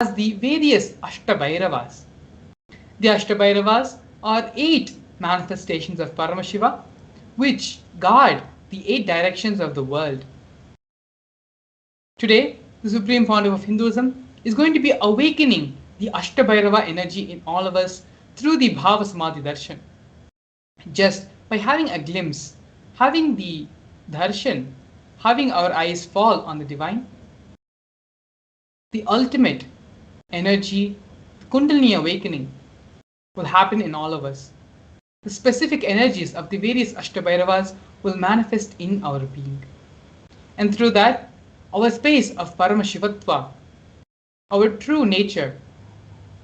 as the various Astabhairavas. The Astabhairavas are 8 manifestations of Paramashiva which guard the 8 directions of the world. Today, the Supreme Pontiff of Hinduism is going to be awakening the Astabhairava energy in all of us through the Bhava Samadhi Darshan. Just by having a glimpse, having the Darshan, having our eyes fall on the divine, the ultimate energy, Kundalini awakening will happen in all of us. The specific energies of the various Astabhairavas will manifest in our being. And through that, our space of Paramashivatva, our true nature,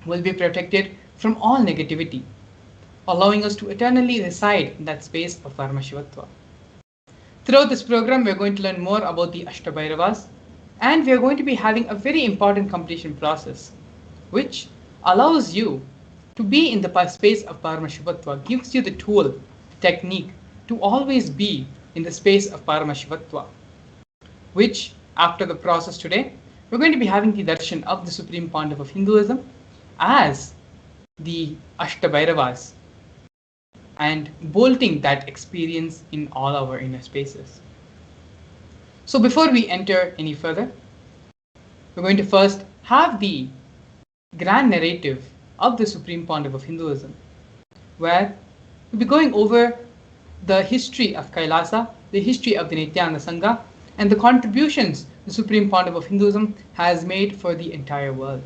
will be protected from all negativity, allowing us to eternally reside in that space of Paramashivatva. Throughout this program, we are going to learn more about the Astabhairavas, and we are going to be having a very important completion process, which allows you to be in the space of Paramashivatva, gives you the tool, the technique to always be in the space of Paramashivatva, which after the process today, we're going to be having the darshan of the Supreme Pontiff of Hinduism as the Astabhairavas and bolting that experience in all our inner spaces. So before we enter any further, we're going to first have the grand narrative of the Supreme Pontiff of Hinduism, where we'll be going over the history of Kailasa, the history of the Nithyananda Sangha, and the contributions the Supreme Pontiff of Hinduism has made for the entire world.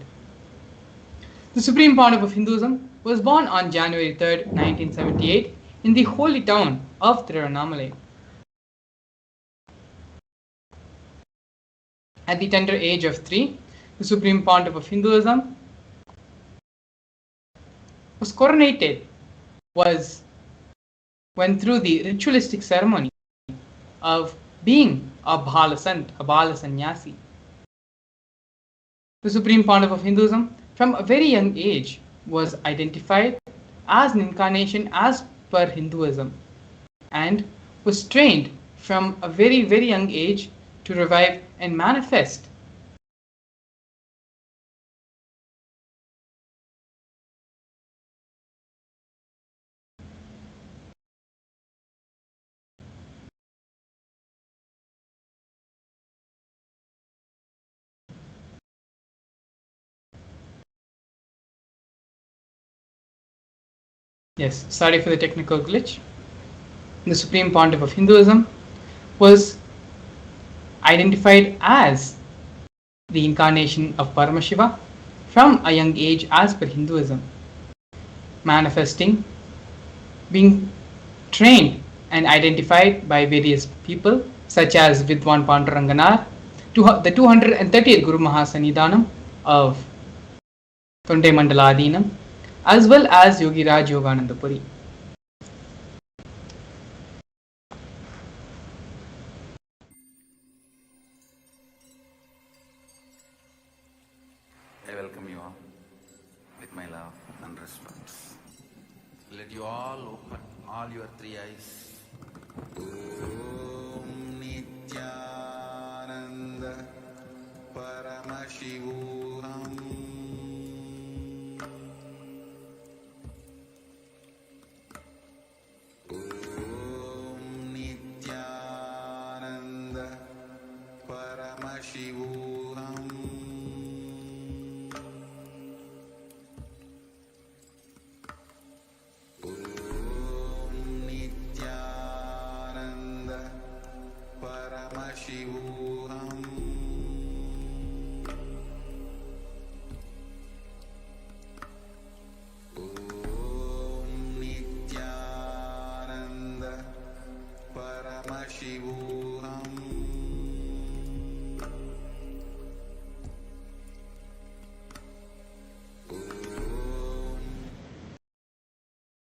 The Supreme Pontiff of Hinduism was born on January 3rd, 1978 in the holy town of Tirunamala. At the tender age of 3, the Supreme Pontiff of Hinduism was coronated, went through the ritualistic ceremony of being a Bhala Sant, a Bhala Sannyasi. The Supreme Pontiff of Hinduism, from a very young age, was identified as an incarnation as per Hinduism and was trained from a very, very young age to revive and manifest Yes, sorry for the technical glitch. The Supreme Pontiff of Hinduism was identified as the incarnation of Paramashiva from a young age as per Hinduism, manifesting, being trained and identified by various people such as Vidwan Panduranganar, the 230th Guru Mahasannidhanam of Tonde Mandaladinam, as well as Yogi Raj Yogananda Puri. I welcome you all with my love and respect. Let you all open all your 3 eyes. Om Nithyananda Paramashivam. Om Nithyananda Paramashivam.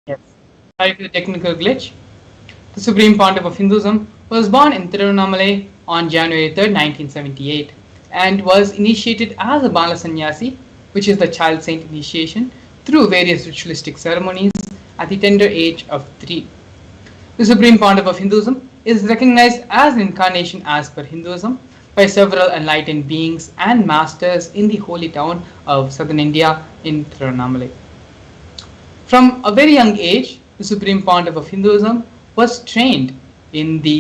Yes, sorry for the technical glitch. The Supreme Pontiff of Hinduism was born in Tirunamala on January 3rd, 1978 and was initiated as a Bala Sannyasi, which is the child saint initiation, through various ritualistic ceremonies at the tender age of 3. The Supreme Pontiff of Hinduism is recognized as an incarnation as per Hinduism by by several enlightened beings and masters in the holy town of southern India in Tiruvannamalai. From a very young age, the Supreme Pontiff of Hinduism was trained to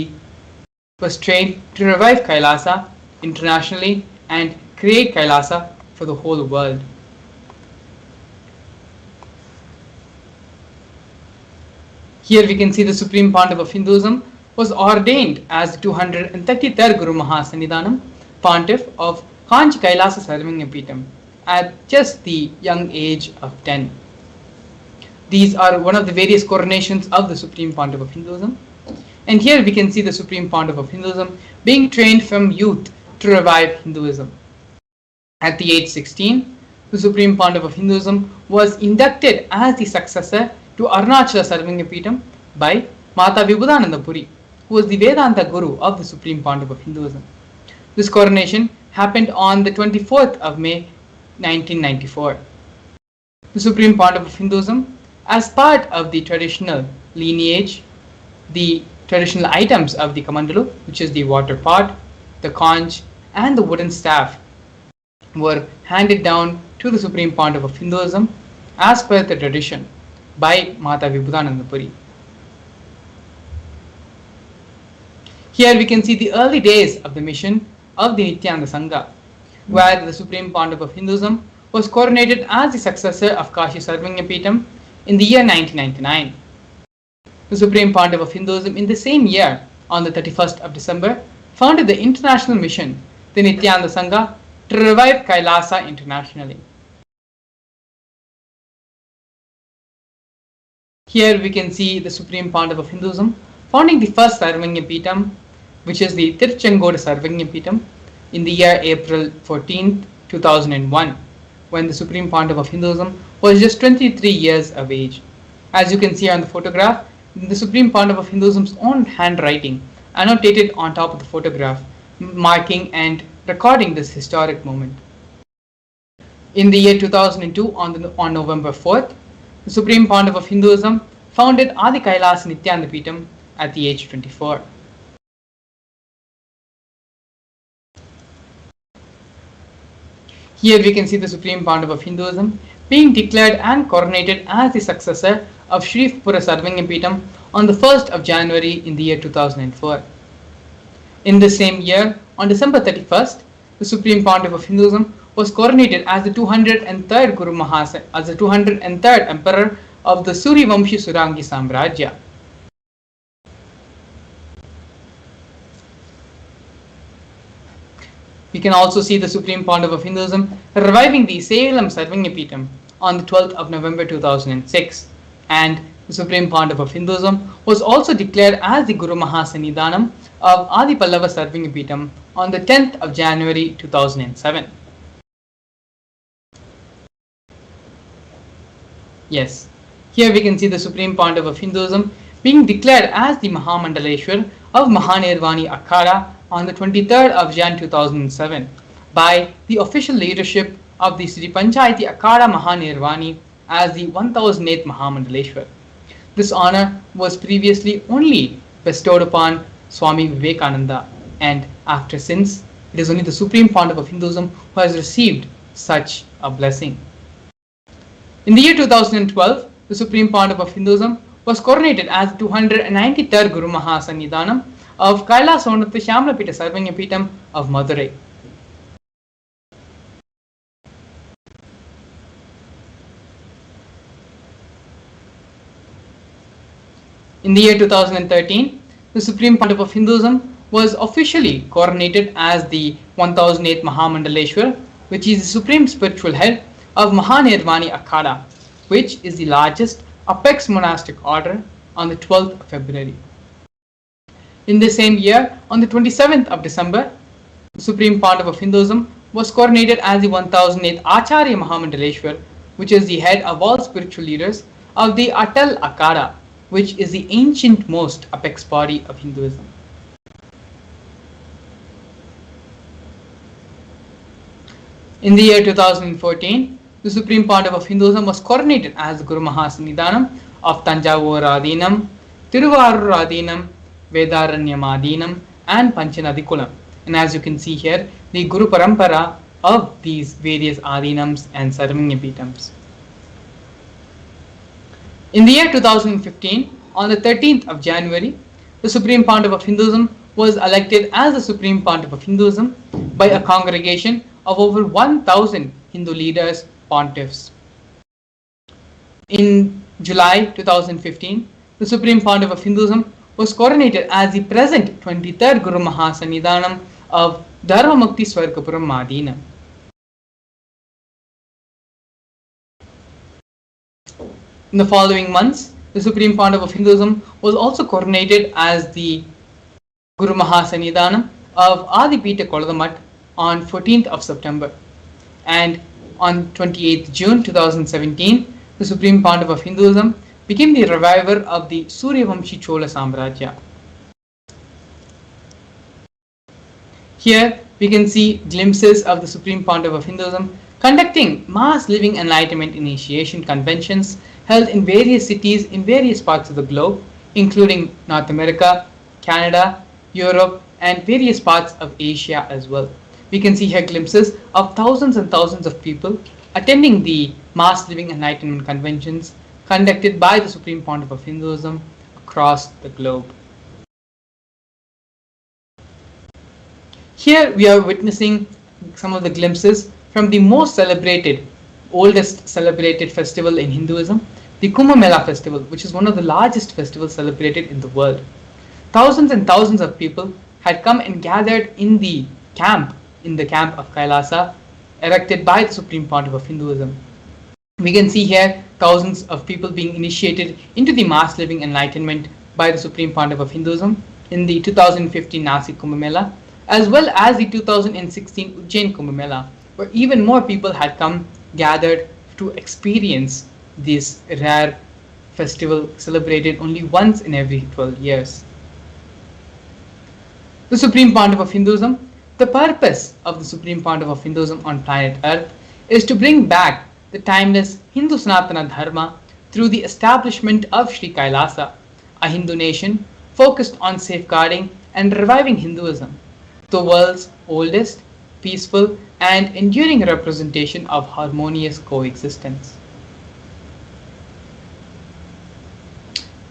revive Kailasa internationally and create Kailasa for the whole world. Here we can see the Supreme Pontiff of Hinduism was ordained as the 233rd Guru Mahasannidhanam Pontiff of Kanchi Kailasa Sarvingyapeetham at just the young age of 10. These are one of the various coronations of the Supreme Pontiff of Hinduism. And here we can see the Supreme Pontiff of Hinduism being trained from youth to revive Hinduism. At the age 16, the Supreme Pontiff of Hinduism was inducted as the successor to Arunachala Sarvingyapeetham by Mata Vibhudananda Puri, who was the Vedanta Guru of the Supreme Pontiff of Hinduism. This coronation happened on the 24th of May 1994. The Supreme Pontiff of Hinduism, as part of the traditional lineage, the traditional items of the Kamandalu, which is the water pot, the conch, and the wooden staff, were handed down to the Supreme Pontiff of Hinduism as per the tradition by Mata Vibhudananda Puri. Here we can see the early days of the mission of the Nithyananda Sangha, where the Supreme Pontiff of Hinduism was coronated as the successor of Kashi Sarvingyapeetham in the year 1999. The Supreme Pontiff of Hinduism in the same year, on the 31st of December, founded the international mission, the Nithyananda Sangha, to revive Kailasa internationally. Here we can see the Supreme Pontiff of Hinduism founding the first Sarvingyapeetham, which is the Tiruchengodu Sarvingyapeetham, in the year April 14, 2001, when the Supreme Pontiff of Hinduism was just 23 years of age. As you can see on the photograph, the Supreme Pontiff of Hinduism's own handwriting annotated on top of the photograph, marking and recording this historic moment. In the year 2002, on November 4th, the Supreme Pontiff of Hinduism founded Adi Kailas Nithyananda Peetham at the age of 24. Here we can see the Supreme Pontiff of Hinduism being declared and coronated as the successor of Sri Pura Sarvingyapeetham on the 1st of January in the year 2004. In the same year, on December 31st, the Supreme Pontiff of Hinduism was coronated as the 203rd Guru Mahasa, as the 203rd Emperor of the Suryavamshi Surangi Samrajya. We can also see the Supreme Pontiff of Hinduism reviving the Salem Sarvingyapeetham on the 12th of November 2006, and the Supreme Pontiff of Hinduism was also declared as the Guru Mahasannidhanam of Adi Pallava Sarvingyapeetham on the 10th of January 2007. Yes, here we can see the Supreme Pontiff of Hinduism being declared as the Mahamandaleshwar of Mahanirvani Akhada on the 23rd of Jan 2007 by the official leadership of the Sri Panchayati Akhada Mahanirvani as the 1008th Mahamandaleshwar. This honor was previously only bestowed upon Swami Vivekananda, and after since, it is only the Supreme Pontiff of Hinduism who has received such a blessing. In the year 2012, the Supreme Pontiff of Hinduism was coronated as the 293rd Guru Mahasannidhanam of Kailasonatha Shamlapita Sarvingyapeetham of Madurai. In the year 2013, the Supreme Pontiff of Hinduism was officially coronated as the 1008th Mahamandaleshwar, which is the supreme spiritual head of Mahanirvani Akhada, which is the largest apex monastic order, on the 12th of February. In the same year, on the 27th of December, the Supreme Pontiff of Hinduism was coronated as the 1008th Acharya Mahamandaleshwar, which is the head of all spiritual leaders of the Atal Akhada, which is the ancient most apex body of Hinduism. In the year 2014, the Supreme Pontiff of Hinduism was coronated as the Guru Mahasannidhanam of Tanjavur Adinam, Tiruvarur Adinam, Vedaranyam Adinam, and Panchanadikulam, and as you can see here, the Guru Parampara of these various Adinams and Sarvanyapitams. In the year 2015, on the 13th of January, the Supreme Pontiff of Hinduism was elected as the Supreme Pontiff of Hinduism by a congregation of over 1,000 Hindu leaders, pontiffs. In July 2015, the Supreme Pontiff of Hinduism was coronated as the present 23rd Guru Mahasannidhanam of Dharmamukti Swargapuram Madina. In the following months, the Supreme Pontiff of Hinduism was also coronated as the Guru Mahasannidhanam of Adipita Koladamat on 14th of September. And on 28th June 2017, the Supreme Pontiff of Hinduism became the reviver of the Suryavamshi Chola Samrajya. Here we can see glimpses of the Supreme Pontiff of Hinduism conducting mass living enlightenment initiation conventions held in various cities in various parts of the globe, including North America, Canada, Europe, and various parts of Asia as well. We can see here glimpses of thousands and thousands of people attending the mass living enlightenment conventions conducted by the Supreme Pontiff of Hinduism across the globe. Here we are witnessing some of the glimpses from the most celebrated, oldest celebrated festival in Hinduism, the Kumbh Mela festival, which is one of the largest festivals celebrated in the world. Thousands and thousands of people had come and gathered in the camp of Kailasa, erected by the Supreme Pontiff of Hinduism. We can see here thousands of people being initiated into the mass living enlightenment by the Supreme Pontiff of Hinduism in the 2015 Nasik Kumbh Mela, as well as the 2016 Ujjain Kumbh Mela, where even more people had come gathered to experience this rare festival celebrated only once in every 12 years. The Supreme Pontiff of Hinduism, the purpose of the Supreme Pontiff of Hinduism on planet Earth is to bring back the timeless Hindu Sanatana Dharma through the establishment of Sri Kailasa, a Hindu nation focused on safeguarding and reviving Hinduism, the world's oldest, peaceful, and enduring representation of harmonious coexistence.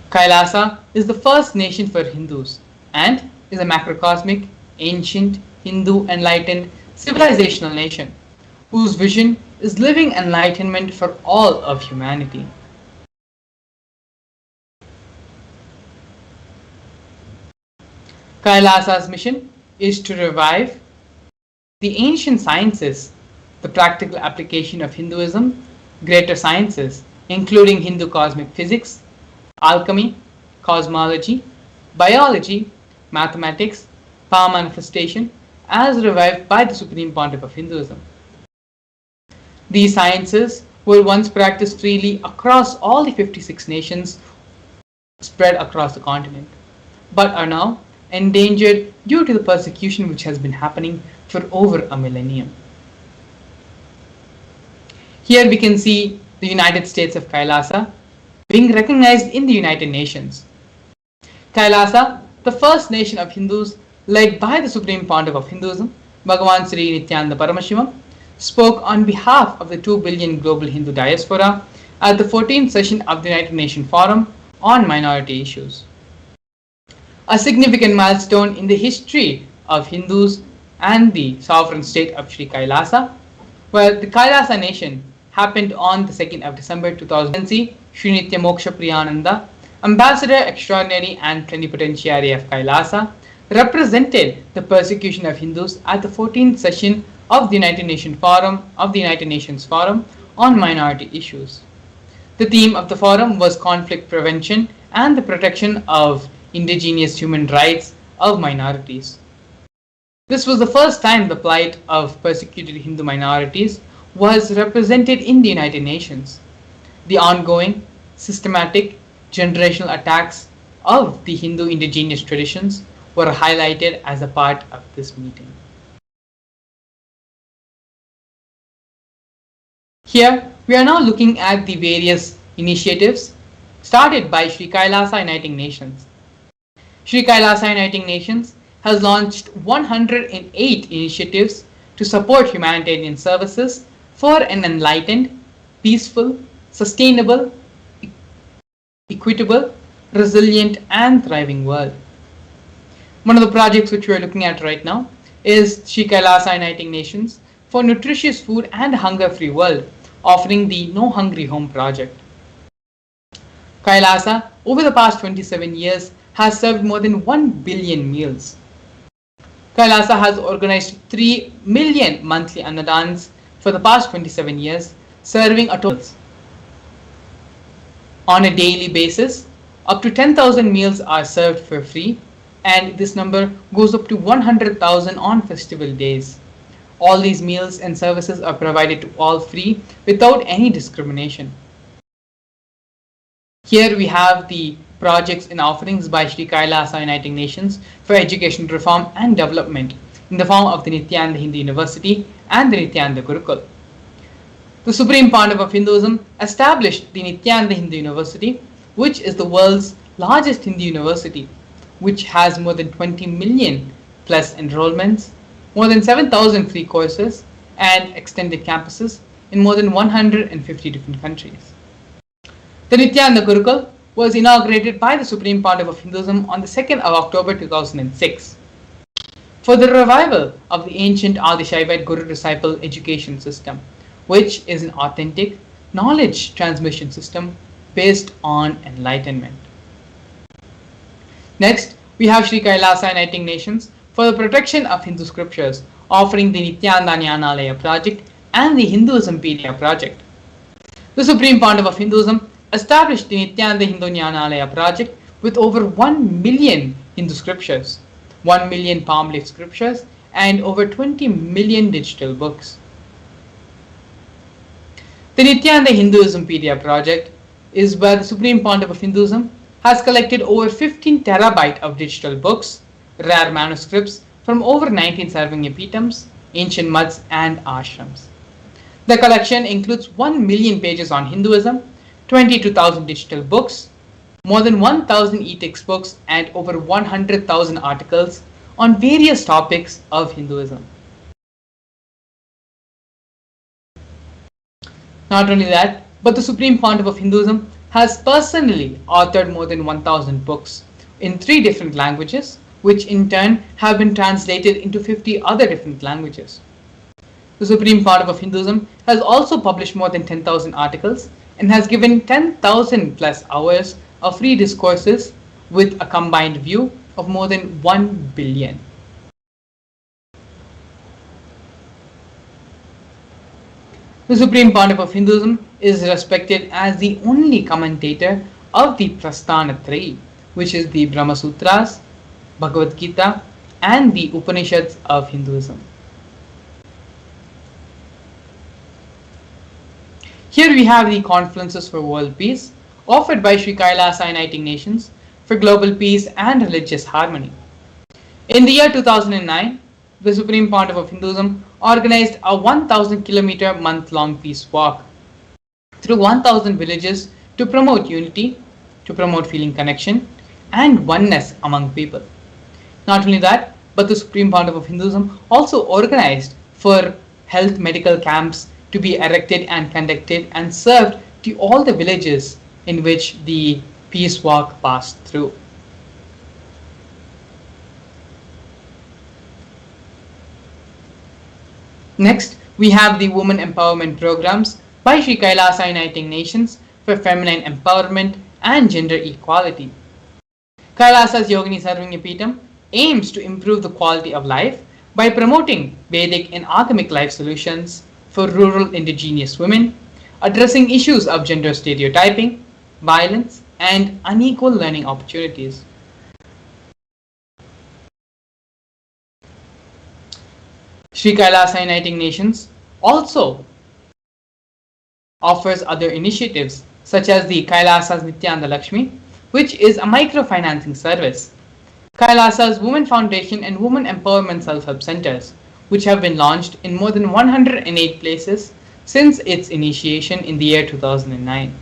Kailasa is the first nation for Hindus and is a macrocosmic, ancient, Hindu enlightened civilizational nation whose vision is living enlightenment for all of humanity. Kailasa's mission is to revive the ancient sciences, the practical application of Hinduism, greater sciences, including Hindu cosmic physics, alchemy, cosmology, biology, mathematics, power manifestation, as revived by the Supreme Pontiff of Hinduism. These sciences were once practiced freely across all the 56 nations spread across the continent, but are now endangered due to the persecution which has been happening for over a millennium. Here we can see the United States of Kailasa being recognized in the United Nations. Kailasa, the first nation of Hindus led by the Supreme Pontiff of Hinduism, Bhagavan Sri Nithyananda Paramashivam, spoke on behalf of the 2 billion global Hindu diaspora at the 14th session of the United Nations Forum on Minority Issues. A significant milestone in the history of Hindus and the sovereign state of Sri Kailasa, where the Kailasa nation happened on the 2nd of December 2000. Sri Nitya Moksha Priyananda, Ambassador Extraordinary and Plenipotentiary of Kailasa, represented the persecution of Hindus at the 14th session of the United Nations Forum on Minority Issues. The theme of the forum was conflict prevention and the protection of indigenous human rights of minorities. This was the first time the plight of persecuted Hindu minorities was represented in the United Nations. The ongoing, systematic, generational attacks of the Hindu indigenous traditions were highlighted as a part of this meeting. Here, we are now looking at the various initiatives started by Sri Kailasa Uniting Nations. Sri Kailasa Uniting Nations has launched 108 initiatives to support humanitarian services for an enlightened, peaceful, sustainable, equitable, resilient, and thriving world. One of the projects which we are looking at right now is Sri Kailasa Uniting Nations for Nutritious Food and Hunger-Free World, offering the No Hungry Home project. Kailasa, over the past 27 years, has served more than 1 billion meals. Kailasa has organized 3 million monthly annadans for the past 27 years, serving a total on a daily basis. Up to 10,000 meals are served for free, and this number goes up to 100,000 on festival days. All these meals and services are provided to all free without any discrimination. Here we have the projects and offerings by Sri Kailasa Uniting Nations for education reform and development in the form of the Nithyananda Hindu University and the Nithyananda Gurukul. The Supreme Pandava of Hinduism established the Nithyananda Hindu University, which is the world's largest Hindu university, which has more than 20 million plus enrollments, more than 7,000 free courses, and extended campuses in more than 150 different countries. The Nithyananda Gurukul was inaugurated by the Supreme Pandava of Hinduism on the 2nd of October 2006 for the revival of the ancient Adi-Shaivite Guru-disciple education system, which is an authentic knowledge transmission system based on enlightenment. Next, we have Sri Kailasa Uniting Nations for the protection of Hindu scriptures, offering the Nithyananda Jnanalaya project and the Hinduismpedia project. The Supreme Pandava of Hinduism established the Nithyananda Hindu Jnanalaya project with over 1 million Hindu scriptures, 1 million palm leaf scriptures, and over 20 million digital books. The Nithyananda Hinduismpedia project is where the Supreme Pandava of Hinduism has collected over 15 terabyte of digital books, rare manuscripts from over 19 Sarvanya Peetams, ancient muds, and ashrams. The collection includes 1 million pages on Hinduism, 22,000 digital books, more than 1,000 e-textbooks, and over 100,000 articles on various topics of Hinduism. Not only that, but the Supreme Pandava of Hinduism has personally authored more than 1,000 books in 3 different languages, which in turn have been translated into 50 other different languages. The Supreme Pandava of Hinduism has also published more than 10,000 articles and has given 10,000 plus hours of free discourses with a combined view of more than 1 billion. The Supreme Pandava of Hinduism is respected as the only commentator of the Prasthanatrayee, which is the Brahma Sutras, Bhagavad Gita, and the Upanishads of Hinduism. Here we have the Conferences for World Peace, offered by Sri Kailasa Uniting Nations for global peace and religious harmony. In the year 2009, the Supreme Pandava of Hinduism organized a 1,000 kilometer month-long peace walk through 1,000 villages to promote unity, to promote feeling connection and oneness among people. Not only that, but the Supreme Pandava of Hinduism also organized for health medical camps to be erected and conducted and served to all the villages in which the peace walk passed through. Next, we have the Women Empowerment Programs by Sri Kailasa Uniting Nations for feminine empowerment and gender equality. Kailasa's Yogini Sarvanya Peetam aims to improve the quality of life by promoting Vedic and Agamic life solutions for rural indigenous women, addressing issues of gender stereotyping, violence, and unequal learning opportunities. Sri Kailasa Uniting Nations also offers other initiatives such as the Kailasa's Nityananda Lakshmi, which is a microfinancing service, Kailasa's Women Foundation and Women Empowerment Self-Help Centers, which have been launched in more than 108 places since its initiation in the year 2009.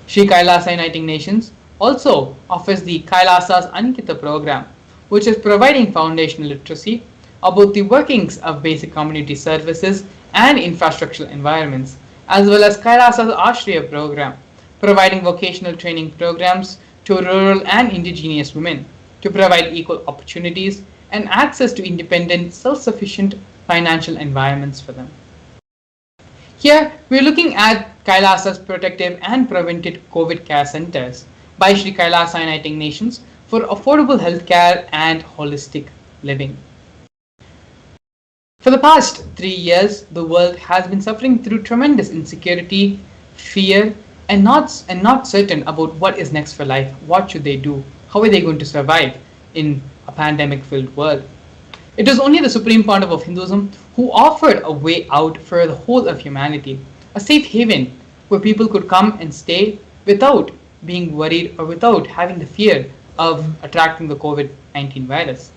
Sri Kailasa Uniting Nations also offers the Kailasa's Ankita program, which is providing foundational literacy about the workings of basic community services and infrastructural environments, as well as Kailasa's Ashriya program, providing vocational training programs to rural and indigenous women to provide equal opportunities and access to independent, self-sufficient financial environments for them. Here, we are looking at Kailasa's protective and preventive COVID care centers by Sri Kailasa Uniting Nations for affordable healthcare and holistic living. For the past 3 years, the world has been suffering through tremendous insecurity, fear, and not certain about what is next for life. What should they do? How are they going to survive in a pandemic-filled world? It was only the Supreme Pontiff of Hinduism who offered a way out for the whole of humanity, a safe haven where people could come and stay without being worried or without having the fear of attracting the COVID-19 virus.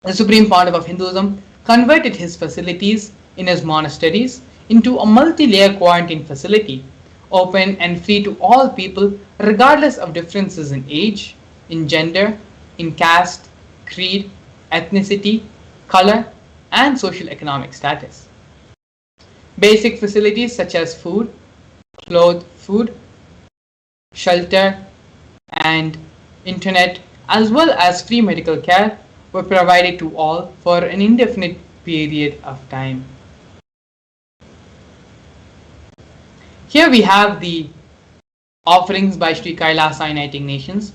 The Supreme Pontiff of Hinduism converted his facilities in his monasteries into a multi-layer quarantine facility, open and free to all people regardless of differences in age, in gender, in caste, creed, ethnicity, color, and social economic status. Basic facilities such as food, food, shelter, and internet, as well as free medical care, were provided to all for an indefinite period of time. Here we have the offerings by Sri Kailasa Uniting Nations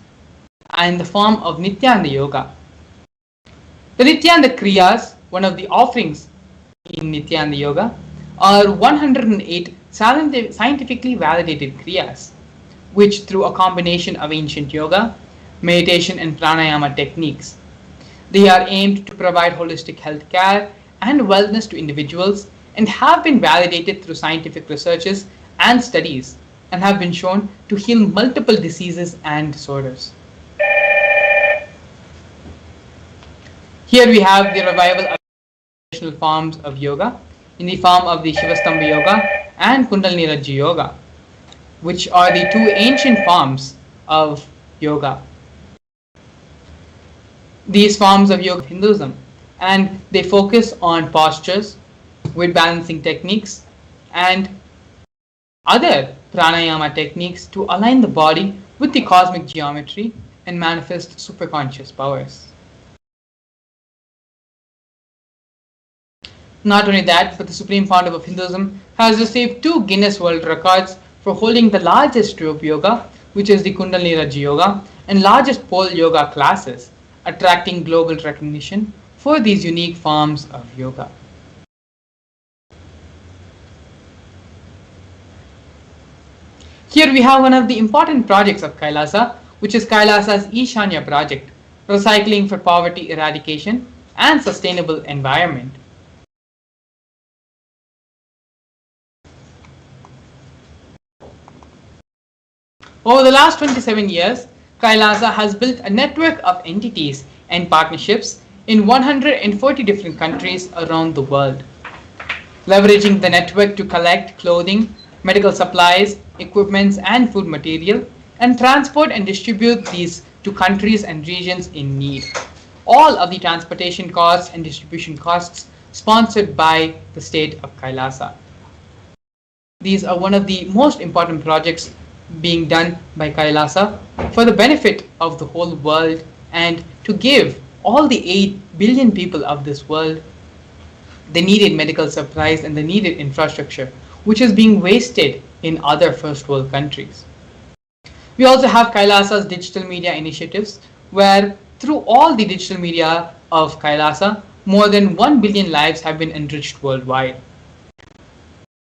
in the form of Nithyananda Yoga. The Nithyananda Kriyas, one of the offerings in Nithyananda Yoga, are 108 scientifically validated Kriyas, which through a combination of ancient yoga, meditation and pranayama techniques, they are aimed to provide holistic health care and wellness to individuals and have been validated through scientific researches and studies and have been shown to heal multiple diseases and disorders. Here we have the revival of traditional forms of yoga in the form of the Shivastambha Yoga and Kundalini Raja Yoga, which are the two ancient forms of yoga. These forms of yoga of Hinduism, and they focus on postures with balancing techniques and other pranayama techniques to align the body with the cosmic geometry and manifest superconscious powers. Not only that, but the Supreme Pontiff of Hinduism has received 2 Guinness World Records for holding the largest rope yoga, which is the Kundalini Raja Yoga, and largest pole yoga classes, attracting global recognition for these unique forms of yoga. Here we have one of the important projects of Kailasa, which is Kailasa's Ishanya project, recycling for poverty eradication and sustainable environment. Over the last 27 years, Kailasa has built a network of entities and partnerships in 140 different countries around the world, leveraging the network to collect clothing, medical supplies, equipments and food material, and transport and distribute these to countries and regions in need. All of the transportation costs and distribution costs sponsored by the state of Kailasa. These are one of the most important projects being done by Kailasa for the benefit of the whole world and to give all the 8 billion people of this world the needed medical supplies and the needed infrastructure, which is being wasted in other first world countries. We also have Kailasa's digital media initiatives, where through all the digital media of Kailasa, more than 1 billion lives have been enriched worldwide.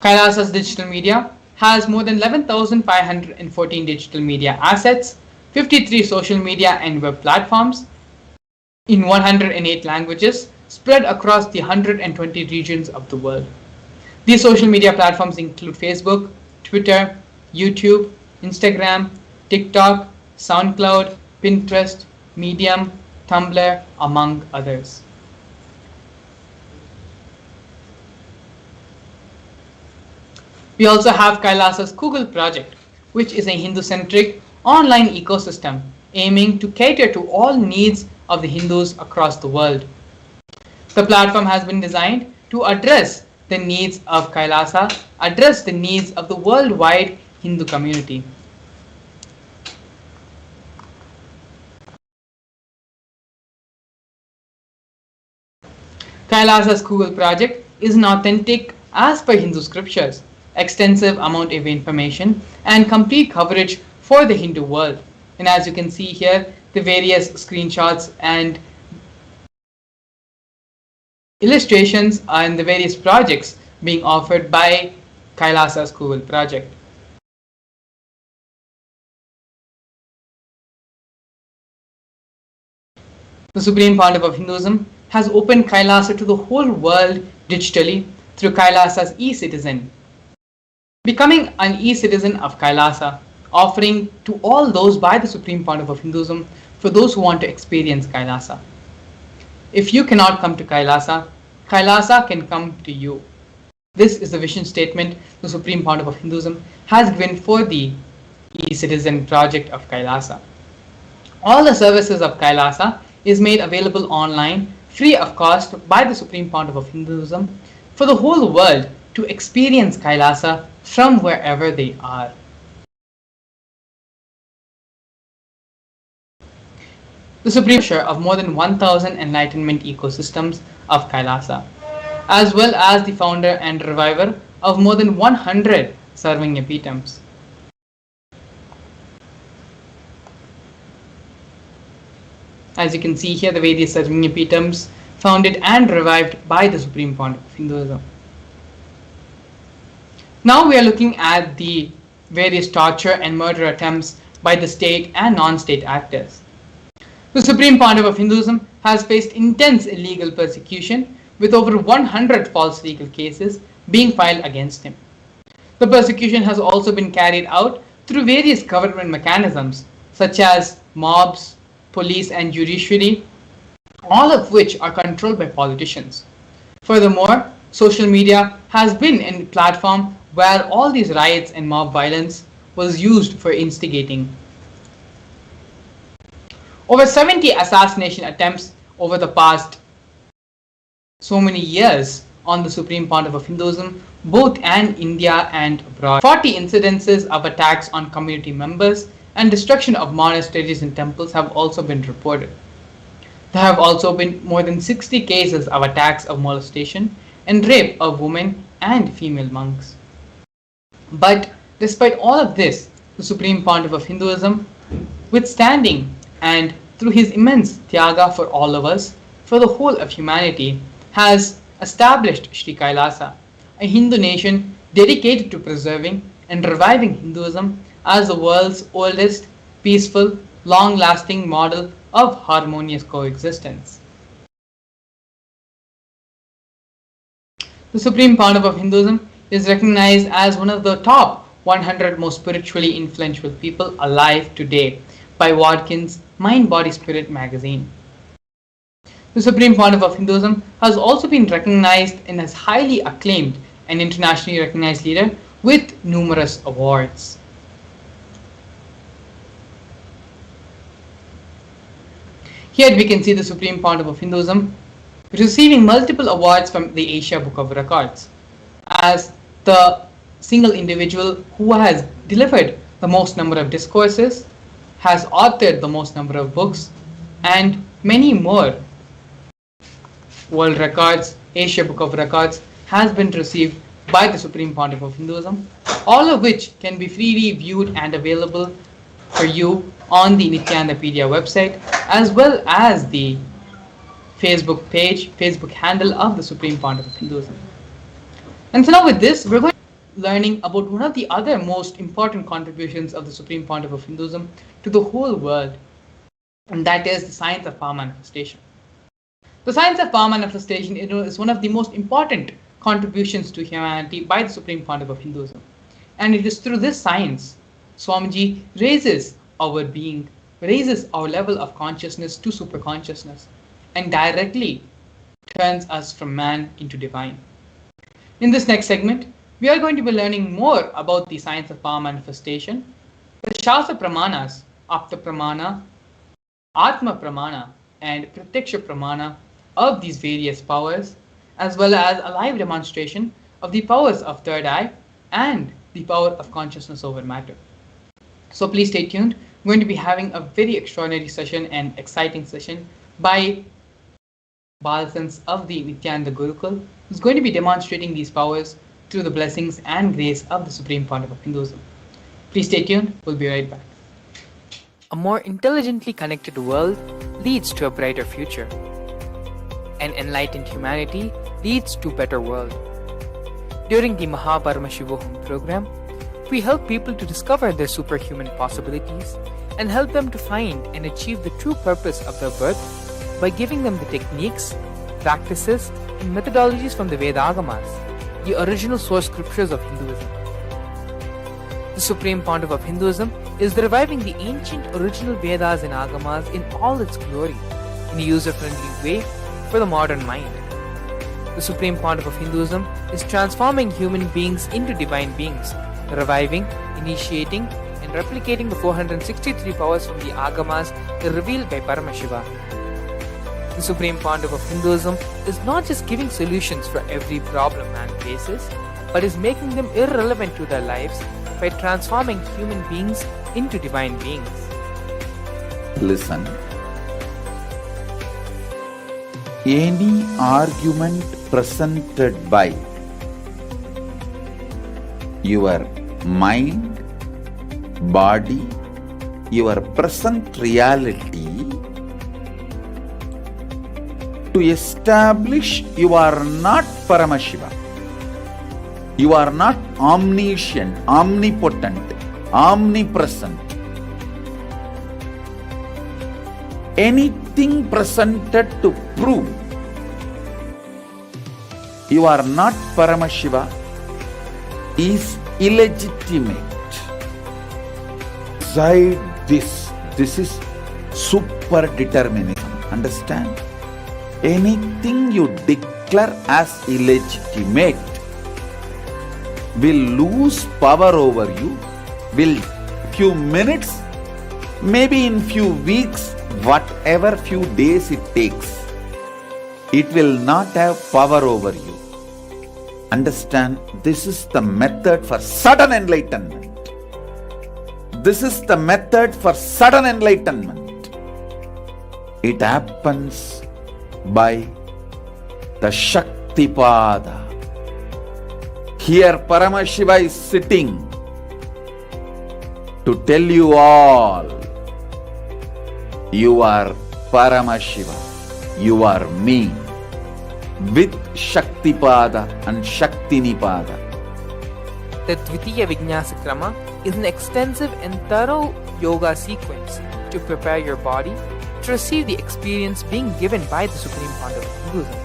Kailasa's digital media has more than 11,514 digital media assets, 53 social media and web platforms in 108 languages spread across the 120 regions of the world. These social media platforms include Facebook, Twitter, YouTube, Instagram, TikTok, SoundCloud, Pinterest, Medium, Tumblr, among others. We also have Kailasa's Google project, which is a Hindu-centric online ecosystem aiming to cater to all needs of the Hindus across the world. The platform has been designed to address the needs of Kailasa, address the needs of the worldwide Hindu community. Kailasa's Google project is an authentic, as per Hindu scriptures, extensive amount of information and complete coverage for the Hindu world. And as you can see here, the various screenshots and illustrations and the various projects being offered by Kailasa's Google project. The Supreme Pontiff of Hinduism has opened Kailasa to the whole world digitally through Kailasa's e-citizen. Becoming an e-citizen of Kailasa, offering to all those by the Supreme Pontiff of Hinduism for those who want to experience Kailasa. If you cannot come to Kailasa, Kailasa can come to you. This is the vision statement the Supreme Pontiff of Hinduism has given for the e-citizen project of Kailasa. All the services of Kailasa is made available online, free of cost, by the Supreme Pontiff of Hinduism for the whole world to experience Kailasa from wherever they are. The Supreme Share of more than 1,000 enlightenment ecosystems of Kailasa, as well as the founder and reviver of more than 100 serving epitome. As you can see here, the various serving epitomes founded and revived by the Supreme Pontiff of Hinduism. Now we are looking at the various torture and murder attempts by the state and non-state actors. The Supreme Pontiff of Hinduism has faced intense illegal persecution with over 100 false legal cases being filed against him. The persecution has also been carried out through various government mechanisms such as mobs, police and judiciary, all of which are controlled by politicians. Furthermore, social media has been a platform where all these riots and mob violence was used for instigating. Over 70 assassination attempts over the past so many years on the Supreme Pontiff of Hinduism, both in India and abroad. 40 incidences of attacks on community members and destruction of monasteries and temples have also been reported. There have also been more than 60 cases of attacks of molestation and rape of women and female monks. But despite all of this, the Supreme Pontiff of Hinduism, withstanding and through his immense tyaga for all of us, for the whole of humanity, has established Sri Kailasa, a Hindu nation dedicated to preserving and reviving Hinduism as the world's oldest, peaceful, long-lasting model of harmonious coexistence. The Supreme Pontiff of Hinduism is recognized as one of the top 100 most spiritually influential people alive today by Watkins' Mind, Body, Spirit magazine. The Supreme Pontiff of Hinduism has also been recognized and is highly acclaimed and internationally recognized leader with numerous awards. Here we can see the Supreme Pontiff of Hinduism receiving multiple awards from the Asia Book of Records as the single individual who has delivered the most number of discourses, has authored the most number of books, and many more world records. Asia Book of Records has been received by the Supreme Pontiff of Hinduism, all of which can be freely viewed and available for you on the Nithyananda website, as well as the Facebook page, Facebook handle of the Supreme Pontiff of Hinduism. And so now with this, we're going to be learning about one of the other most important contributions of the Supreme Pontiff of Hinduism to the whole world, and that is the science of power manifestation. The science of power manifestation is one of the most important contributions to humanity by the Supreme Pontiff of Hinduism. And it is through this science, Swamiji raises our being, raises our level of consciousness to superconsciousness, and directly turns us from man into divine. In this next segment, we are going to be learning more about the science of power manifestation, the Shastra Pramanas, Apta Pramana, Atma Pramana, and Pratyaksha Pramana of these various powers, as well as a live demonstration of the powers of third eye and the power of consciousness over matter. So please stay tuned. I'm going to be having a very extraordinary session and exciting session by Balasans of the Nithyananda Gurukul, who's going to be demonstrating these powers through the blessings and grace of the Supreme Pontiff of Hinduism. Please stay tuned. We'll be right back. A more intelligently connected world leads to a brighter future. An enlightened humanity leads to a better world. During the Paramashivam program, we help people to discover their superhuman possibilities and help them to find and achieve the true purpose of their birth by giving them the techniques, practices, and methodologies from the Vedagamas, the original source scriptures of Hinduism. The Supreme Pontiff of Hinduism is reviving the ancient original Vedas and Agamas in all its glory, in a user-friendly way for the modern mind. The Supreme Pontiff of Hinduism is transforming human beings into divine beings, reviving, initiating, and replicating the 463 powers from the Agamas revealed by Paramashiva. The Supreme Pontiff of Hinduism is not just giving solutions for every problem man faces, but is making them irrelevant to their lives by transforming human beings into divine beings. Listen. Any argument presented by your mind, body, your present reality to establish you are not Paramashiva. You are not omniscient, omnipotent, omnipresent. Anything presented to prove you are not Paramashiva is illegitimate. Beside this is super determinism. Understand? Anything you declare as illegitimate will lose power over you, will few minutes, maybe in few weeks, whatever few days it takes, it will not have power over you. Understand, this is the method for sudden enlightenment. This is the method for sudden enlightenment. It happens by the Shaktipada. Here Paramashiva is sitting to tell you all, you are Paramashiva, you are me, with Shaktipada and Shaktinipada. The Dvitiya Vijnasa Krama is an extensive and thorough yoga sequence to prepare your body to receive the experience being given by the Supreme Pontiff of Hinduism.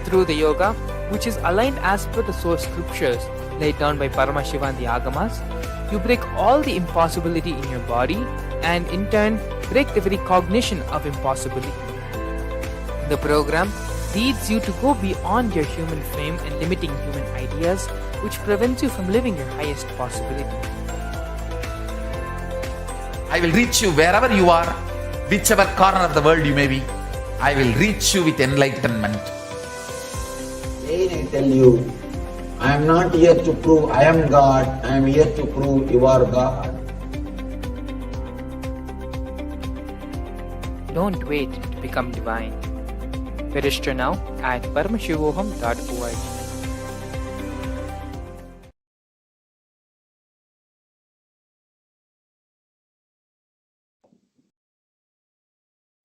Through the yoga, which is aligned as per the source scriptures laid down by Paramashiva and the Agamas, you break all the impossibility in your body and in turn break the very cognition of impossibility. The program leads you to go beyond your human frame and limiting human ideas, which prevents you from living your highest possibility. I will reach you wherever you are, whichever corner of the world you may be. I will reach you with enlightenment. Again I tell you, I am not here to prove I am God, I am here to prove you are God. Don't wait to become divine. Register now at paramashivoham.org.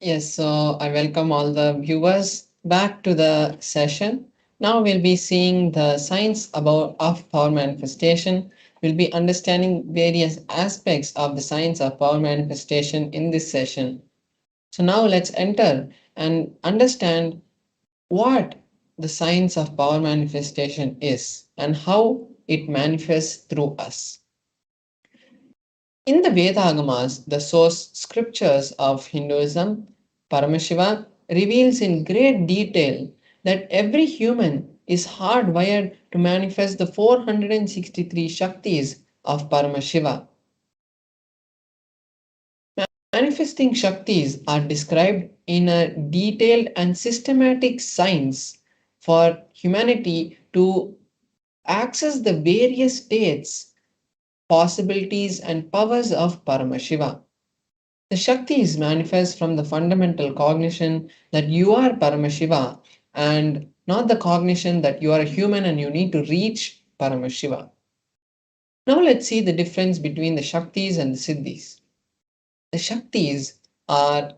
Yes, so I welcome all the viewers back to the session. Now we'll be seeing the science of power manifestation. We'll be understanding various aspects of the science of power manifestation in this session. So now let's enter and understand what the science of power manifestation is and how it manifests through us. In the Vedagamas, the source scriptures of Hinduism, Paramashiva reveals in great detail that every human is hardwired to manifest the 463 Shaktis of Paramashiva. manifesting Shaktis are described in a detailed and systematic science for humanity to access the various states, possibilities, and powers of Paramashiva. The Shaktis manifest from the fundamental cognition that you are Paramashiva and not the cognition that you are a human and you need to reach Paramashiva. Now let's see the difference between the Shaktis and the Siddhis. The Shaktis are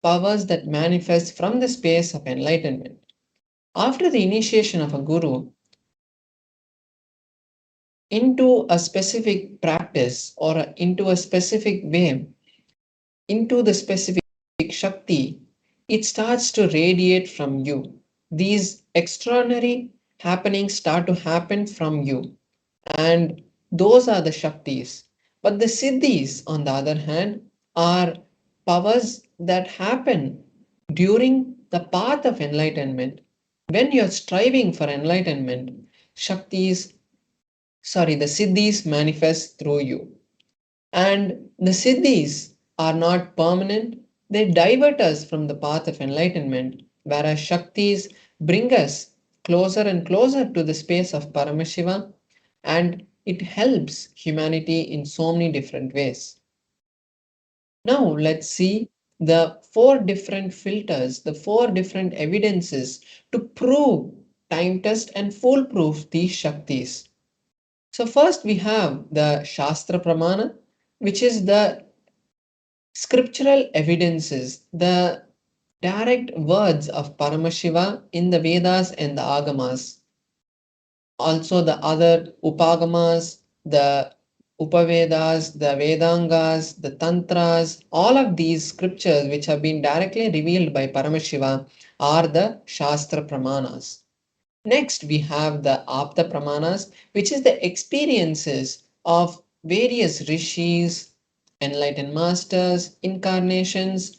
powers that manifest from the space of enlightenment. After the initiation of a guru into a specific practice or into a specific way, into the specific Shakti, it starts to radiate from you. These extraordinary happenings start to happen from you, and those are the Shaktis. But the Siddhis, on the other hand, are powers that happen during the path of enlightenment. When you're striving for enlightenment, the Siddhis manifest through you. And the Siddhis are not permanent, they divert us from the path of enlightenment, whereas Shaktis bring us closer and closer to the space of Paramashiva, and it helps humanity in so many different ways. Now let's see the four different filters, the four different evidences to prove, time test, and foolproof these Shaktis. So first we have the Shastra Pramana, which is the scriptural evidences, the direct words of Paramashiva in the Vedas and the Agamas. Also the other Upagamas, the Upavedas, the Vedangas, the Tantras, all of these scriptures which have been directly revealed by Paramashiva are the Shastra Pramanas. Next, we have the Apta Pramanas, which is the experiences of various rishis, enlightened masters, incarnations,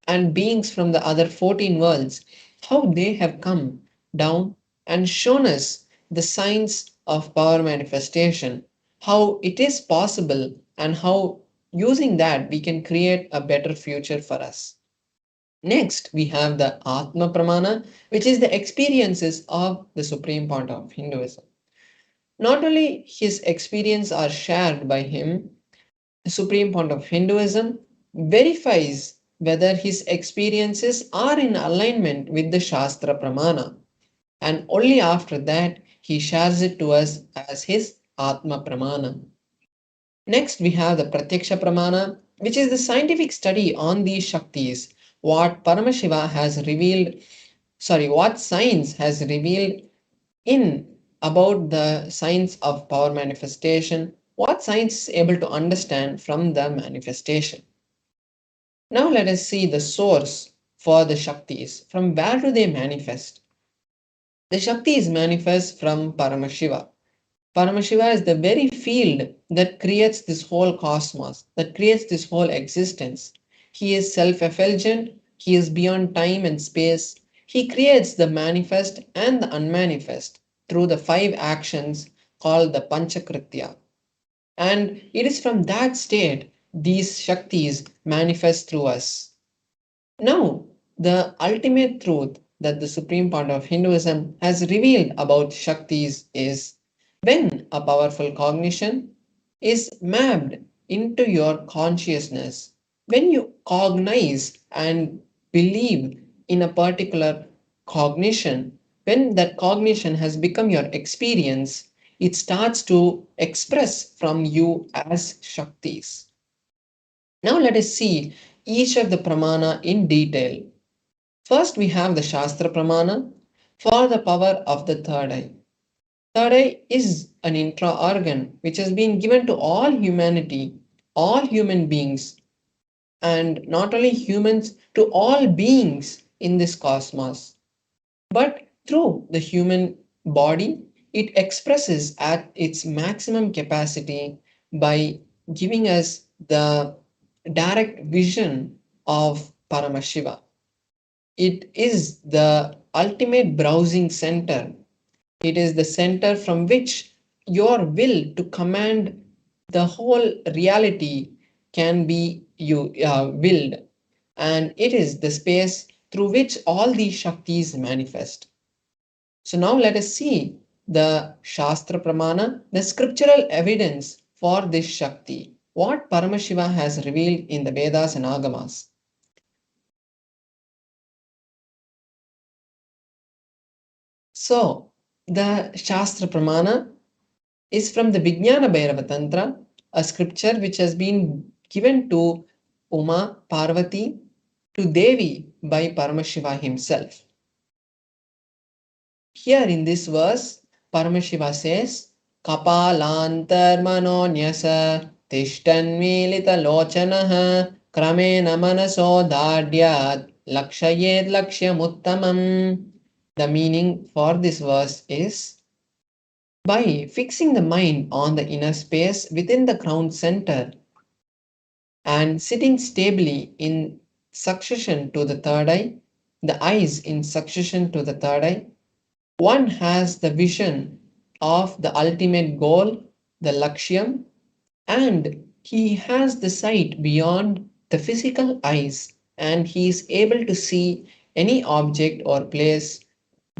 and beings from the other 14 worlds, how they have come down and shown us the signs of power manifestation, how it is possible, and how using that we can create a better future for us. Next, we have the Atma Pramana, which is the experiences of the Supreme Point of Hinduism. Not only his experience are shared by him, the Supreme Point of Hinduism verifies whether his experiences are in alignment with the Shastra Pramana. And only after that, he shares it to us as his Atma Pramana. Next, we have the Pratyaksha Pramana, which is the scientific study on these Shaktis, what Paramashiva has revealed, what science has revealed in about the science of power manifestation, what science is able to understand from the manifestation. Now let us see the source for the Shaktis. From where do they manifest? The Shaktis manifest from Paramashiva. Paramashiva is the very field that creates this whole cosmos, that creates this whole existence. He is self-effulgent, he is beyond time and space. He creates the manifest and the unmanifest through the 5 actions called the Panchakritya. And it is from that state these Shaktis manifest through us. Now, the ultimate truth that the Supreme Point of Hinduism has revealed about Shaktis is when a powerful cognition is mapped into your consciousness, when you cognize and believe in a particular cognition, when that cognition has become your experience, it starts to express from you as Shaktis. Now let us see each of the pramana in detail. First, we have the Shastra Pramana for the power of the third eye. Third eye is an intra-organ which has been given to all humanity, all human beings, and not only humans, to all beings in this cosmos. But through the human body, it expresses at its maximum capacity by giving us the direct vision of Paramashiva. It is the ultimate browsing center. It is the center from which your will to command the whole reality can be you willed, and it is the space through which all these Shaktis manifest. So now let us see the Shastra Pramana, the scriptural evidence for this Shakti, what Paramashiva has revealed in the Vedas and Agamas. So the Shastra Pramana is from the Vijnana Bhairava Tantra, a scripture which has been given to Uma Parvati, to Devi by Paramashiva himself. Here in this verse, Paramashiva says, Kapalantarmanonyasa tishtanmilita lochanaha kramena manaso dadyat lakshayed lakshyamuttamam. The meaning for this verse is, by fixing the mind on the inner space within the crown center and sitting stably in succession to the third eye, the eyes in succession to the third eye, one has the vision of the ultimate goal, the Lakshyam, and he has the sight beyond the physical eyes, and he is able to see any object or place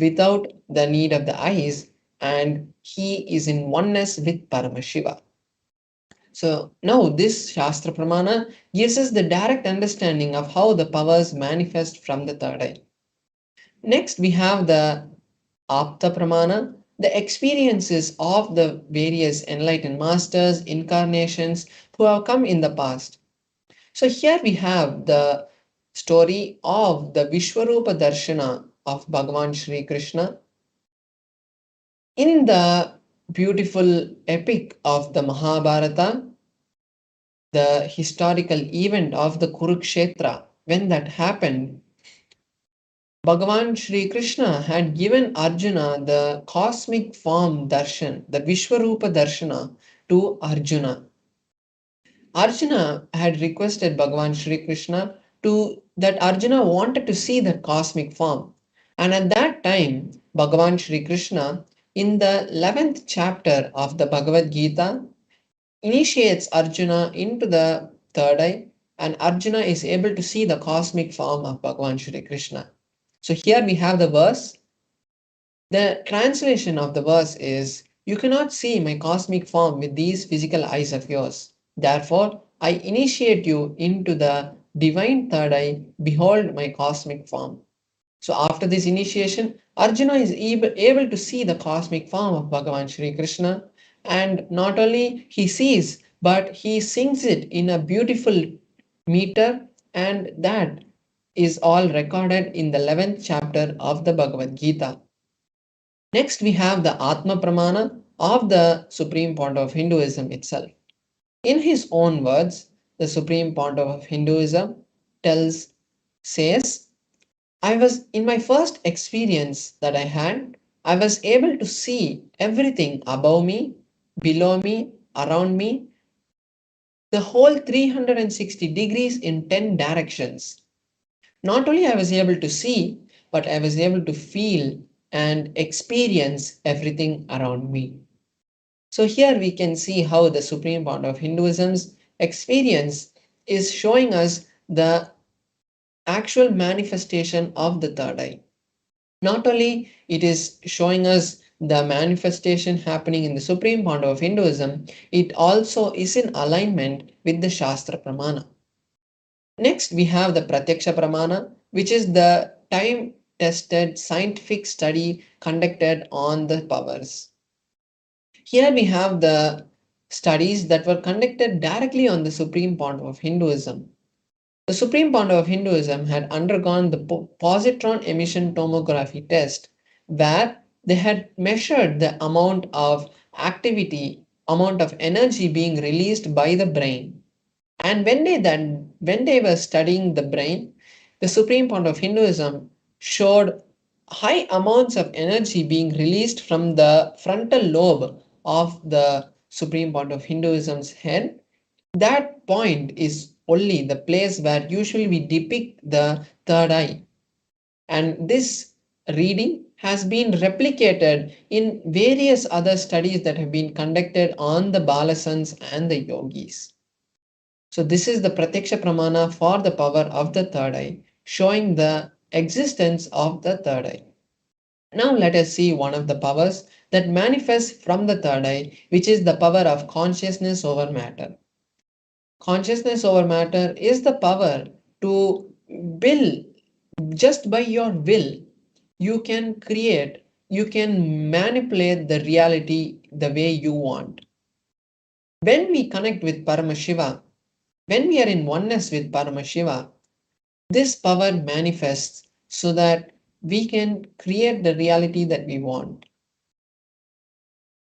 without the need of the eyes, and he is in oneness with Paramashiva. So now this Shastra Pramana gives us the direct understanding of how the powers manifest from the third eye. Next we have the Apta Pramana, the experiences of the various enlightened masters, incarnations who have come in the past. So here we have the story of the Vishwarupa Darshana of Bhagavan Sri Krishna. In the beautiful epic of the Mahabharata, the historical event of the Kurukshetra, when that happened, Bhagavan Sri Krishna had given Arjuna the cosmic form darshan, the Vishwarupa darshana to Arjuna. Arjuna had requested Bhagavan Sri Krishna that Arjuna wanted to see that cosmic form. And at that time, Bhagavan Sri Krishna, in the 11th chapter of the Bhagavad Gita, initiates Arjuna into the third eye, and Arjuna is able to see the cosmic form of Bhagavan Sri Krishna. So here we have the verse. The translation of the verse is, you cannot see my cosmic form with these physical eyes of yours. Therefore, I initiate you into the divine third eye. Behold my cosmic form. So after this initiation, Arjuna is able to see the cosmic form of Bhagavan Sri Krishna, and not only he sees, but he sings it in a beautiful meter, and that is all recorded in the 11th chapter of the Bhagavad Gita. Next we have the Atma Pramana of the Supreme Pontiff of Hinduism itself. In his own words, the Supreme Pontiff of Hinduism says, I was in my first experience that I had, I was able to see everything above me, below me, around me, the whole 360 degrees in 10 directions. Not only I was able to see, but I was able to feel and experience everything around me. So here we can see how the Supreme Pontiff of Hinduism's experience is showing us the actual manifestation of the third eye. Not only it is showing us the manifestation happening in the Supreme Pontiff of Hinduism, it also is in alignment with the Shastra Pramana. Next we have the Pratyaksha Pramana, which is the time-tested scientific study conducted on the powers. Here we have the studies that were conducted directly on the Supreme Pontiff of Hinduism. The Supreme Pontiff of Hinduism had undergone the positron emission tomography test, where they had measured the amount of activity, amount of energy being released by the brain. And when they were studying the brain, the Supreme Pontiff of Hinduism showed high amounts of energy being released from the frontal lobe of the Supreme Pontiff of Hinduism's head. That point is only the place where usually we depict the third eye. And this reading has been replicated in various other studies that have been conducted on the Balasans and the yogis. So this is the Pratyaksha Pramana for the power of the third eye, showing the existence of the third eye. Now let us see one of the powers that manifests from the third eye, which is the power of consciousness over matter. Consciousness over matter is the power to will. Just by your will, you can create, you can manipulate the reality the way you want. When we connect with Paramashiva, when we are in oneness with Paramashiva, this power manifests so that we can create the reality that we want.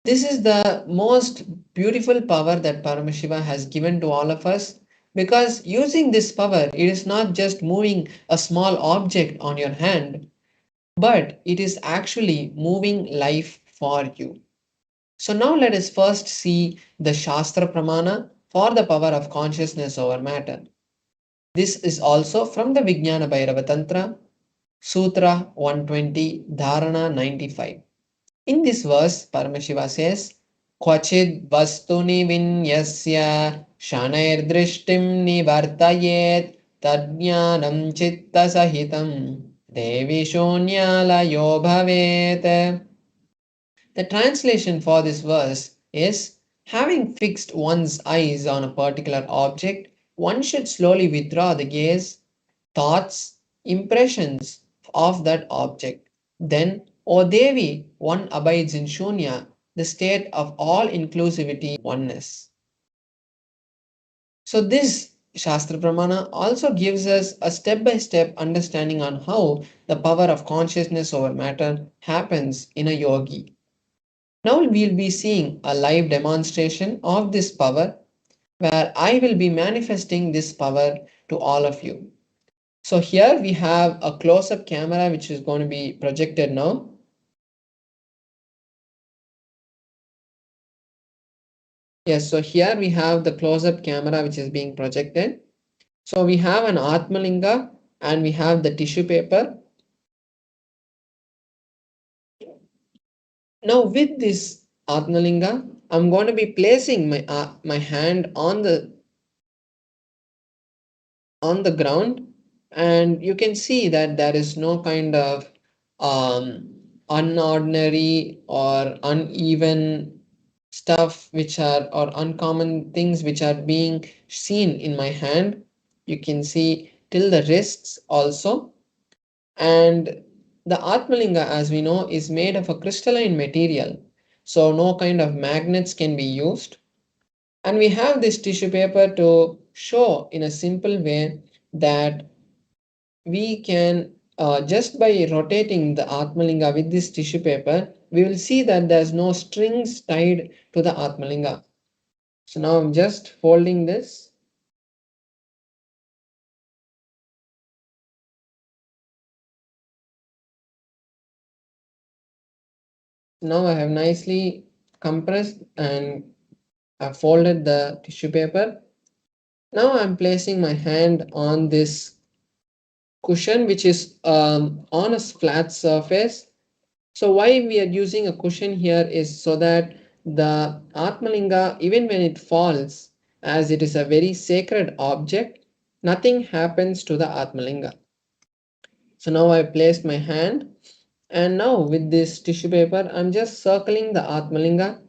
This is the most beautiful power that Paramashiva has given to all of us, because using this power, it is not just moving a small object on your hand, but it is actually moving life for you. So now let us first see the Shastra Pramana for the power of consciousness over matter. This is also from the Vijnana Bhairava Tantra, Sutra 120, Dharana 95. In this verse, Paramashiva says, Kvachid vastuni vinyasya shanair drishtim nivartayet tadjnanam chitta sahitam devi shonyalayo bhavet. The translation for this verse is, having fixed one's eyes on a particular object, one should slowly withdraw the gaze, thoughts, impressions of that object. Then, O Devi, one abides in Shunya, the state of all inclusivity, oneness. So, this Shastra Pramana also gives us a step by step understanding on how the power of consciousness over matter happens in a yogi. Now we'll be seeing a live demonstration of this power, where I will be manifesting this power to all of you. So here we have a close-up camera which is going to be projected now. Yes, so here we have the close-up camera which is being projected. So we have an Atmalinga and we have the tissue paper. Now with this Atmalinga, I'm going to be placing my hand on the ground, and you can see that there is no kind of unordinary or uneven stuff which are, or uncommon things which are being seen in my hand. You can see till the wrists also. And the Atmalinga, as we know, is made of a crystalline material, so no kind of magnets can be used. And we have this tissue paper to show in a simple way that we can, just by rotating the Atmalinga with this tissue paper, we will see that there's no strings tied to the Atmalinga. So now I'm just folding this. Now I have nicely compressed and folded the tissue paper. Now I'm placing my hand on this cushion which is on a flat surface. So why we are using a cushion here is so that the Atmalinga, even when it falls, as it is a very sacred object, nothing happens to the Atmalinga. So now I placed my hand, and now with this tissue paper I'm just circling the Atmalinga.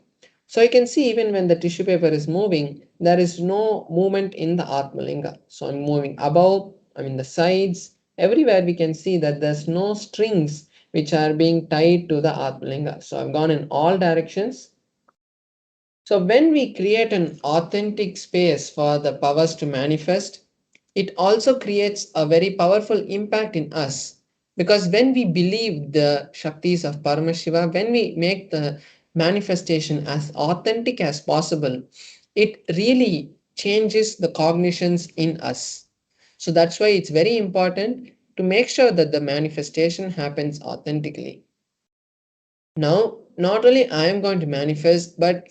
So you can see even when the tissue paper is moving, there is no movement in the Atmalinga. So I'm moving above, I'm in the sides, everywhere we can see that there's no strings which are being tied to the Atmalinga. So I've gone in all directions. So when we create an authentic space for the powers to manifest, it also creates a very powerful impact in us. Because when we believe the Shaktis of Paramashiva, when we make the manifestation as authentic as possible, it really changes the cognitions in us. So that's why it's very important to make sure that the manifestation happens authentically. Now, not only I am going to manifest, but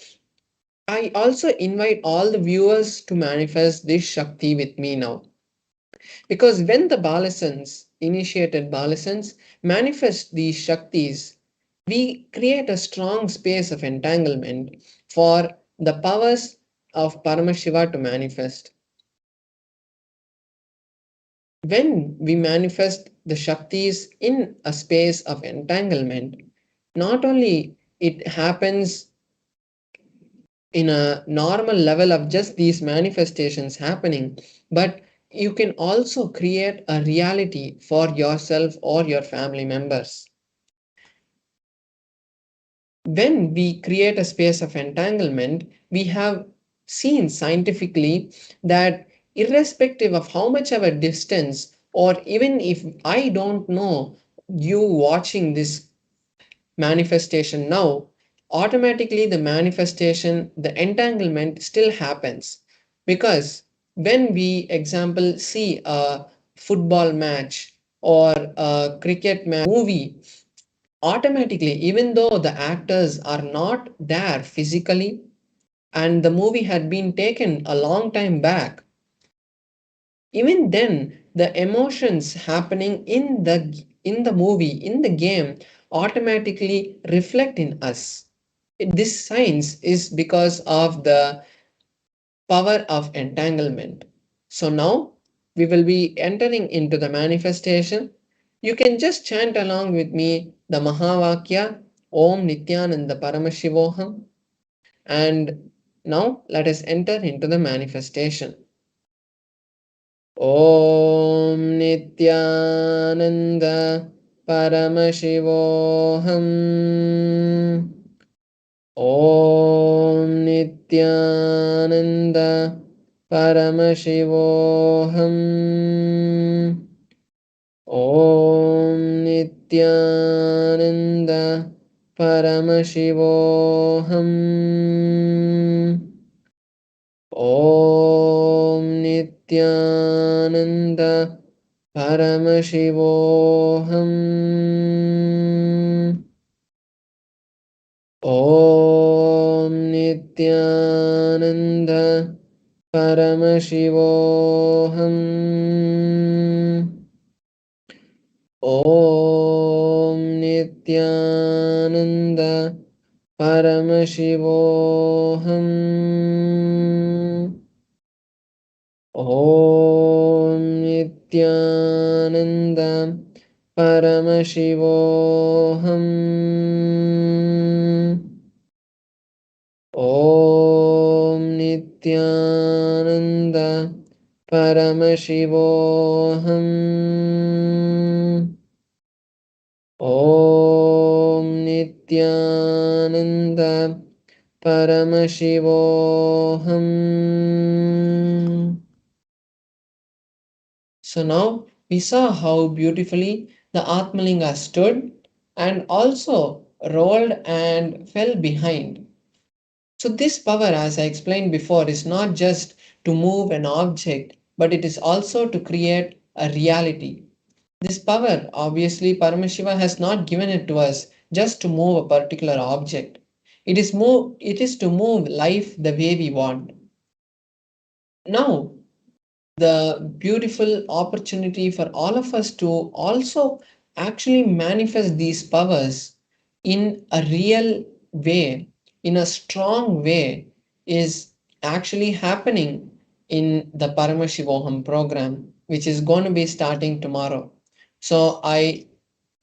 I also invite all the viewers to manifest this Shakti with me now. Because when the Balasans, initiated Balasans, manifest these Shaktis, we create a strong space of entanglement for the powers of Paramashiva to manifest. When we manifest the Shaktis in a space of entanglement, not only it happens in a normal level of just these manifestations happening, but you can also create a reality for yourself or your family members. When we create a space of entanglement, we have seen scientifically that irrespective of how much of a distance, or even if I don't know you watching this manifestation now, automatically the manifestation, the entanglement still happens. Because when we, example, see a football match or a cricket match, movie, automatically, even though the actors are not there physically and the movie had been taken a long time back, even then the emotions happening in the movie, in the game, automatically reflect in us. This science is because of the power of entanglement. So now we will be entering into the manifestation. You can just chant along with me the Mahavakya Om Nithyananda Paramashivoham, and now let us enter into the manifestation. Om Nithyananda Paramashivoham. Om Nithyananda Paramashivoham. Om Nithyananda Paramashivoham. Om Nithyananda Paramashivoham. Om Nithyananda Paramashivoham. Om Nithyananda Paramashivoham. Om Nithyananda Paramashivoham. Om Nithyananda Paramashivoham. Om Nithyananda Paramashivoham. So now we saw how beautifully the Atmalinga stood and also rolled and fell behind. So this power, as I explained before, is not just to move an object, but it is also to create a reality. This power, obviously, Paramashiva has not given it to us just to move a particular object. It is to move life the way we want. Now, the beautiful opportunity for all of us to also actually manifest these powers in a real way, in a strong way, is actually happening in the Paramashivoham program, which is going to be starting tomorrow. So I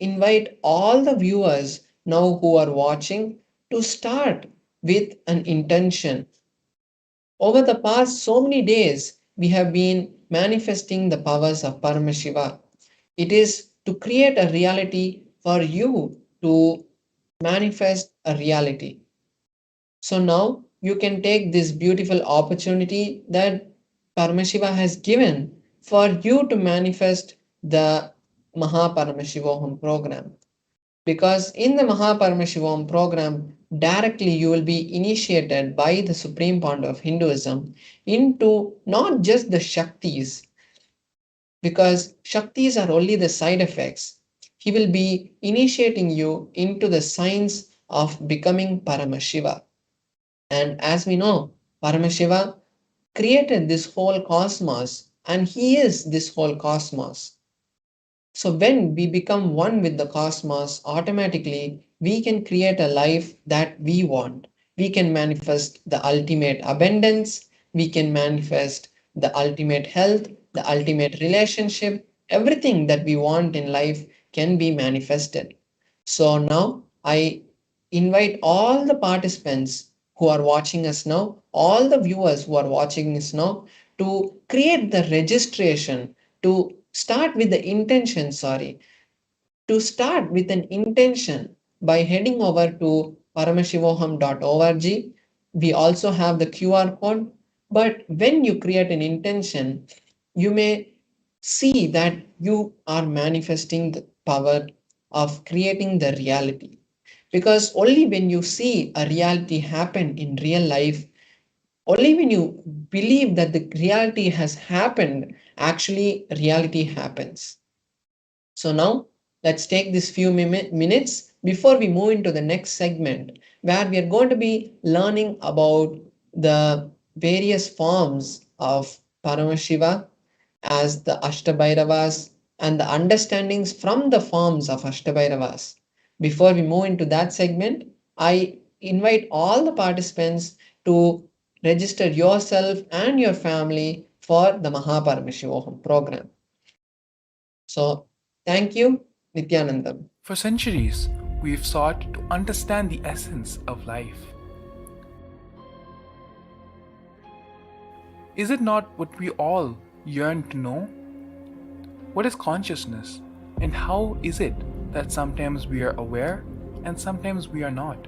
invite all the viewers now who are watching to start with an intention. Over the past so many days, we have been manifesting the powers of Paramashiva. It is to create a reality for you to manifest a reality. So now you can take this beautiful opportunity that Paramashiva has given for you to manifest the Mahaparamashivoham program. Because in the Mahaparamashivam program, directly you will be initiated by the Supreme Founder of Hinduism into not just the Shaktis, because Shaktis are only the side effects. He will be initiating you into the science of becoming Paramashiva. And as we know, Paramashiva created this whole cosmos and he is this whole cosmos. So when we become one with the cosmos, automatically we can create a life that we want. We can manifest the ultimate abundance, we can manifest the ultimate health, the ultimate relationship, everything that we want in life can be manifested. So now I invite all the participants who are watching us now, all the viewers who are watching us now, to create the registration, to start with the intention, to start with an intention by heading over to paramashivoham.org. We also have the QR code. But when you create an intention, you may see that you are manifesting the power of creating the reality. Because only when you see a reality happen in real life, only when you believe that the reality has happened, actually reality happens. So now let's take this few minutes before we move into the next segment, where we are going to be learning about the various forms of Paramashiva as the Astabhairavas and the understandings from the forms of Astabhairavas. Before we move into that segment, I invite all the participants to register yourself and your family for the Mahaparamashivoham program. So, thank you, Nithyananda. For centuries, we've sought to understand the essence of life. Is it not what we all yearn to know? What is consciousness, and how is it that sometimes we are aware and sometimes we are not?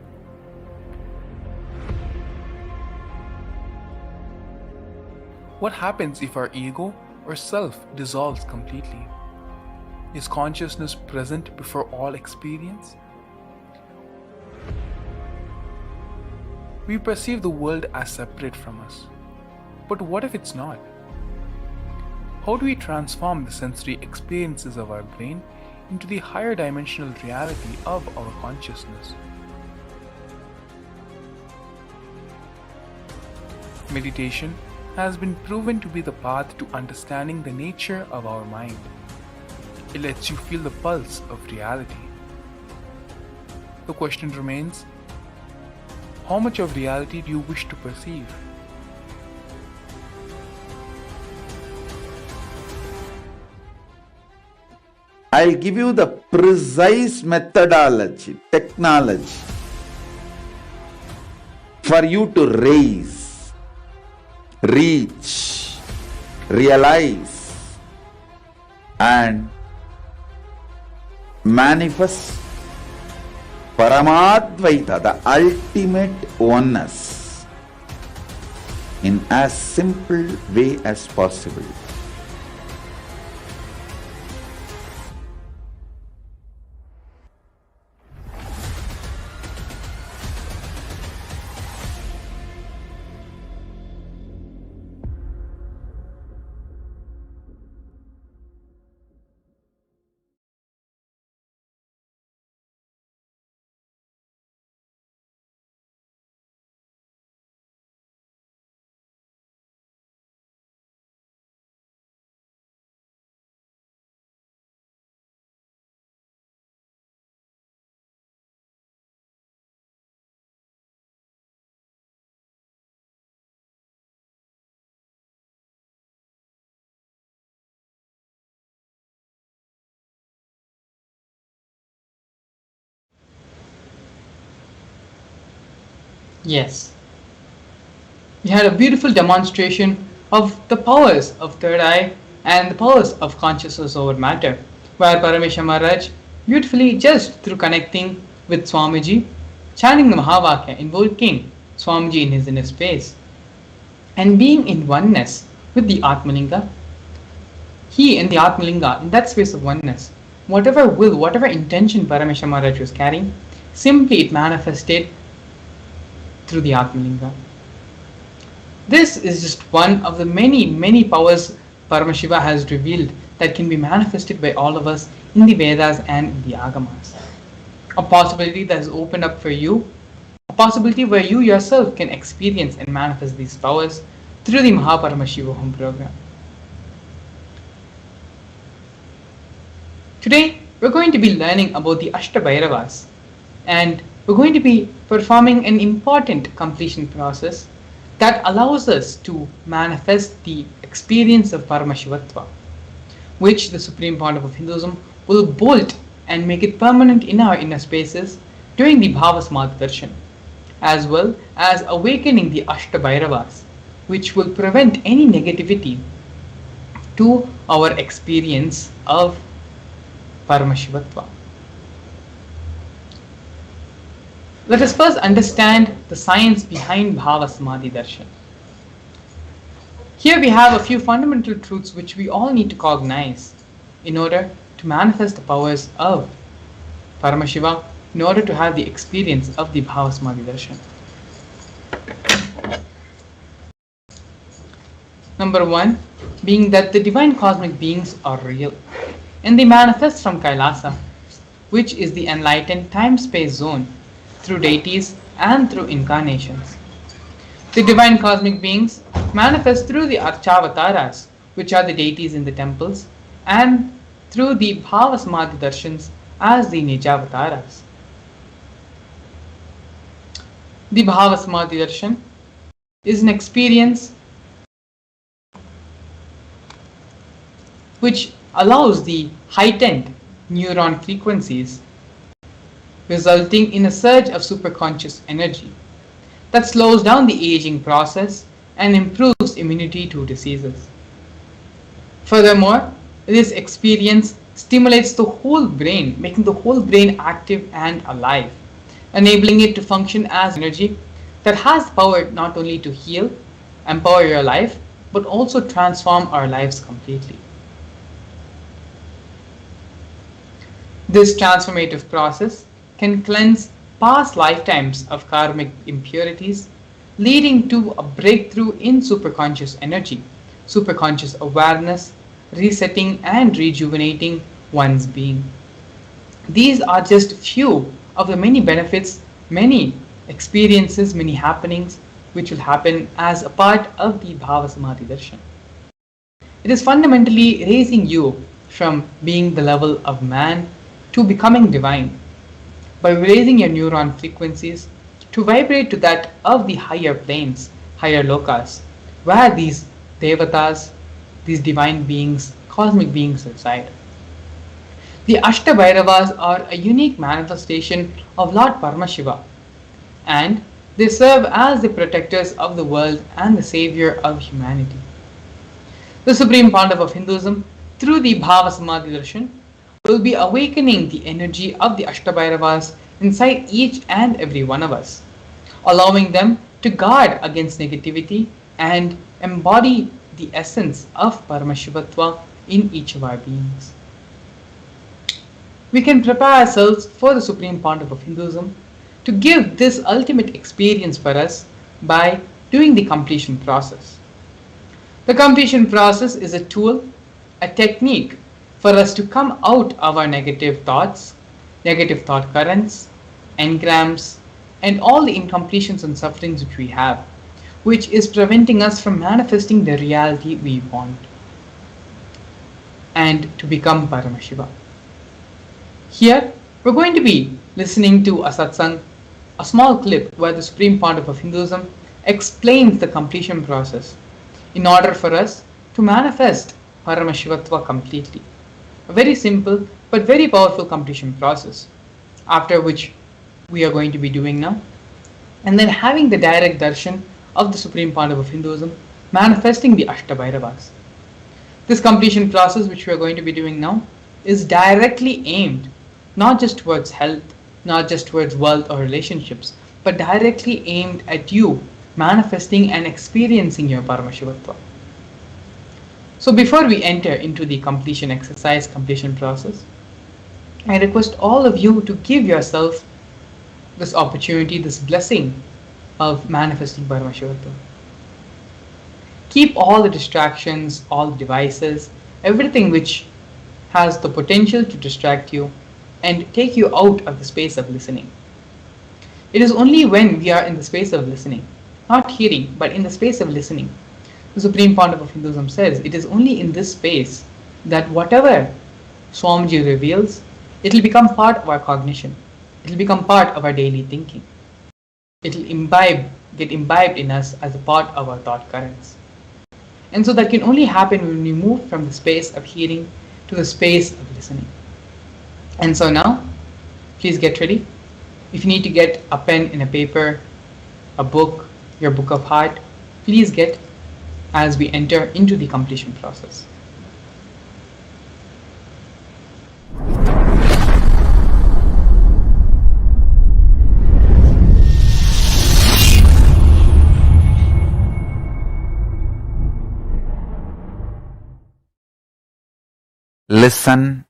What happens if our ego or self dissolves completely? Is consciousness present before all experience? We perceive the world as separate from us. But what if it's not? How do we transform the sensory experiences of our brain into the higher dimensional reality of our consciousness? Meditation has been proven to be the path to understanding the nature of our mind. It lets you feel the pulse of reality. The question remains, how much of reality do you wish to perceive? I'll give you the precise methodology, technology for you to raise, reach, realize, and manifest Paramadvaita, the ultimate oneness, in as simple way as possible. Yes, we had a beautiful demonstration of the powers of third eye and the powers of consciousness over matter, where Parameshwar Maharaj beautifully, just through connecting with Swamiji, chanting the Mahavakya, invoking Swamiji in his inner space, and being in oneness with the Atmalinga, he and the Atmalinga, in that space of oneness, whatever will, whatever intention Parameshwar Maharaj was carrying, simply it manifested through the Atmalinga. This is just one of the many powers Paramashiva has revealed that can be manifested by all of us in the Vedas and in the Agamas. A possibility that has opened up for you, a possibility where you yourself can experience and manifest these powers through the Mahaparamashivoham program. Today, we're going to be learning about the Astabhairavas, and we're going to be performing an important completion process that allows us to manifest the experience of Paramashivatva. which the Supreme Pontiff of Hinduism will bolt and make it permanent in our inner spaces during the Bhava Samadhi Darshan, as well as awakening the Astabhairavas, which will prevent any negativity to our experience of Paramashivatva. Let us first understand the science behind Bhava Samadhi Darshan. Here we have a few fundamental truths which we all need to cognize in order to manifest the powers of Paramashiva, in order to have the experience of the Bhava Samadhi Darshan. Number one, being that the divine cosmic beings are real and they manifest from Kailasa, which is the enlightened time-space zone, through deities and through incarnations. The divine cosmic beings manifest through the Archavataras, which are the deities in the temples, and through the Bhava Samadhi Darshans as the Nijavataras. The Bhava Samadhi Darshan is an experience which allows the heightened neuron frequencies, resulting in a surge of superconscious energy that slows down the aging process and improves immunity to diseases. Furthermore, this experience stimulates the whole brain, making the whole brain active and alive, enabling it to function as energy that has power not only to heal, empower your life, but also transform our lives completely. This transformative process can cleanse past lifetimes of karmic impurities, leading to a breakthrough in superconscious energy, superconscious awareness, resetting and rejuvenating one's being. These are just few of the many benefits, many experiences, many happenings which will happen as a part of the Bhava Samadhi Darshan. It is fundamentally raising you from being the level of man to becoming divine, by raising your neuron frequencies to vibrate to that of the higher planes, higher lokas, where these devatas, these divine beings, cosmic beings reside. The Astabhairavas are a unique manifestation of Lord Paramashiva, and they serve as the protectors of the world and the savior of humanity. The Supreme Pontiff of Hinduism, through the Bhava Samadhi Darshan, will be awakening the energy of the Astabhairavas inside each and every one of us, allowing them to guard against negativity and embody the essence of Paramashivatva in each of our beings. We can prepare ourselves for the Supreme Pontiff of Hinduism to give this ultimate experience for us by doing the completion process. The completion process is a tool, a technique for us to come out of our negative thoughts, negative thought currents, engrams, and all the incompletions and sufferings which we have, which is preventing us from manifesting the reality we want, and to become Paramashiva. Here, we're going to be listening to a satsang, a small clip where the Supreme Pontiff of Hinduism explains the completion process in order for us to manifest Paramashivatva completely. A very simple but very powerful completion process, after which we are going to be doing now, and then having the direct darshan of the Supreme Pontiff of Hinduism manifesting the Astabhairavas. This completion process which we are going to be doing now is directly aimed not just towards health, not just towards wealth or relationships, but directly aimed at you manifesting and experiencing your Paramashivatva. So before we enter into the completion exercise, completion process, I request all of you to give yourself this opportunity, this blessing of manifesting Paramashivatva. Keep all the distractions, all the devices, everything which has the potential to distract you and take you out of the space of listening. It is only when we are in the space of listening, not hearing, but in the space of listening. The Supreme Pontiff of Hinduism says it is only in this space that whatever Swamiji reveals, it will become part of our cognition. It will become part of our daily thinking. It will get imbibed in us as a part of our thought currents. And so that can only happen when we move from the space of hearing to the space of listening. And so now, please get ready. If you need to get a pen and a paper, a book, your book of heart, please get as we enter into the completion process. Listen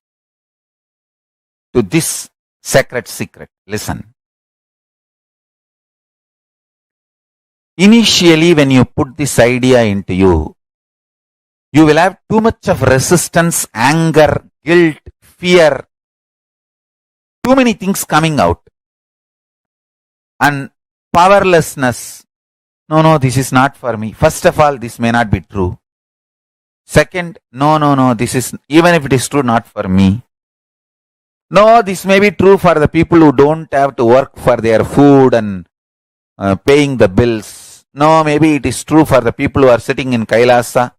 to this sacred secret. Listen. Initially, when you put this idea into you, you will have too much of resistance, anger, guilt, fear, too many things coming out. And powerlessness. No, this is not for me. First of all, this may not be true. Second, no, this is, even if it is true, not for me. No, this may be true for the people who don't have to work for their food and paying the bills. No, maybe it is true for the people who are sitting in Kailasa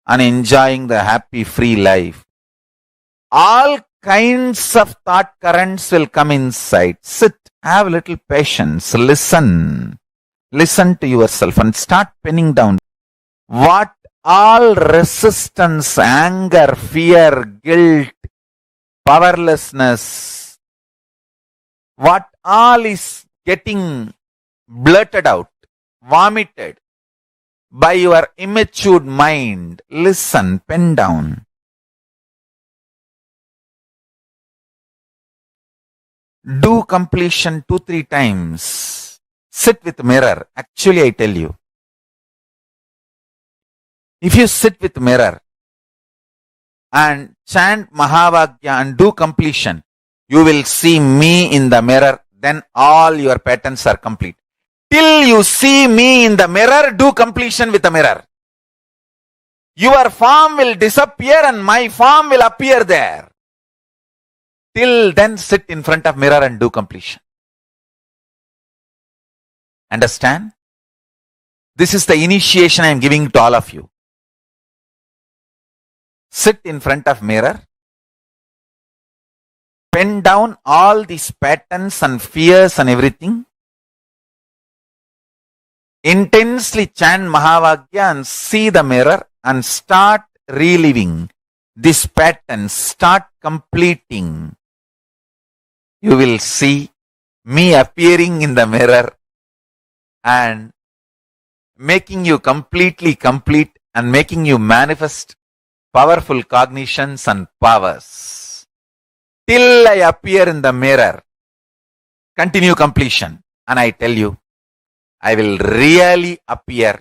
and enjoying the happy, free life. All kinds of thought currents will come inside. Sit, have a little patience, listen. Listen to yourself and start penning down what all resistance, anger, fear, guilt, powerlessness, what all is getting blurted out, vomited by your immature mind. Listen, pen down. Do completion 2-3 times. Sit with mirror. Actually, I tell you, if you sit with mirror and chant Mahavagya and do completion, you will see me in the mirror, then all your patterns are complete. Till you see me in the mirror, do completion with the mirror. Your form will disappear and my form will appear there. Till then, sit in front of mirror and do completion. Understand? This is the initiation I am giving to all of you. Sit in front of mirror. Pen down all these patterns and fears and everything. Intensely chant Mahavagya and see the mirror and start reliving this pattern. Start completing. You will see me appearing in the mirror and making you completely complete and making you manifest powerful cognitions and powers. Till I appear in the mirror, continue completion. And I tell you, I will really appear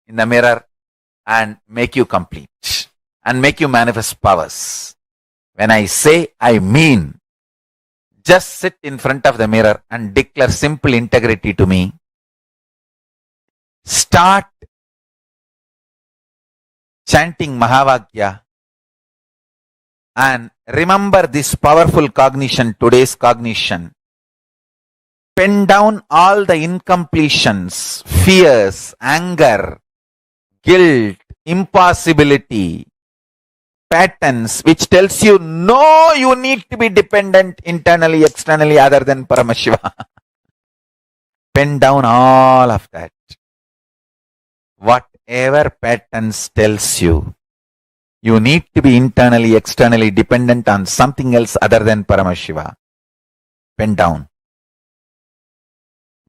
in the mirror and make you complete and make you manifest powers. When I say, I mean. Just sit in front of the mirror and declare simple integrity to me. Start chanting Mahavagya and remember this powerful cognition, today's cognition. Pen down all the incompletions, fears, anger, guilt, impossibility, patterns which tells you, no, you need to be dependent internally, externally other than Paramashivam. Pen down all of that. Whatever patterns tells you, you need to be internally, externally dependent on something else other than Paramashiva. Pen down.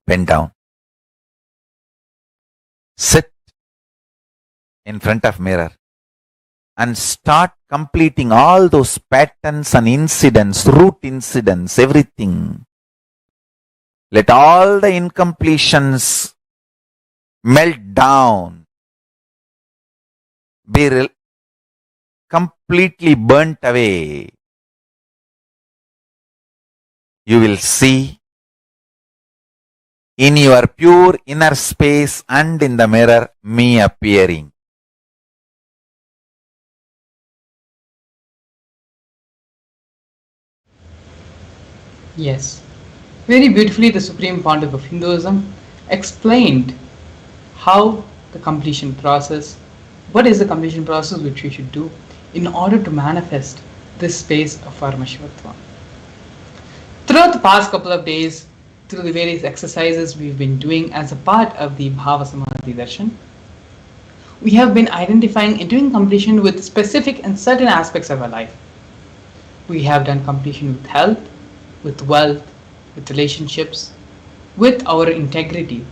Pen down. Sit in front of mirror and start completing all those patterns and incidents, root incidents, everything. Let all the incompletions melt down, be completely burnt away. You will see in your pure inner space and in the mirror me appearing. Yes, very beautifully the Supreme Pontiff of Hinduism explained how the completion process, what is the completion process which we should do, in order to manifest this space of Paramashivatva. Throughout the past couple of days, through the various exercises we've been doing as a part of the Bhava Samadhi Darshan, we have been identifying and doing completion with specific and certain aspects of our life. We have done completion with health, with wealth, with relationships, with our integrity,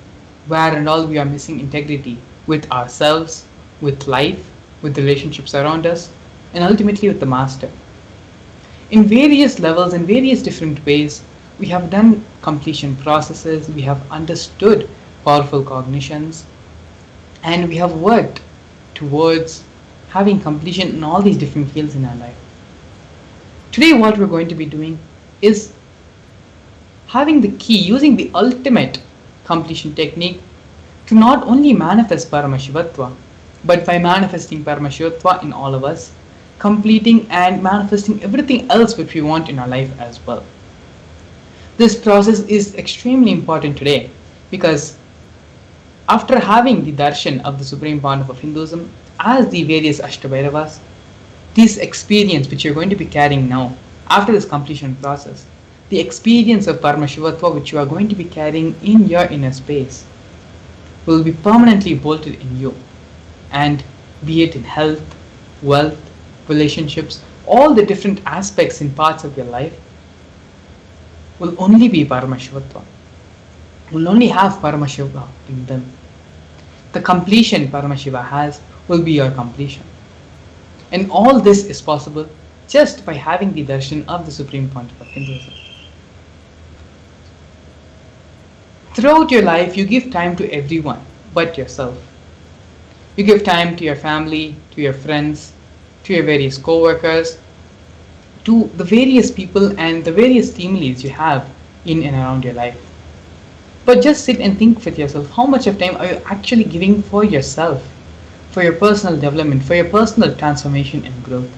where and all we are missing integrity with ourselves, with life, with relationships around us, and ultimately with the Master. In various levels, in various different ways, we have done completion processes, we have understood powerful cognitions, and we have worked towards having completion in all these different fields in our life. Today what we're going to be doing is having the key, using the ultimate completion technique to not only manifest Paramashivatva, but by manifesting Paramashivatva in all of us, completing and manifesting everything else which we want in our life as well. This process is extremely important today because after having the darshan of the Supreme Pontiff of Hinduism as the various Astabhairavas, this experience which you're going to be carrying now after this completion process, the experience of Paramashivatva which you are going to be carrying in your inner space will be permanently bolted in you, and be it in health, wealth, relationships, all the different aspects and parts of your life will only be Paramashivatva, will only have Paramashiva in them. The completion Paramashiva has will be your completion. And all this is possible just by having the darshan of the Supreme Pontiff of Hinduism. Throughout your life, you give time to everyone but yourself. You give time to your family, to your friends, to your various co-workers, to the various people and the various team leads you have in and around your life. But just sit and think with yourself, how much of time are you actually giving for yourself, for your personal development, for your personal transformation and growth?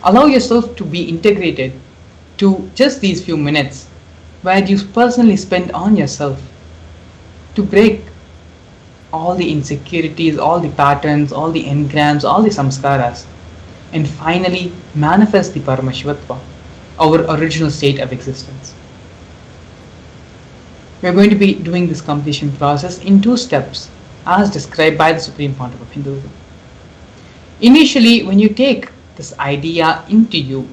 Allow yourself to be integrated to just these few minutes where you personally spend on yourself to break all the insecurities, all the patterns, all the engrams, all the samskaras, and finally manifest the Paramashivatva, our original state of existence. We are going to be doing this completion process in 2 steps as described by the Supreme Pontiff of Hinduism. Initially, when you take this idea into you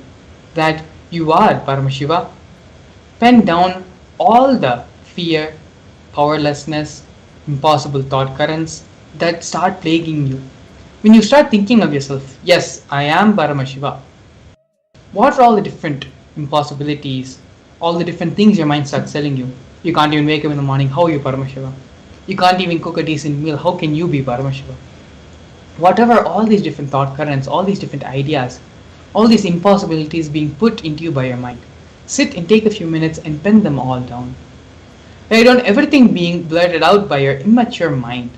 that you are Paramashiva, pen down all the fear, powerlessness, impossible thought currents that start plaguing you. When you start thinking of yourself, yes, I am Paramashiva, what are all the different impossibilities, all the different things your mind starts telling you? You can't even wake up in the morning, how are you Paramashiva? You can't even cook a decent meal, how can you be Paramashiva? Whatever all these different thought currents, all these different ideas, all these impossibilities being put into you by your mind, sit and take a few minutes and pen them all down. Write down everything being blurted out by your immature mind,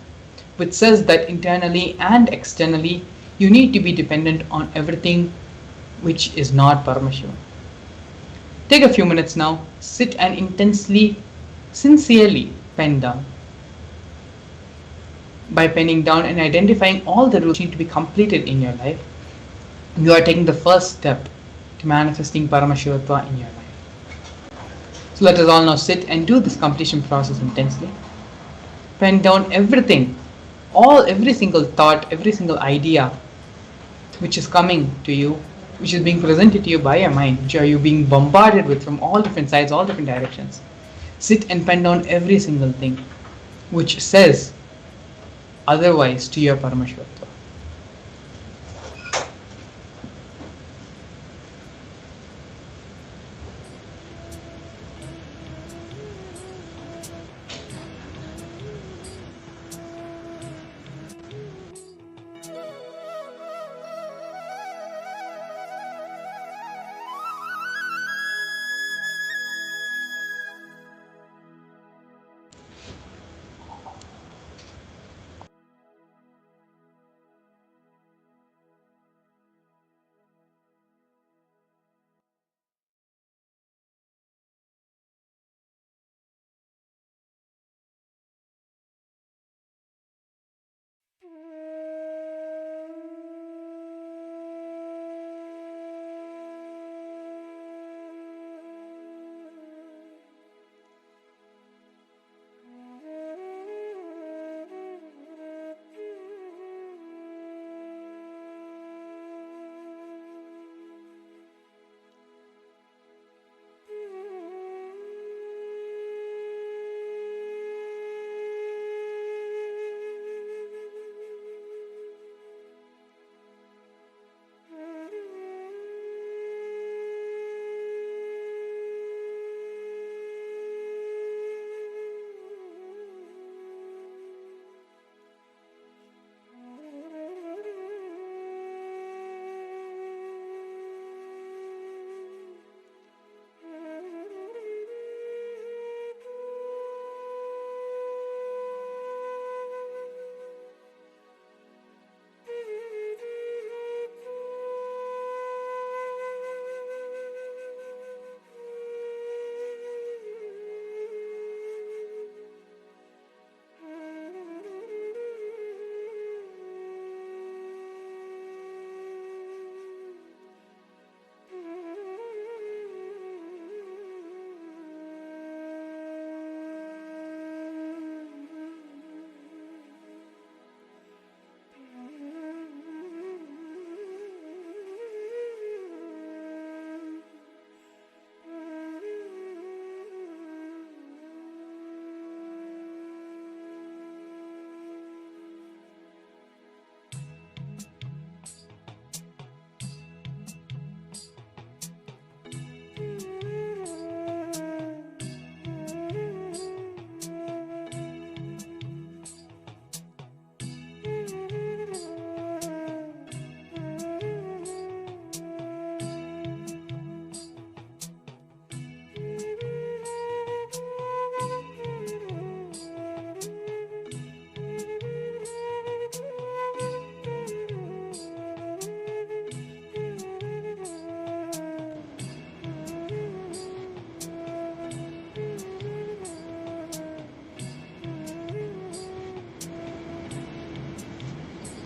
which says that internally and externally you need to be dependent on everything which is not Paramashiva. Take a few minutes now, sit and intensely, sincerely pen down. By penning down and identifying all the rules need to be completed in your life, you are taking the first step to manifesting Paramashivatva in your life. So let us all now sit and do this completion process intensely. Pen down everything, every single thought, every single idea which is coming to you, which is being presented to you by your mind, which are you being bombarded with from all different sides, all different directions. Sit and pen down every single thing which says otherwise to your Paramashivatva.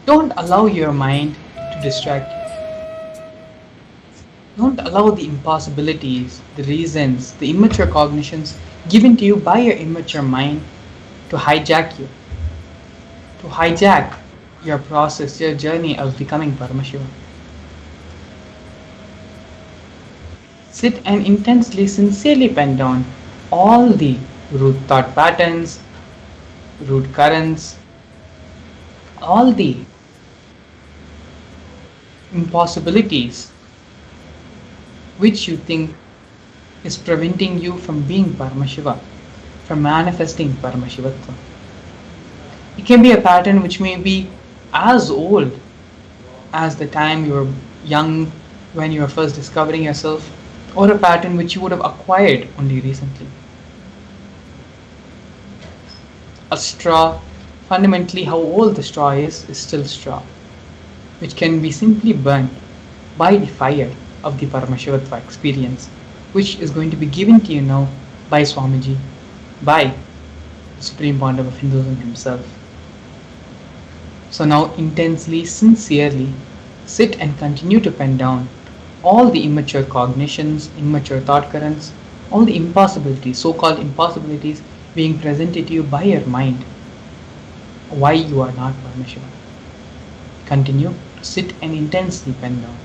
Don't allow your mind to distract you. Don't allow the impossibilities, the reasons, the immature cognitions given to you by your immature mind to hijack you, to hijack your process, your journey of becoming Paramashiva. Sit and intensely, sincerely pen down all the root thought patterns, root currents, all the impossibilities which you think is preventing you from being Paramashiva, from manifesting Paramashivatva. It can be a pattern which may be as old as the time you were young, when you were first discovering yourself, or a pattern which you would have acquired only recently. A straw, fundamentally how old the straw is still straw, which can be simply burnt by the fire of the Paramashivatva experience, which is going to be given to you now by Swamiji, by the Supreme Pontiff of Hinduism himself. So now intensely, sincerely, sit and continue to pen down all the immature cognitions, immature thought currents, all the impossibilities, so-called impossibilities being presented to you by your mind, why you are not Paramashiva. Continue to sit and intensely pen down.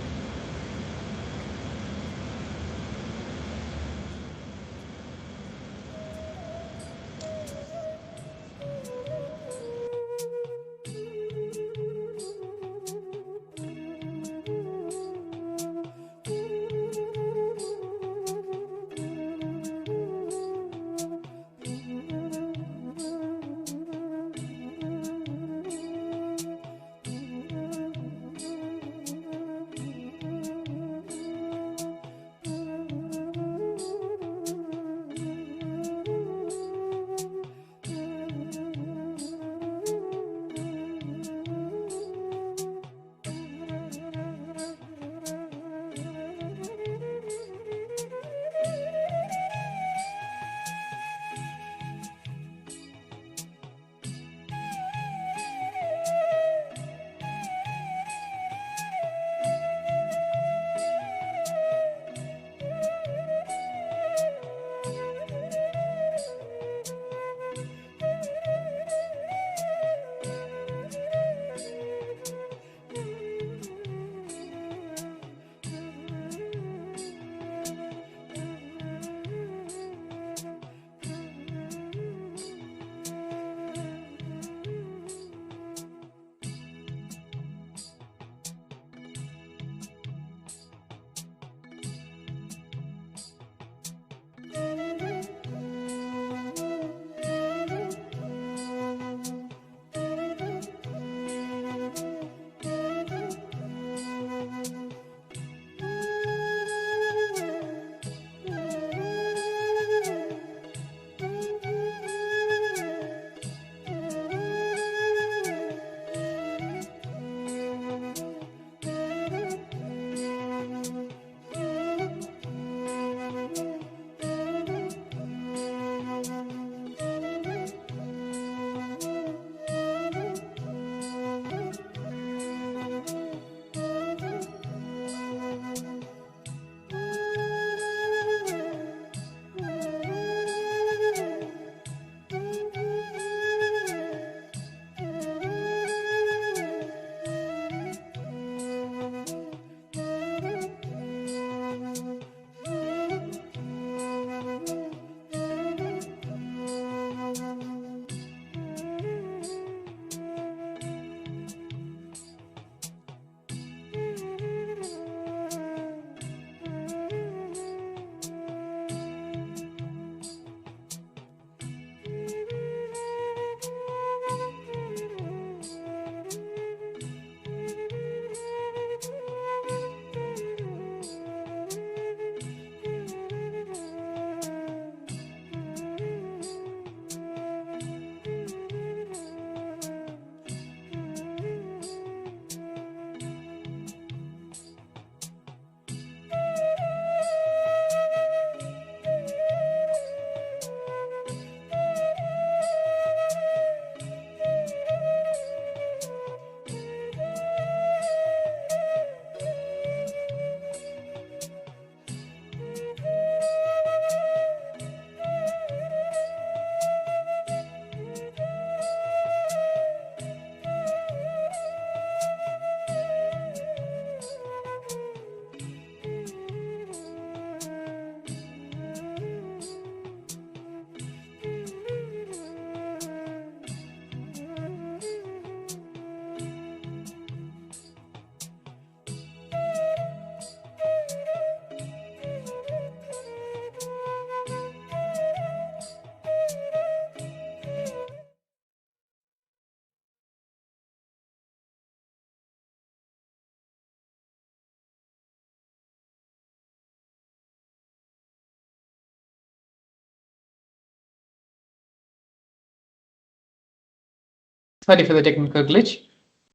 Sorry for the technical glitch.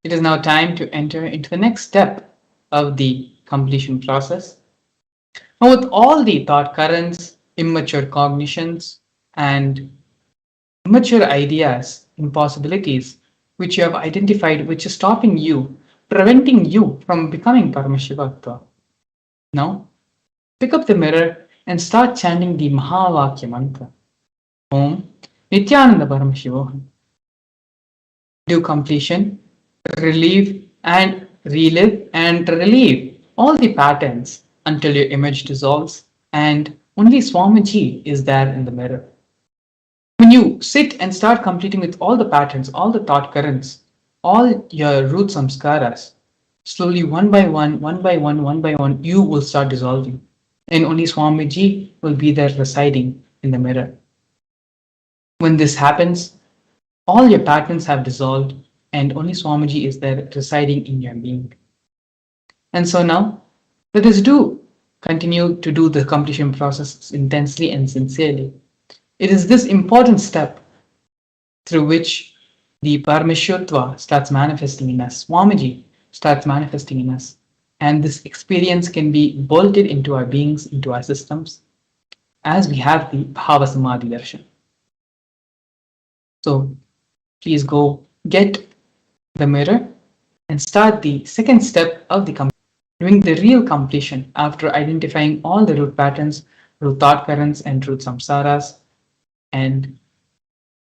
It is now time to enter into the next step of the completion process. Now, with all the thought currents, immature cognitions, and immature ideas, impossibilities, which you have identified, which is stopping you, preventing you from becoming Paramashiva. Now, pick up the mirror and start chanting the Mahavakya mantra. Om Nithyananda Paramashivam. Do completion, relieve and relive and relieve all the patterns until your image dissolves and only Swamiji is there in the mirror. When you sit and start completing with all the patterns, all the thought currents, all your root samskaras, slowly one by one, you will start dissolving. And only Swamiji will be there residing in the mirror. When this happens, all your patterns have dissolved and only Swamiji is there residing in your being. And so now, let us continue to do the completion process intensely and sincerely. It is this important step through which the Parameshwartva starts manifesting in us, Swamiji starts manifesting in us. And this experience can be bolted into our beings, into our systems, as we have the Bhava Samadhi Darshan. So please go get the mirror and start the second step of the completion, doing the real completion after identifying all the root patterns, root thought currents, and root samsaras, and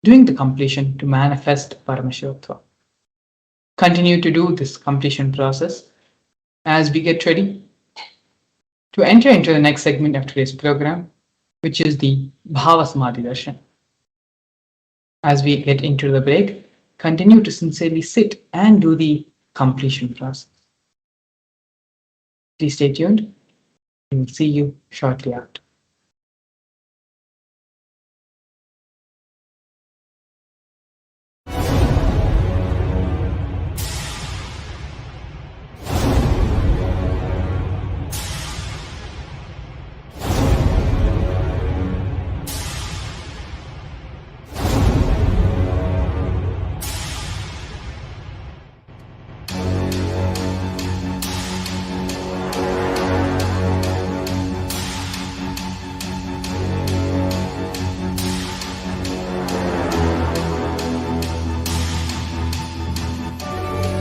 doing the completion to manifest Paramashivatva. Continue to do this completion process as we get ready to enter into the next segment of today's program, which is the Bhava Samadhi Darshan. As we get into the break, continue to sincerely sit and do the completion process. Please stay tuned. We will see you shortly after.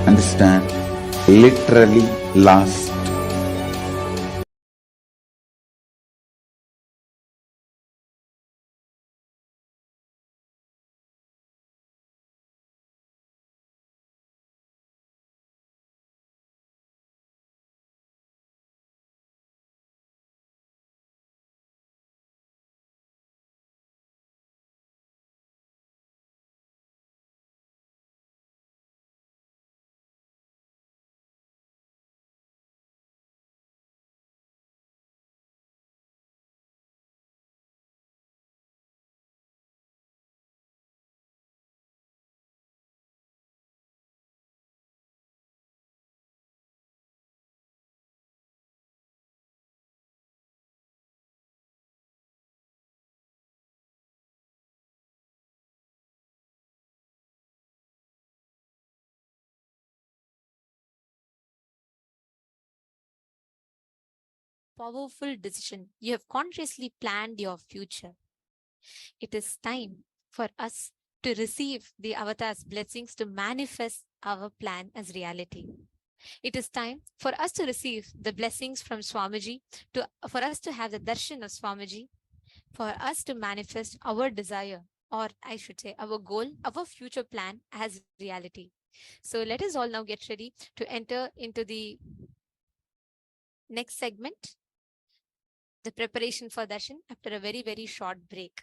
Understand? Literally lost. Powerful decision. You have consciously planned your future. It is time for us to receive the avatar's blessings to manifest our plan as reality. It is time for us to receive the blessings from Swamiji, for us to have the darshan of Swamiji, for us to manifest our desire, or I should say our goal, our future plan as reality. So let us all now get ready to enter into the next segment, the preparation for darshan after a very, very short break.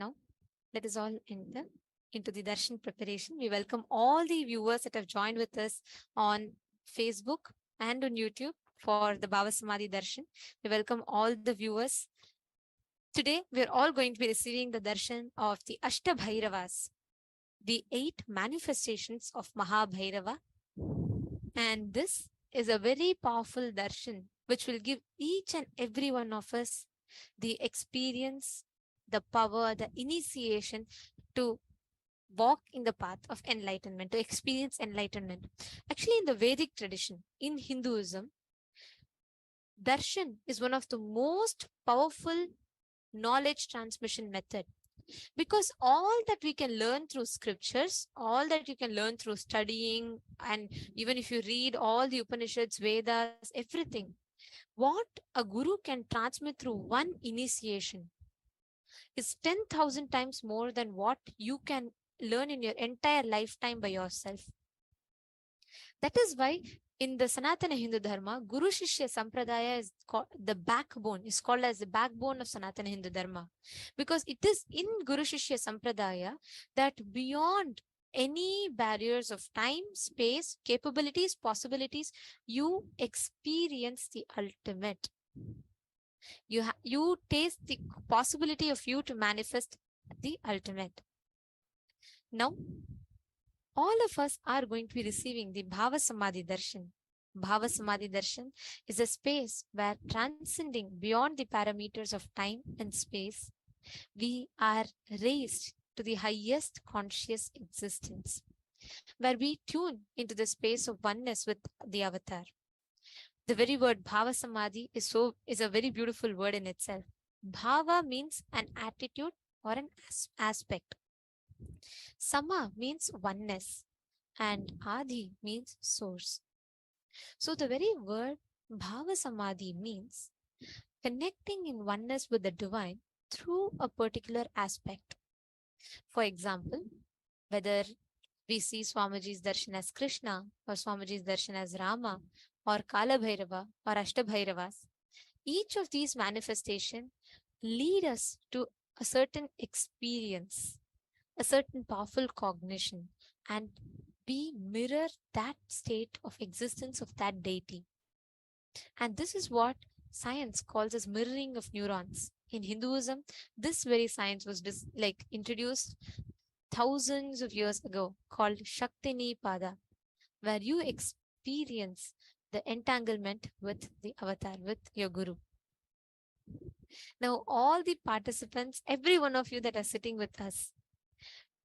Now, let us all enter into the darshan preparation. We welcome all the viewers that have joined with us on Facebook and on YouTube for the Bhava Samadhi darshan. We welcome all the viewers. Today, we are all going to be receiving the darshan of the Astabhairavas, the 8 manifestations of Mahabhairava. And this is a very powerful darshan which will give each and every one of us the experience, the power, the initiation to walk in the path of enlightenment, to experience enlightenment. Actually, in the Vedic tradition, in Hinduism, darshan is one of the most powerful knowledge transmission method, because all that we can learn through scriptures, all that you can learn through studying, and even if you read all the Upanishads, Vedas, everything, what a guru can transmit through one initiation is 10,000 times more than what you can learn in your entire lifetime by yourself. That is why in the Sanatana Hindu Dharma, Guru Shishya Sampradaya is called the backbone, is called as the backbone of Sanatana Hindu Dharma, because it is in Guru Shishya Sampradaya that beyond any barriers of time, space, capabilities, possibilities, you experience the ultimate. You taste the possibility of you to manifest the ultimate. Now, all of us are going to be receiving the Bhava Samadhi Darshan. Bhava Samadhi Darshan is a space where, transcending beyond the parameters of time and space, we are raised to the highest conscious existence, where we tune into the space of oneness with the avatar. The very word Bhava Samadhi is a very beautiful word in itself. Bhava means an attitude or an aspect. Sama means oneness, and Adi means source. So the very word Bhava Samadhi means connecting in oneness with the divine through a particular aspect. For example, whether we see Swamiji's darshan as Krishna, or Swamiji's darshan as Rama, or Kala Bhairava, or Ashtabhairavas, each of these manifestations lead us to a certain experience, a certain powerful cognition, and we mirror that state of existence of that deity. And this is what science calls as mirroring of neurons. In Hinduism, this very science was introduced thousands of years ago, called Shaktini Pada, where you experience the entanglement with the avatar, with your guru. Now, all the participants, every one of you that are sitting with us,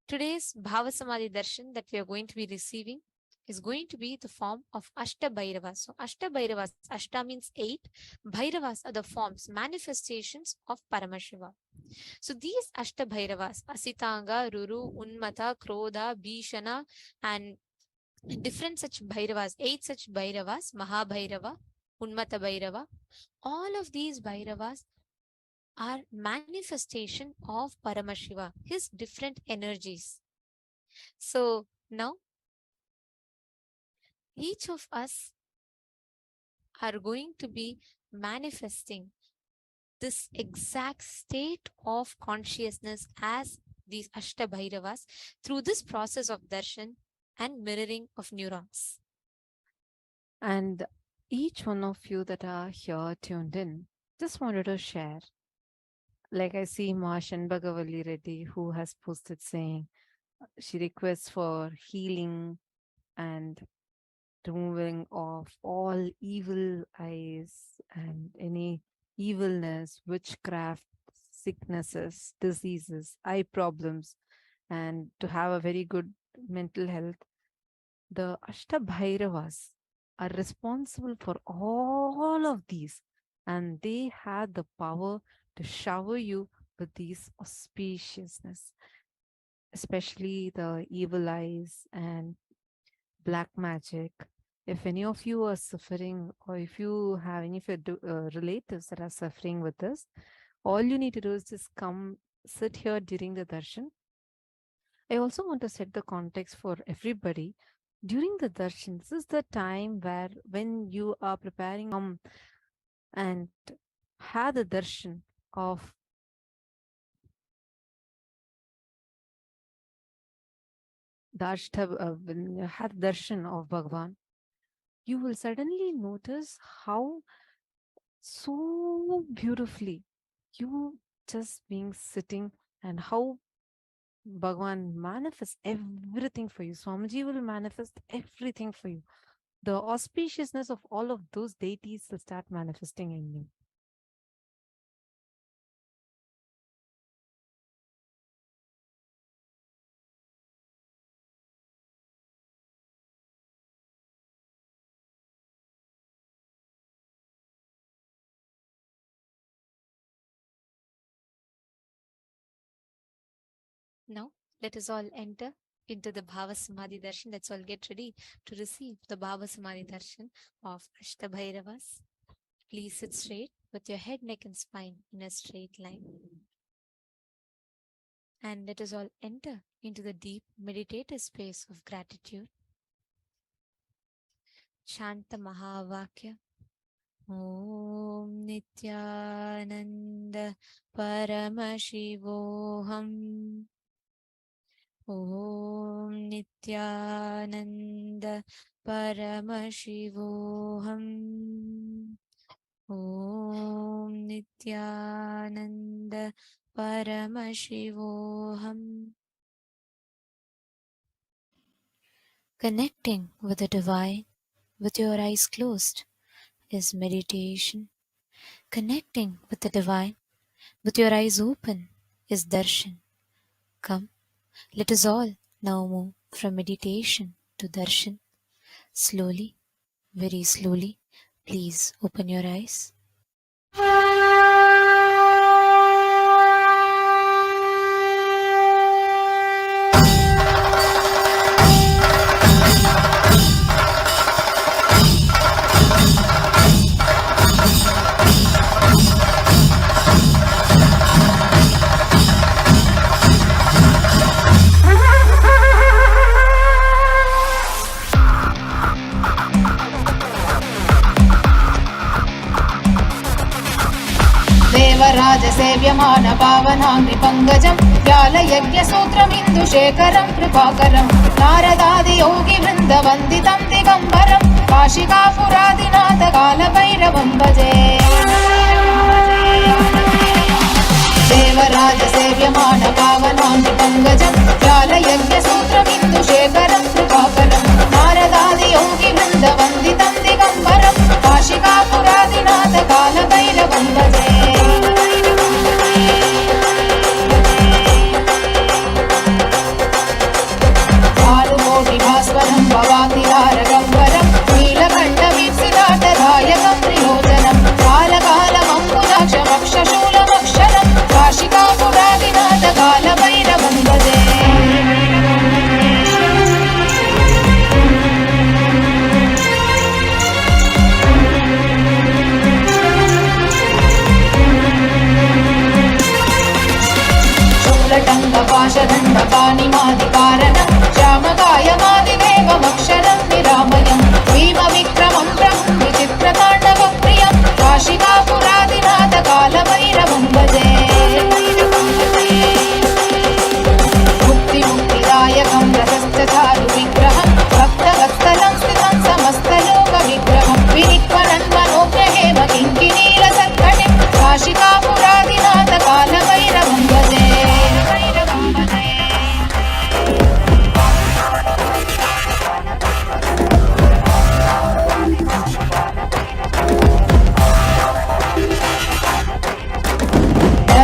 today's Bhava Samadhi Darshan that we are going to be receiving is going to be the form of Astabhairavas. So Astabhairavas, Ashta means 8, Bhairavas are the forms, manifestations of Paramashiva. So these Astabhairavas, Asitanga, Ruru, Unmata, Krodha, Bhishana, and different such Bhairavas, 8 such Bhairavas, Mahabhairava, Unmata Bhairava, all of these Bhairavas are manifestation of Paramashiva, his different energies. So now, each of us are going to be manifesting this exact state of consciousness as these Ashtabhairavas through this process of darshan and mirroring of neurons. And each one of you that are here tuned in, just wanted to share. Like I see Ma Shanbhagavali Reddy, who has posted saying she requests for healing and removing of all evil eyes and any evilness, witchcraft, sicknesses, diseases, eye problems, and to have a very good mental health. The Ashtabhairavas are responsible for all of these, and they have the power to shower you with these auspiciousness, especially the evil eyes and black magic. If any of you are suffering, or if you have any of your relatives that are suffering with this, all you need to do is just come sit here during the darshan. I also want to set the context for everybody. During the darshan, this is the time where when you are preparing and have the darshan of when you have darshan of Bhagavan, you will suddenly notice how so beautifully you just being sitting and how Bhagavan manifests everything for you. Swamiji will manifest everything for you. The auspiciousness of all of those deities will start manifesting in you. Now, let us all enter into the Bhava Samadhi Darshan. Let's all get ready to receive the Bhava Samadhi Darshan of Astabhairavas. Please sit straight with your head, neck, and spine in a straight line. And let us all enter into the deep meditative space of gratitude. Shanta Mahavakya. Om Nithyananda Paramashivoham. Om Nithyananda Paramashivoham. Om Nithyananda Paramashivoham. Connecting with the divine with your eyes closed is meditation. Connecting with the divine with your eyes open is darshan. Come, let us all now move from meditation to darshan. Slowly, very slowly, please open your eyes. देवराजसेव्यमान पावनाङ्घ्रिपङ्कजं व्यालयज्ञसूत्रमिन्दुशेखरं कृपाकरं नारदादियोगिवृन्दवन्दितं दिगम्बरं काशिकापुरादिनाथकालभैरवं भजे देवराजसेव्यमान पावनाङ्घ्रिपङ्कजं व्यालयज्ञसूत्रमिन्दुशेखरं कृपाकरं नारदादियोगिवृन्दवन्दितं दिगम्बरं काशिकापुरादिनाथकालभैरवं भजे भास्वरं भवातिहारगम्बरं नीलकण्ठवीप्सिताटधायकं त्रिलोचनं कालकालमम्बुजाक्षमक्षशूलमक्षरं काशिकापुरादिनाथकालभैरवं भजे शूलटङ्गपाशदण्डपाणिमादिकारणं श्यामकायमादिदेवमक्षरं निरामयं भीमविक्रमं प्रभुं विचित्रताण्डवप्रियं काशिकापुरादिनाथकालभैरवं भजे मुक्तिदायकं रसश्चारुविग्रहं भक्तवत्सलं स्थितं समस्तलोकविग्रहं विनिक्वरन् मनोग्रहेम किङ्किणीलसत्कटिं काशिकापुरादिनाथकालभैरवं भजे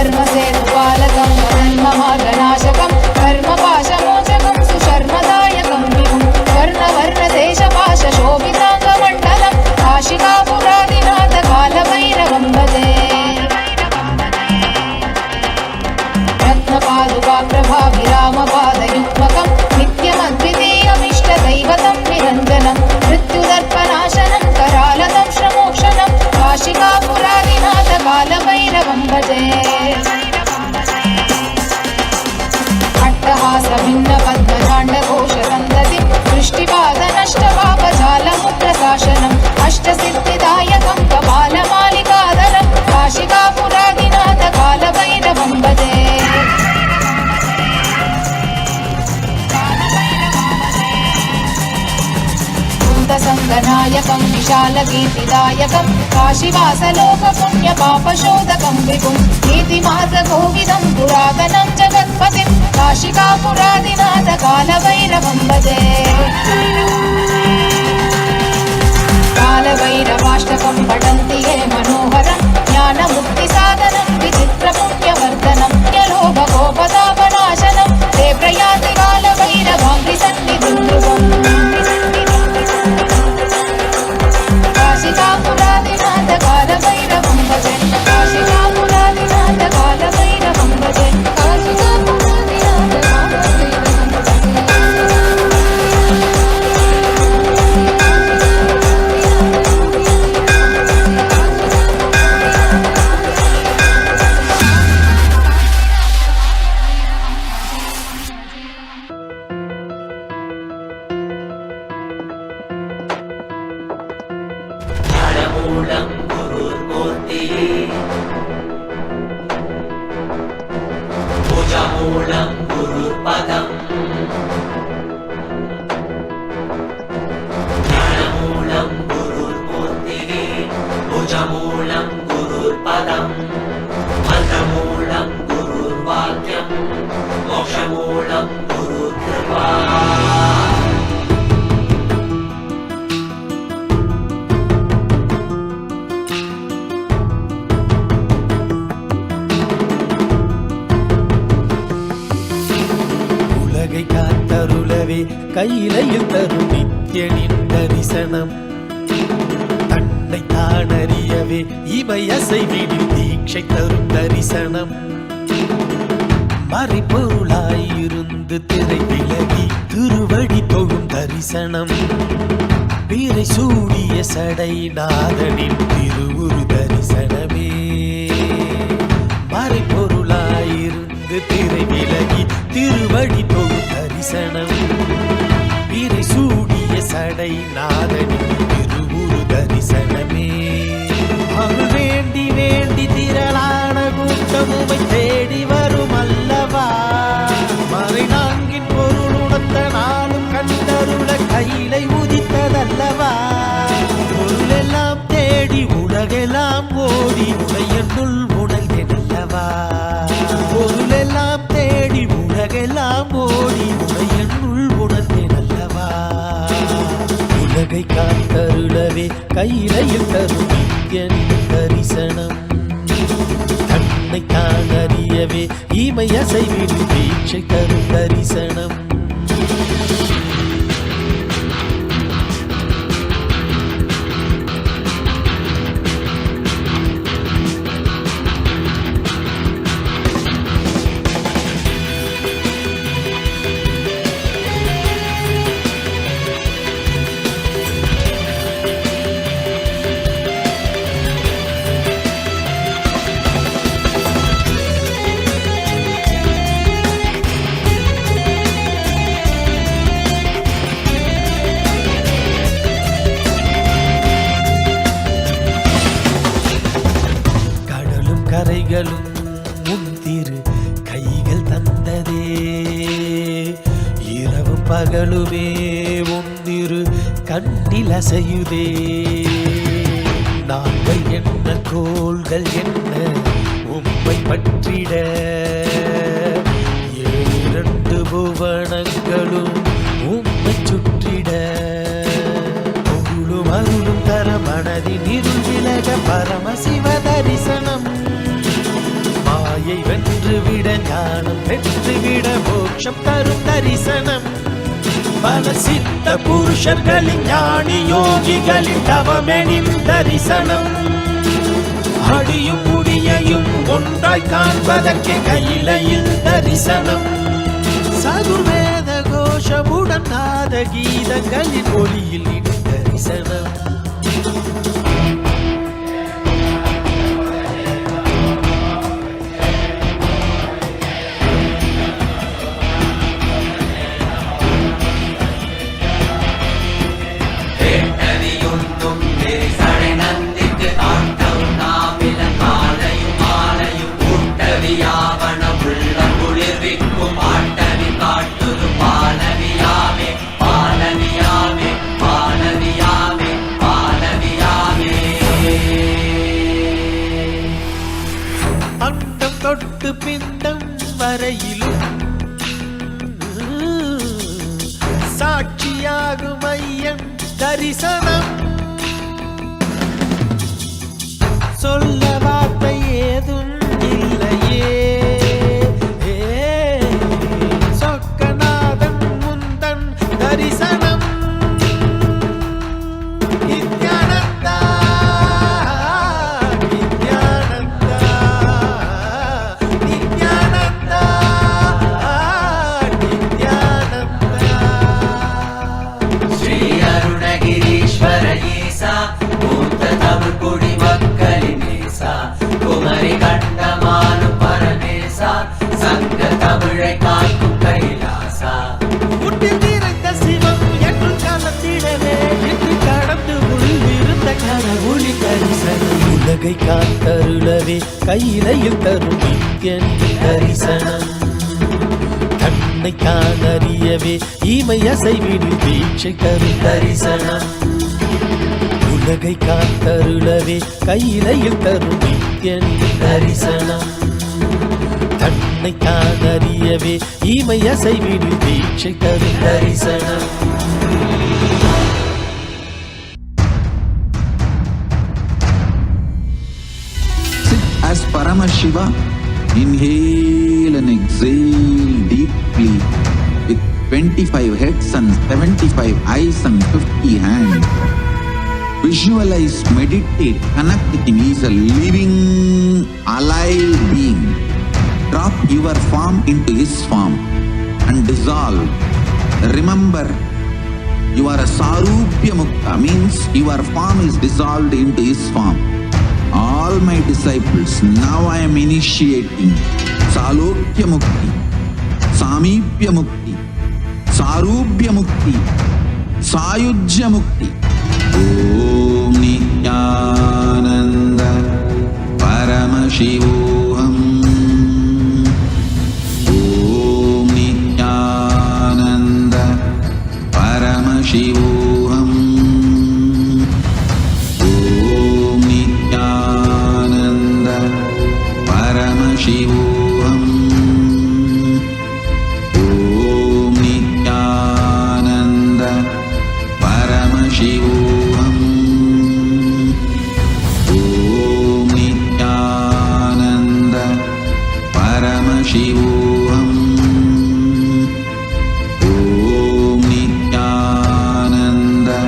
धर्मसेतुपालकं धर्ममार्गनाशकं धर्मपाशमोचकं सुशर्मदायकं विभुं वर्णवर्णदेशपाशशोभिताङ्गमण्डलं काशिकापुरादिनाथकालभैरवं भजे रत्नपादुकाप्रभाभिरामपादयुग्मकं नित्यमद्वितीयमिष्टदैवतं निरञ्जनं मृत्युदर्पनाशनं करालतं श्रमोक्षणं काशिकापुरादिनाथकालभैरवं भजे अट्टहासभिन्नपद्मजाण्डघोषसन्ततिं दृष्टिपादनष्टपापजालमुप्रशासनम् अष्टसिद्धिदा भूतसङ्गनायकं विशालकीर्तिदायकं काशीवासलोकपुण्यपापशोधकं विभुं नीतिमार्गकोविदं पुरातनं जगत्पतिं काशिकापुरादिनाथ कालभैरवं भजे। कालभैरवाष्टकं पठन्ति ये मनोहरं ज्ञानमुक्तिसाधनं विचित्रपुण्यवर्धनं यलोभगोपतापनाशनं ते प्रयान्ति कालभैरवाङ्घ्रिसन्निधिं ध्रुवम्। काशिकापुरादिनाथ कालभैरवं भजे, काशिकापुरादिनाथ कालभैरवं भजे, काशिकापुरादिनाथ कालभैरवं भजे। உலகை காத்தருளவே கையிலையில் தரும் நித்யனின் தரிசனம், தன்னை தானறியவே இவை அசைவிடில் தீட்சை தரும் தரிசனம், மறைப்பொருளாயிருந்து திரை விலகி திருவடி தொழும் தரிசனம், பிறை சூடிய சடை நாதனின் திருவுரு தரிசனமே, மறைப்பொருளாயிருந்து திரை விலகி திருவடி தொழும் தரிசனம், பிறை சூடிய சடை நாதனின் திருவுரு தரிசனமே. அருள் வேண்டி வேண்டி திரளான கூட்டமுமை தேடி வரும் அல்லவா, மறை நான்கின் பொருளுணர்த்த நாளும் கண்டருள கையிலை உதித்ததல்லவா, பொருளெல்லாம் தேடி உலகெல்லாம் ஓடி உடையனுள் உணர்ந்தெனல்லவா, பொருளெல்லாம் தேடி உலகெல்லாம் ஓடி உடையனுள் உணர்ந்தெனல்லவா, உலகை காத்தருளவே கையிலையில் தரும் நித்யன் தரிசனம், தன்னை தான் அறியவே இமை அசைவிடும் தீட்சை தரும் தரிசனம். கரைகளும் முந்திரு கைகள் தந்ததே, இரவும் பகலுமே ஒன்னிரு கண்ணில் அசையுதே, நாங்கள் என்ன கோள்கள் என்ன உம்மை பற்றிட, இரண்டு புவனங்களும் உம்மை சுற்றிட, பொருளும் அருளும் தர மனதின் இருள் விலக பரமசிவ தரிசனம், மாயை வென்றுவிட ஞானம் பெற்றுவிட மோட்சம் தரும் தரிசனம், பல சித்த புருஷர்களின் ஞானி யோகிகளின் தவமெனின் தரிசனம், அடியும் முடியையும் ஒன்றாய் காண்பதற்கு கையிலையில் தரிசனம், சதுர்வேத கோஷமுடன் நாத கீதங்களின் ஒளியில் இடும் தரிசனம். பாலவியாமே பாலவியாமே பாலவியா வரையிலும் சாட்சியாகும் ஐயன் தரிசனம். சொல்ல வார்த்தை ஏதும் இல்லையே, சொக்கநாதன் முந்தன் தரிசனம். நித்யானந்தா நித்யானந்தா நித்யானந்தா நித்யானந்தா. ஸ்ரீ அருணகிரீஸ்வர ஈசா மூத்த தமிழ் குடி மக்களின் ஈசா குமரி கண்டமானும் பரமேசா சங்க தமிழை காக்கும் கைலாசா. முட்டில் நிறைந்த சிவம் என்று காலத்திடவே என்று கடந்து உள்ளிருந்த கடவுளி தரிசனம். உலகை காத்தருளவே கையிலையில் தரும் நித்யன் தரிசனம். தன்னை தான் அறியவே ஈமை அசைவிடில் வீழ்ச்சி தரும் தரிசனம். உலகை காத்தருளவே கையிலையில் தரும் நித்யன் தரிசனம். தன்னை தான் அறியவே ஈமை அசைவிடில் வீழ்ச்சி தரும் தரிசனம். Sit as Paramashiva. Inhale and exhale deeply with 25 heads and 75 eyes and 50 hands. Visualize, meditate, connect with him. He is a living, alive being. Drop your form into his form and dissolve. Remember, you are a Sarupya Mukta, means your form is dissolved into his form. All my disciples, now I am initiating Salokya Mukti, Samipya Mukti, Sarupya Mukti, Sayujya Mukti. Om Nithyananda Paramashivam. Om Nithyananda Paramashivam. Om Nithyananda Paramashivam. Om Nithyananda Paramashivam. Om Nithyananda Paramashivam. Om Nithyananda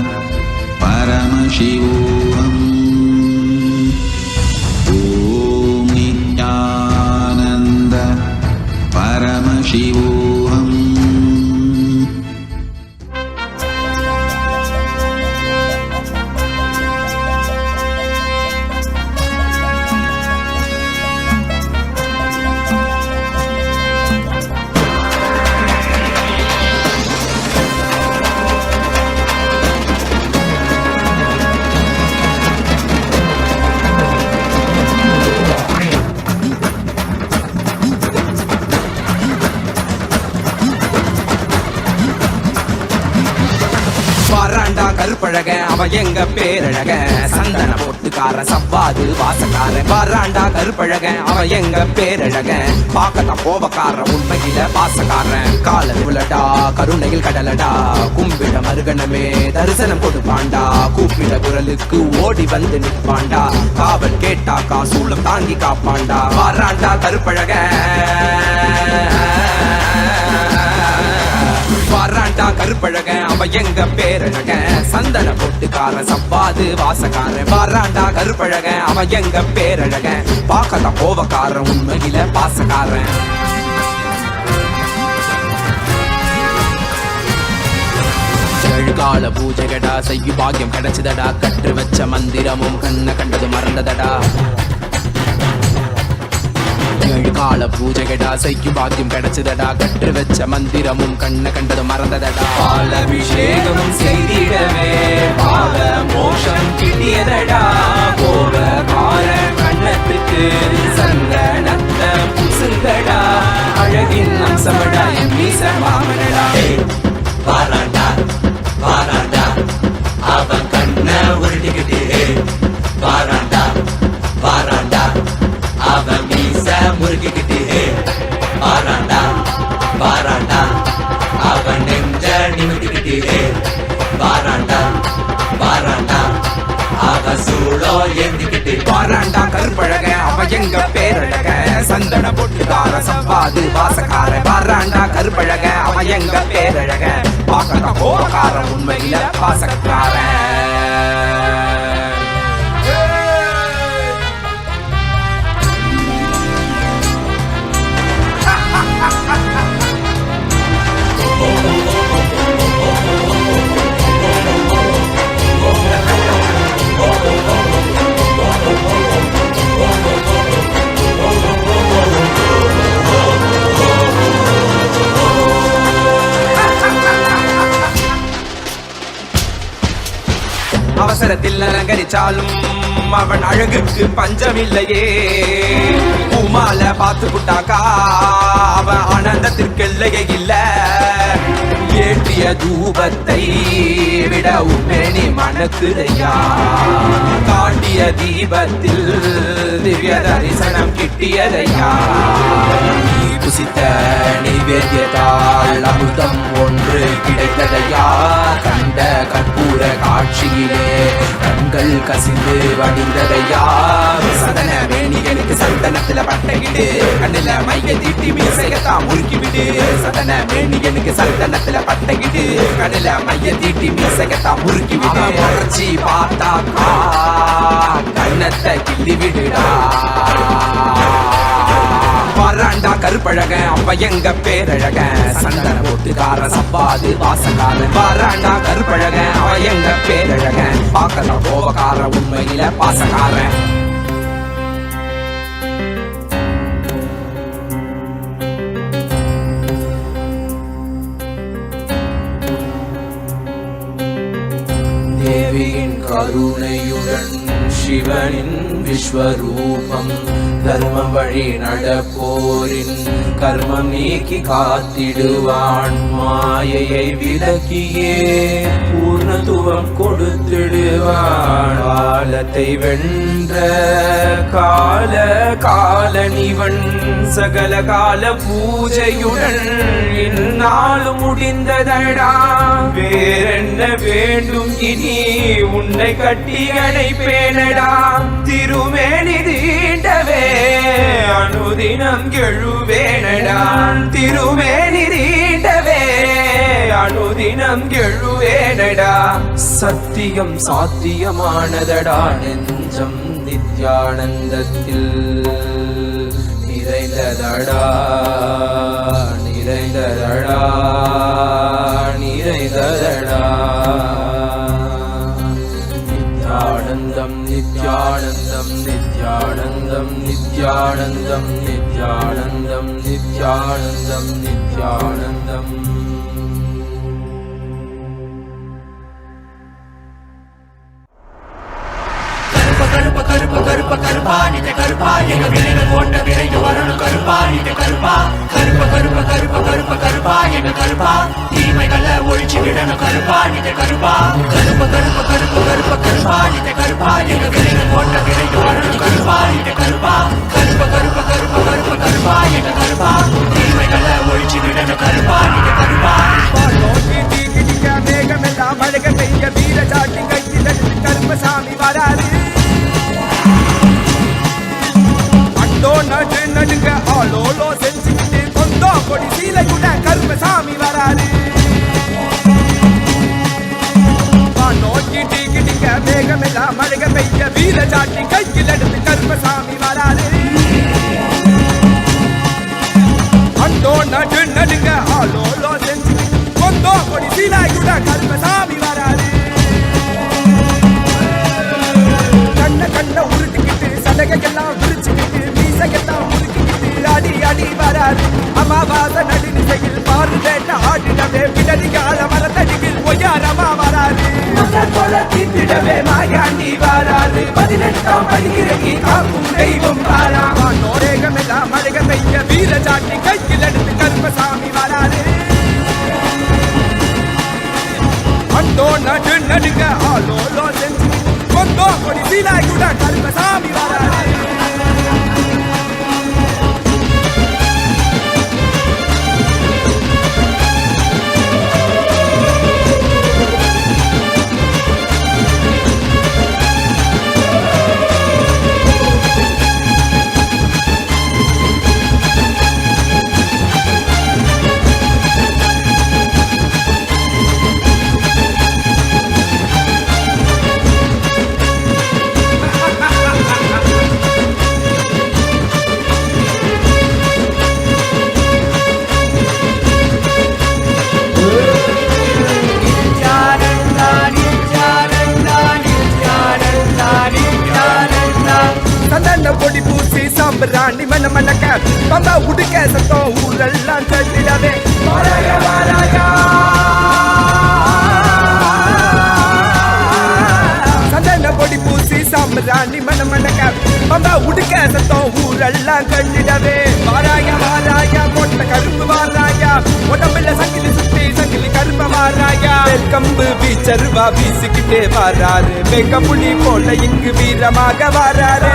Paramashivam. Om Nithyananda Paramashivam. வாராண்டா கருப்பழக அவன் எங்க பேரழக சந்தன பொட்டுக்கார சவ்வாது வாசக்கார. வாராண்டா கருப்பழக அவன் எங்க பேரழக பாக்கத்த கோபக்கார உண்மையில பாசக்காரன். கால விழடா கருணையில் கடலடா கும்பிட மருகனமே தரிசனம் கொடுப்பாண்டா. கூப்பிட குரலுக்கு ஓடி வந்து நிற்பாண்டா. காவல் கேட்டாக்கா சூளம் தாங்கி காப்பாண்டா. வாராண்டா கருப்பழக வாராண்டா கருப்பழக அவன் எங்க பேரழக சந்தன பொட்டுக்கார சவ்வாது வாசக்கார. வாராண்டா கருப்பழக அவன் எங்க பேரழக பாக்கத்த கோபக்கார உண்மையில பாசக்காரன். கால பூஜைகடா செய்யு பாக்கியம் கிடைச்சதடா. கற்று வச்ச மந்திரமும் கண்ண கண்டது மறந்ததடா. கால பூஜைகடா செய்யு பாக்கியம் கிடைச்சதடா. கற்று வச்ச மந்திரமும் கண்ண கண்டது மறந்ததடா. பாலபிஷேகமும் செய்திடவே பால மோஷம் கிட்டியதடா. கோபக்கார கண்ணத்துக்கு சந்தனத்த புசுங்கடா. அழகின் அம்சமடா என் மீச மாமனடா. வாராண்டா வாராண்டா அவன் கண்ண உருட்டிக்கிட்டு. வாராண்டா வாராண்டா அவன் மீச முறுக்கிக்கிட்டு. வாராண்டா ஏந்திக்கிட்டு வாராண்டா கருப்பழக அவ எங்க பேரழக சந்தன பொட்டுக்கார சப்பாது வாசக்கார வாராண்டா கருப்பழக அவ எங்க பேரழக பாக்கத்த கோபக்கார உண்மையில பாசக்கார அவசரத்தில் அலங்கரிச்சாலும் அவன் அழகுக்கு பஞ்சமில்லையே பூமால பார்த்து புட்டாக்கா அவன் ஆனந்தத்திற்கெல்லையே இல்ல ஏற்றிய தூபத்தை விட உண்மேனி மணக்குதையா காட்டிய தீபத்தில் திவ்ய தரிசனம் கிட்டியதையா புசித்த நைவேத்தியத்தால் அமுதம் ஒன்று கிடைத்ததையா கண்ட கற்பூர காட்சியிலே கண்கள் கசிந்து வடிந்ததையா சதன மேனிகளுக்கு சந்தனத்துல பட்டையிடு கண்ணுல மைய தீட்டி மீசையத்தான் முறுக்கி விடு சதன மேனிகளுக்கு சந்தனத்துல பட்டையிடு கண்ணுல மைய தீட்டி மீசையத்தான் முறுக்கி விடு முறைச்சி பார்த்தாக்கா கண்ணத்தை கிள்ளி விடுடா வாராண்டா கருப்பழக அவ எங்க பேரழக சந்தன போட்டுக்கார சப்பாது வாசக்கார வாராண்டா கருப்பழக அவ எங்க பேரழக பாக்கல கோபக்கார உண்மையில பாசக்கார தேவியின் கருணையுடன் சிவனின் விஸ்வரூபம் தர்மம் வழி நடப்போரின் கர்மம் நீக்கி காத்திடுவான் மாயையை விலக்கியே பூர்ணத்துவம் கொடுத்திடுவான் காலத்தை வென்ற கால காலனிவன் சகல கால பூஜையுடன் இந்நாளும் முடிந்ததடா வேறென்ன வேண்டும் இனி உன்னை கட்டி அணைப்பேனடா திருமேனி தீண்டவே அனுதினம் எழுவேனடா திருமேனி தீண்டவே அனுதினம் எழுவேனடா சத்தியம் சாத்தியமானதடா நெஞ்சம் நித்யானந்தத்தில் நிறைந்ததடா நிறைந்ததடா நிறைந்ததடா நித்யானந்தம் நித்யானந்தம் நித்யானந்தம் நித்யானந்தம் நித்யானந்தம் நித்யானந்தம் நித்யானந்தம் கருப்ப கருப்ப கருப்ப கருப்பா நித கருப்பா எங்க விரைவு போட்ட விரைவு வரணும் கருப்பா நித கருப்பா கருப்ப கருப்ப கருப்ப கருப்ப கருப்பா எங்க கருப்பா தீமைகளை ஒழிச்சு விடணும் கருப்பா நித கருப்பா கருப்ப கருப்ப கருப்ப கருப்ப கருப்பா நித கருப்பா எங்க விரைவு போட்ட விரைவு வரணும் கருப்பா நித கருப்பா கருப்ப கருப்ப கருப்ப கருப்ப கருப்பா எங்க கருப்பா தீமைகளை ஒழிச்சு விடணும் கருப்பா நித கருப்பா மேகமெல்லாம் அழக பெய்ய வீர சாட்டி கையில் கருப்பசாமி வராது நடு நடுங்க ஆளோலோ செஞ்சுக்கிட்டு கொண்டோ கொடி சீலை கூட கருப்பசாமி வராது நோக்கி டீக்கிட்டிங்க மேகமெல்லாம் அழக பெய்ய வீர சாட்டி கையில் எடுத்து கருப்பசாமி வராது அண்டோ நடு நடுங்க ஆளோலோ செஞ்சுக்கிட்டு கொண்டோ கொடி சீலை கூட கருப்பசாமி வராது கண்ண கண்ண உருட்டிக்கிட்டு சடகையெல்லாம் விரிச்சுக்கிட்டு மீசையெல்லாம் முறுக்கிக்கிட்டு அடி அடி வராது அமாவாசை நடுநிசையில் பாரு வேட்ட ஆடிடவே பிடரிகால மரத்தடியில் ஒய்யாரமா வராது தீட்டிடவே மாயாண்டி வராது 18ஆம் படிக்கிறகி காக்கும் தெய்வம் வாரா நோரேகமெல்லாம் அழக பெய்ய வீர சாட்டி கையில் எடுத்து கருப்பசாமி வராது அண்டோ நடு நடுங்க ஆளோலோ செஞ்சு கொண்டோ கொடி சீலாய் கூட கருப்பசாமி வராது பம்பா உடுக்க சத்தம் ஊரெல்லாம் கட்டிடவே வாராயா வாராயா சந்தன பொடி பூசி சாம்பிராணி மணமணக்க பம்பா உடுக்க சத்தம் ஊரெல்லாம் கட்டிடவே வாராயா வாராயா மொட்டை கரும்பு வாராயா உடம்புல சங்கிலி சுத்தி சங்கிலி கரும்ப வாராயா கம்பு வீச்சருவா வீசிக்கிட்டே வாராரு வெங்க புலி போல இங்கு வீரமாக வாராரு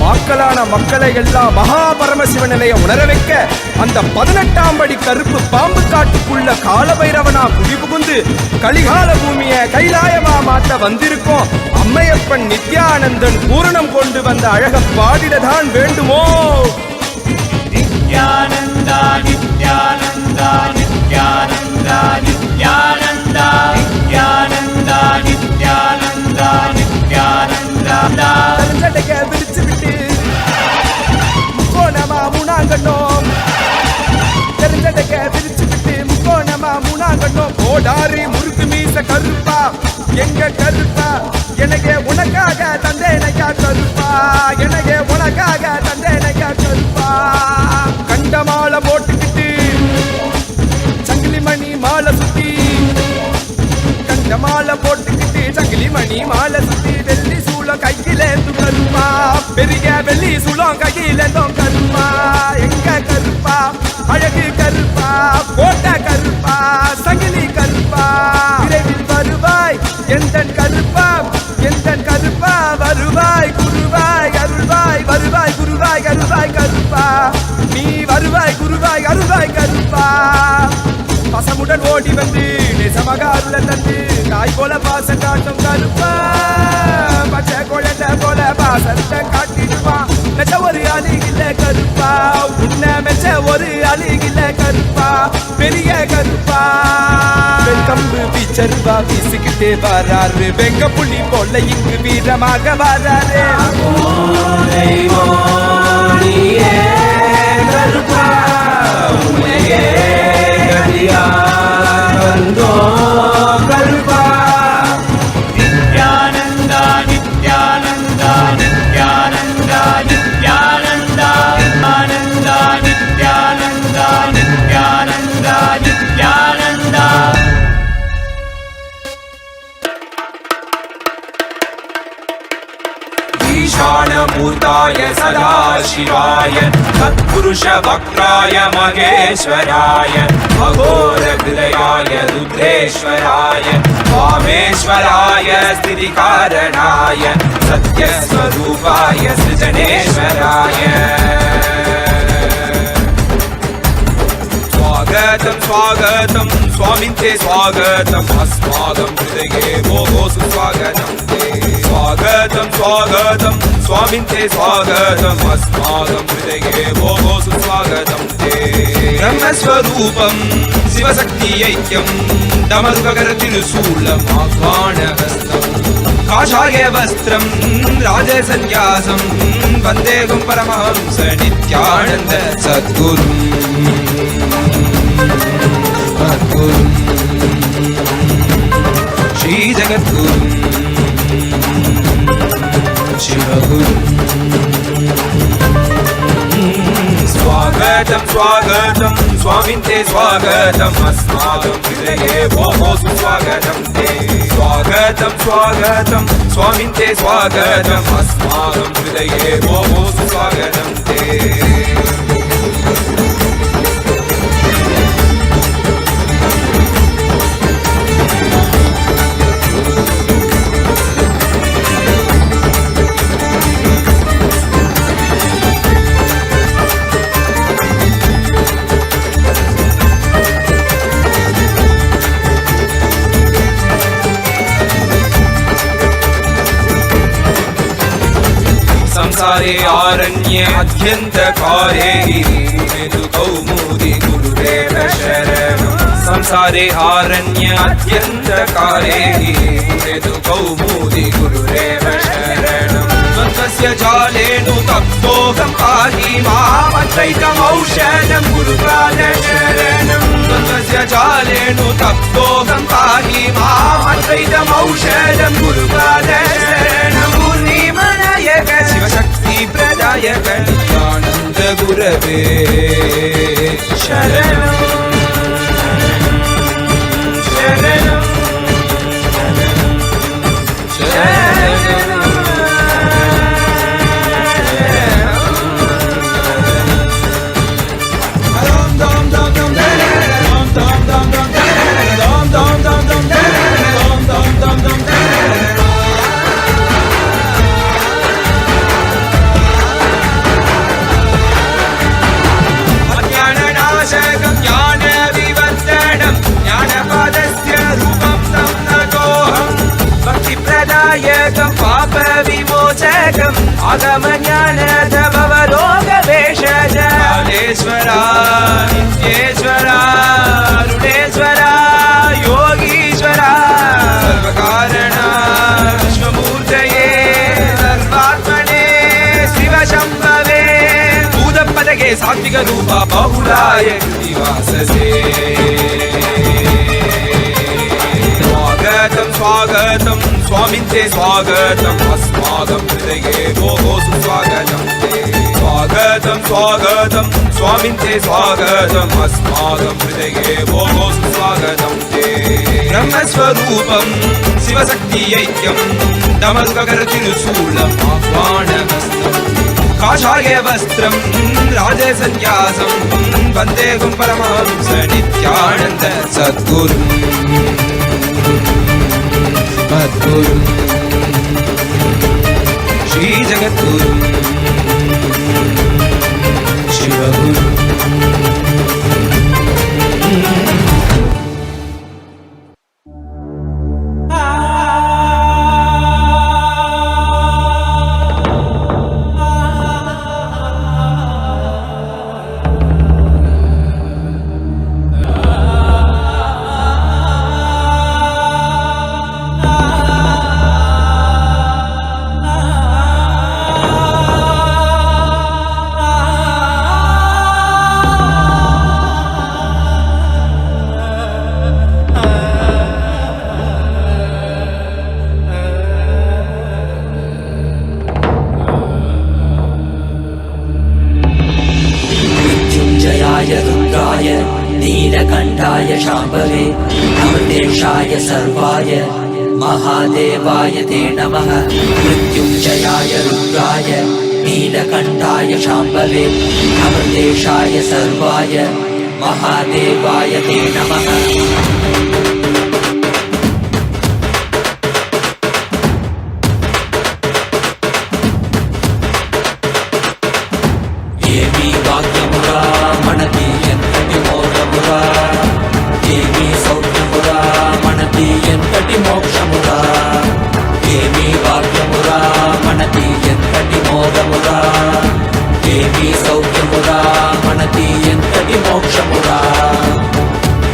மக்களான மக்களை எல்லாம் மகா பரமசிவ நிலையை உணர வைக்க அந்த 18ஆம் படி கருப்பு பாம்பு காட்டுக்குள்ள காலபைரவனா குடி புகுந்து கலிகால பூமிய கைலாயமா மாத்த வந்திருக்கோம். அம்மையப்பன் நித்யானந்தன் பூரணம் கொண்டு வந்த அழக பாடிடதான் வேண்டுமோ? நித்யானந்தா நித்யானந்தா நித்யானந்தா நித்யானந்தா நித்யானந்தா நித்யானந்தா நித்யானந்தா தஞ்சடைக்க விரிச்சு விட்டு முக்கோணமா மூணாங்கண்ணோம் தெரிஞ்சடைக்க விரிச்சு விட்டு முக்கோணமா மூணாங்கண்ணோம் கோடாரி முறுக்கு மீச கருப்பா எங்க கருப்பா எனக்கு உனக்காக தந்தேனைக்கா கருப்பா எனக்கு உனக்காக தந்தேனைக்கா கருப்பா கண்டமால போட்டுக்கிட்டு சங்கிலி மணி மாலை சுத்தி கண்ட மாலை போட்டுக்கிட்டு சங்கிலி மணி மாலை சுத்தி வெள்ளி சூளம் கையிலேந்து கருப்பா பெரிய வெள்ளி சூளம் கையிலேந்தும் கருப்பா எங்க கருப்பா அழகு கருப்பா கோட்டை கருப்பா சங்கிலி கருப்பா விரைவில் வருவாய் எந்தன் கருப்பா எந்தன் கருப்பா வருவாய் குருவாய் அருள்வாய் வருவாய் குருவாய் அருள்வாய் கருப்பா நீ வருவாய் குருவாய் அருள்வாய் கருப்பா பசமுடன் ஓடி வந்து நேசமாக அருள தந்து தாய் போல பாசம் காட்டும் கருப்பா பச்சை குழந்தை போல பாசத்தை காட்டிடுவான் மெச்ச ஒரு அழுகில கருப்பா உன்ன மெச்ச ஒரு அழுகில கருப்பா பெரிய கருப்பா கம்பு வீச்சருவா வீசிக்கிட்டே வராரு வெங்க புலி போல இங்கு வீரமாக வராரு கருப்பா கருப்பா நித்யானந்தா நித்யானந்தா நித்யானந்தா நித்யானந்தா ஆனந்தா நித்யானந்தா நித்யானந்தா நித்யானந்தா ईशानभूताय सदाशिवाय तत्पुरुषवक्त्राय महेश्वराय अघोरहृदयाय रुद्रेश्वराय वामेश्वराय स्थितिकारणाय सत्यस्वरूपाय सृजनेश्वराय स्वागतं स्वागतं स्वामिन् ते स्वागतम् अस्माकं हृदये भोगो सुस्वागतं ते स्वागतं स्वागतं स्वामिन् ते स्वागतम् अस्माकं हृदये भोगो सुस्वागतं ते ब्रह्मस्वरूपं शिवशक्ति ऐक्यं डमरुकरतिरुशूलम् आह्वानहस्तं काषाय वस्त्रं राजसन्न्यासं वन्देहं परमहंस नित्यानन्द सद्गुरुम् श्री जगद्गुरु शिवगुरु स्वागतं स्वागतं स्वामिन् ते स्वागतम् अस्माकं हृदये भोगो सुस्वागतं ते स्वागतं स्वागतं स्वामिन् ते स्वागतम् अस्माकं हृदये भोगो सुस्वागतं ते संसारे आरण्ये अध्यन्तकारे गिरितु कौमुदी गुरुदेव शरणम् संसारे आरण्ये अध्यन्तकारे गिरितु कौमुदी गुरुदेव शरणम् ద్వంద్వస్య జాలేను తప్తోహం పాహి మామద్వైతమౌషధం గురుపాద శరణం ద్వంద్వస్య జాలేను తప్తోహం పాహి మామద్వైతమౌషధం గురుపాద శరణం పూర్ణిమనాయక శివశక్తి ప్రదాయక నిత్యానంద గురవే శరణం శరణం అజ్ఞాననాశకం జ్ఞాన వివర్ధనం జ్ఞానపదస్య రూపం తం నతోహం భక్తి ప్రదాయకం పాప విమోచకం ఆగమ జ్ఞానద భవరోగ వేషజ కాళేశ్వర నిత్యేశ్వర అరుణేశ్వర యోగీశ్వర సర్వకారణ విశ్వమూర్తయే సర్వాత్మనే శివ శంభవే భూతపదగే సాత్విక రూప బహుళాయ నివాససే స్వాగతం స్వాగతం స్వామింతే స్వాగతం అస్మాకం హృదయే భోగో సుస్వాగతం స్వాగతం స్వాగతం స్వామింతే స్వాగతం అస్మాకం హృదయే భోగో సుస్వాగతం బ్రహ్మస్వరూపం శివశక్తి ఐక్యం నమస్కర తిరుశూలం ఆహ్వానమస్తం కాషాయ వస్త్రం రాజసన్యాసం వందేహం పరమహంస నిత్యానంద సద్గురు మద్గురు శ్రీ జగద్గురు శివగురు रुद्राय नीलकण्ठाय शाम्भवे अमृतेशाय सर्वाय महादेवाय ते नमः मृत्युञ्जयाय रुद्राय नीलकण्ठाय शाम्भवे अमृतेशाय सर्वाय महादेवाय ते नमः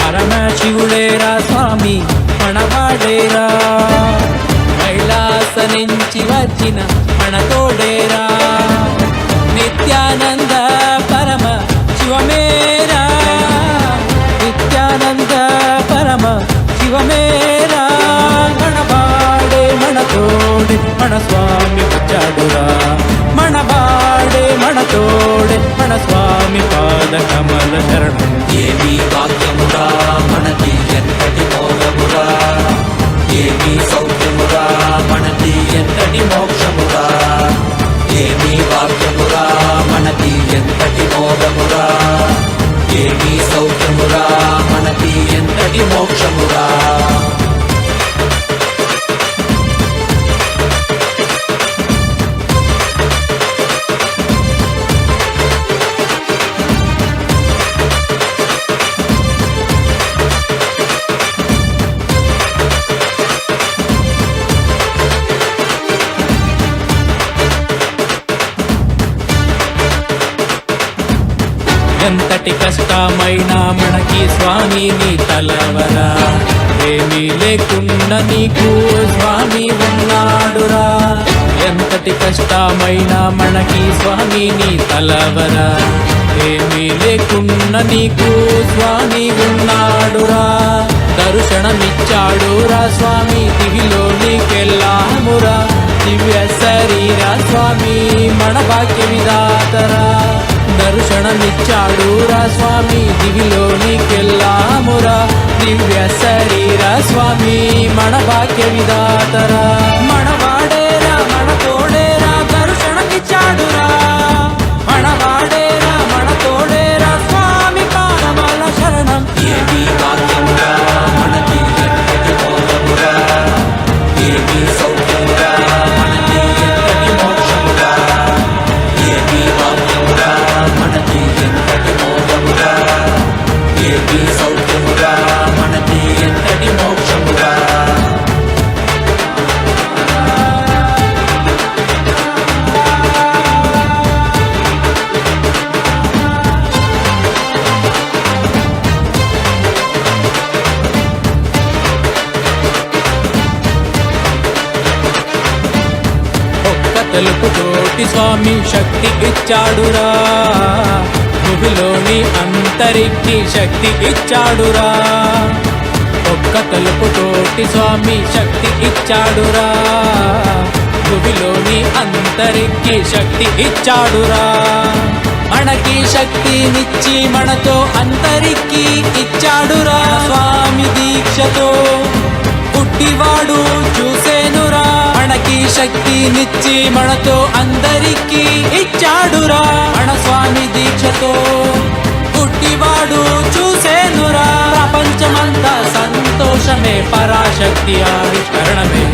పరమశివుడేరా స్వామి మనవాడేరా కైలాస నుంచి వచ్చిన మన తోడేరా నిత్యానంద పరమ శివమేరా నిత్యానంద పరమ శివమేరా మనవాడే మన తోడే మన స్వామి వచ్చాడురా మనవాడే మన తోడే మన స్వామి పాద కమల శరణం ఏమీ వాక్యమురా మనది ఎంతటి మోగమురా ఏమీ సౌఖ్యమురా మనది ఎంతటి మోక్షమురా ఏమీ వాక్యమురా మనది ఎంతటి మోగమురా ఏమీ సౌఖ్యమురా మనది ఎంతటి మోక్షమురా ఎంతటి కష్టమైనా మనకి స్వామి నీ తలవరా ఏమీ లేకుండా నీకు స్వామి ఉన్నాడురా ఎంతటి కష్టమైనా మనకి స్వామి నీ తలవరా. ఏమీ లేకున్నా నీకు స్వామి ఉన్నాడురా. దర్శనమిచ్చాడురా స్వామి దివిలో నీకెళ్ళామురా. దివ్య శరీర స్వామి మన భాగ్య విధాతరా. దర్శనమిచ్చాడురా స్వామి దివిలో నీకెళ్ళామురా. దివ్య శరీర స్వామి మన భాగ్య విధాతరా. మనవాడేరా మన తోడేరా దర్శనమిచ్చాడురా. మనవాడేరా మన తోడేరా స్వామి పాదమాల శరణం. ఏమీ భాగ్యమురా మనకి ఎంతటి మోదమురా. ఏమీ సౌఖ్యమురా మనకి ఎంతటి మోక్షమురా. ఏమీ భాగ్యమురా మనకి ఎంతటి మోదమురా. ఏమీ సౌఖ్యమురా మనకి ఎంతటి మోక్షమురా. ఒక్క తెలుపుతోటి స్వామి శక్తి ఇచ్చాడురా. భూమిలోని అంతరికి శక్తి ఇచ్చాడురా. ఒక్క తలుపుతోటి స్వామి శక్తి ఇచ్చాడురా. భూమిలోని అంతరికి శక్తి ఇచ్చాడురా. మనకి శక్తినిచ్చి మనతో అంతరికి ఇచ్చాడురా. స్వామి దీక్షతో పుట్టివాడు చూసేనురా. మనకి శక్తినిచ్చి మనతో అందరికీ ఇచ్చాడురా. మన స్వామి దీక్షతో పుట్టివాడు చూసేనురా. ప్రపంచమంతా సంతోషమే పరాశక్తి ఆవిష్కరణమే.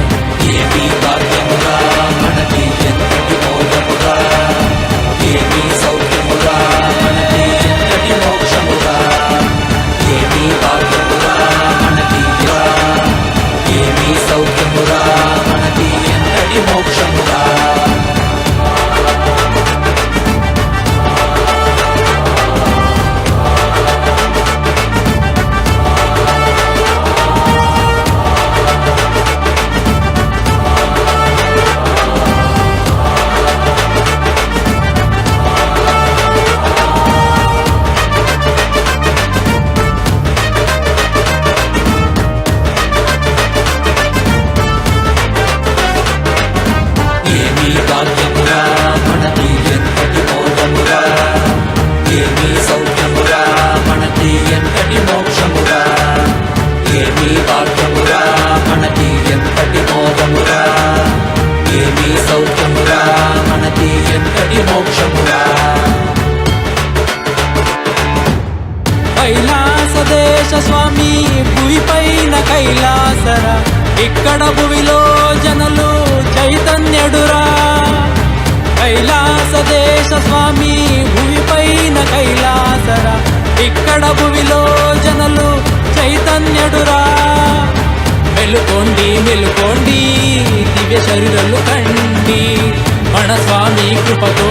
ఏమీ భాగ్యమురా మనకి ఎంతటి మోదమురా. ఏమీ సౌఖ్యమురా మనకి ఎంతటి మోక్షమురా. ఏమీ భాగ్యమురా మనకి ఏమీ సౌఖ్యమురా మనకి ఎంతటి మోక్షమురా. ఏమీ భాగ్యమురా మనకి ఎంతటి మోదమురా. ఏమీ సౌఖ్యమురా మనకి ఎంతటి మోక్షమురా. ఏమీ భాగ్యమురా మనకి ఎంతటి మోదమురా. ఏమీ సౌఖ్యమురా మనకి ఎంతటి మోక్షమురా. కైలాస దేశ స్వామి భూమిపైన కైలాసరా. ఇక్కడ భువిలో జనులు చైతన్యుడురా. కైలాస దేశ స్వామి భూమిపైన కైలాసరా. ఇక్కడ భువిలో జనులు చైతన్యుడురా. మెలుకోండి మెలుకోండి దివ్య శరీరాలు కండి. మన స్వామి కృపతో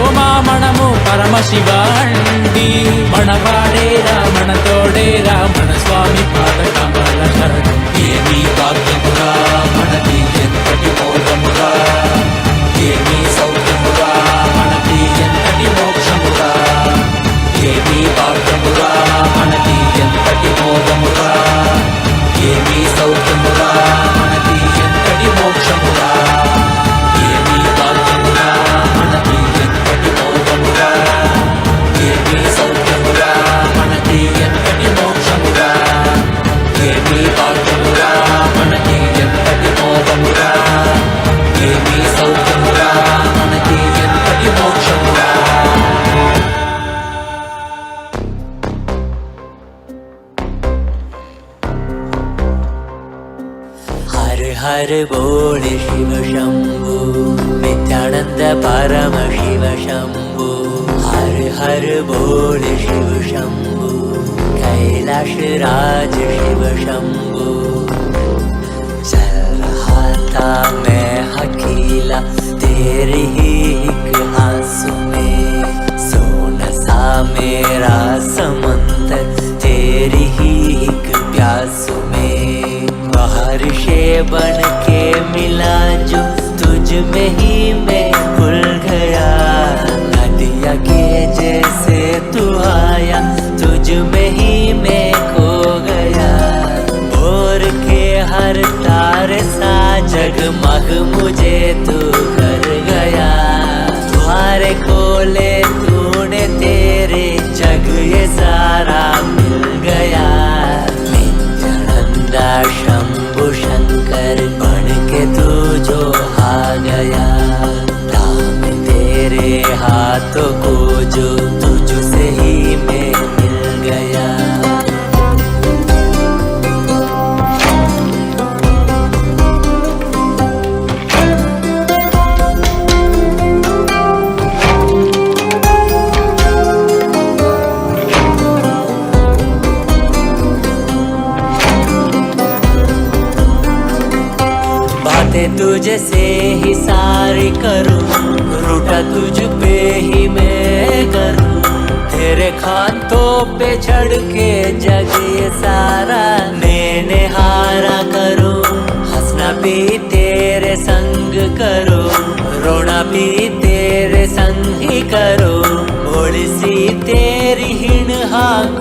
మనము పరమశివ అండి. మనవాడేరా మన తోడేరా మన స్వామి పాద కమల శరణం. ఏమీ భాగ్యమురా మనకి ఎంతటి మోదమురా. ఏమీ సౌఖ్యమురా మనకి ఎంతటి మోక్షమురా. ఏమీ భాగ్యమురా మనకి ఎంతటి మోదమురా. ఏమీ సౌఖ్యమురా మనకి ఎంతటి మోక్షమురా. ఏమీ భాగ్యమురా మనకి ఎంతటి మోదమురా. ఏమీ సౌఖ్యమురా మనకి ఎంతటి మోక్షమురా. ఏమీ భాగ్యమురా మనకి ఎంతటి మోదమురా. ఏమీ సౌఖ్యమురా మనకి ఎంతటి మోక్షమురా. हर हर बोल शिव शंभु नित्यानंद परमशिव शंभु. हर हर बोल शिव शंभु कैलाश राज शिव शंभु. चल रहा था मैं अकेला तेरे ही एक आंसू में. सोना सा मेरा समंदर तेरी ही एक प्यासों में. बाहर से बन के मिला जो तुझ में ही मैं बातों को जो तुझसे ही मैं मिल गया। बातें तुझे से ही सारी करूं, रूठा तुझ पे ही मैं करूं, तेरे खानों पे चढ़ के जग ये सारा मैंने हारा करूं। हंसना भी तेरे संग करूं, रोना भी तेरे संग ही करूं, भोली सी तेरी हिण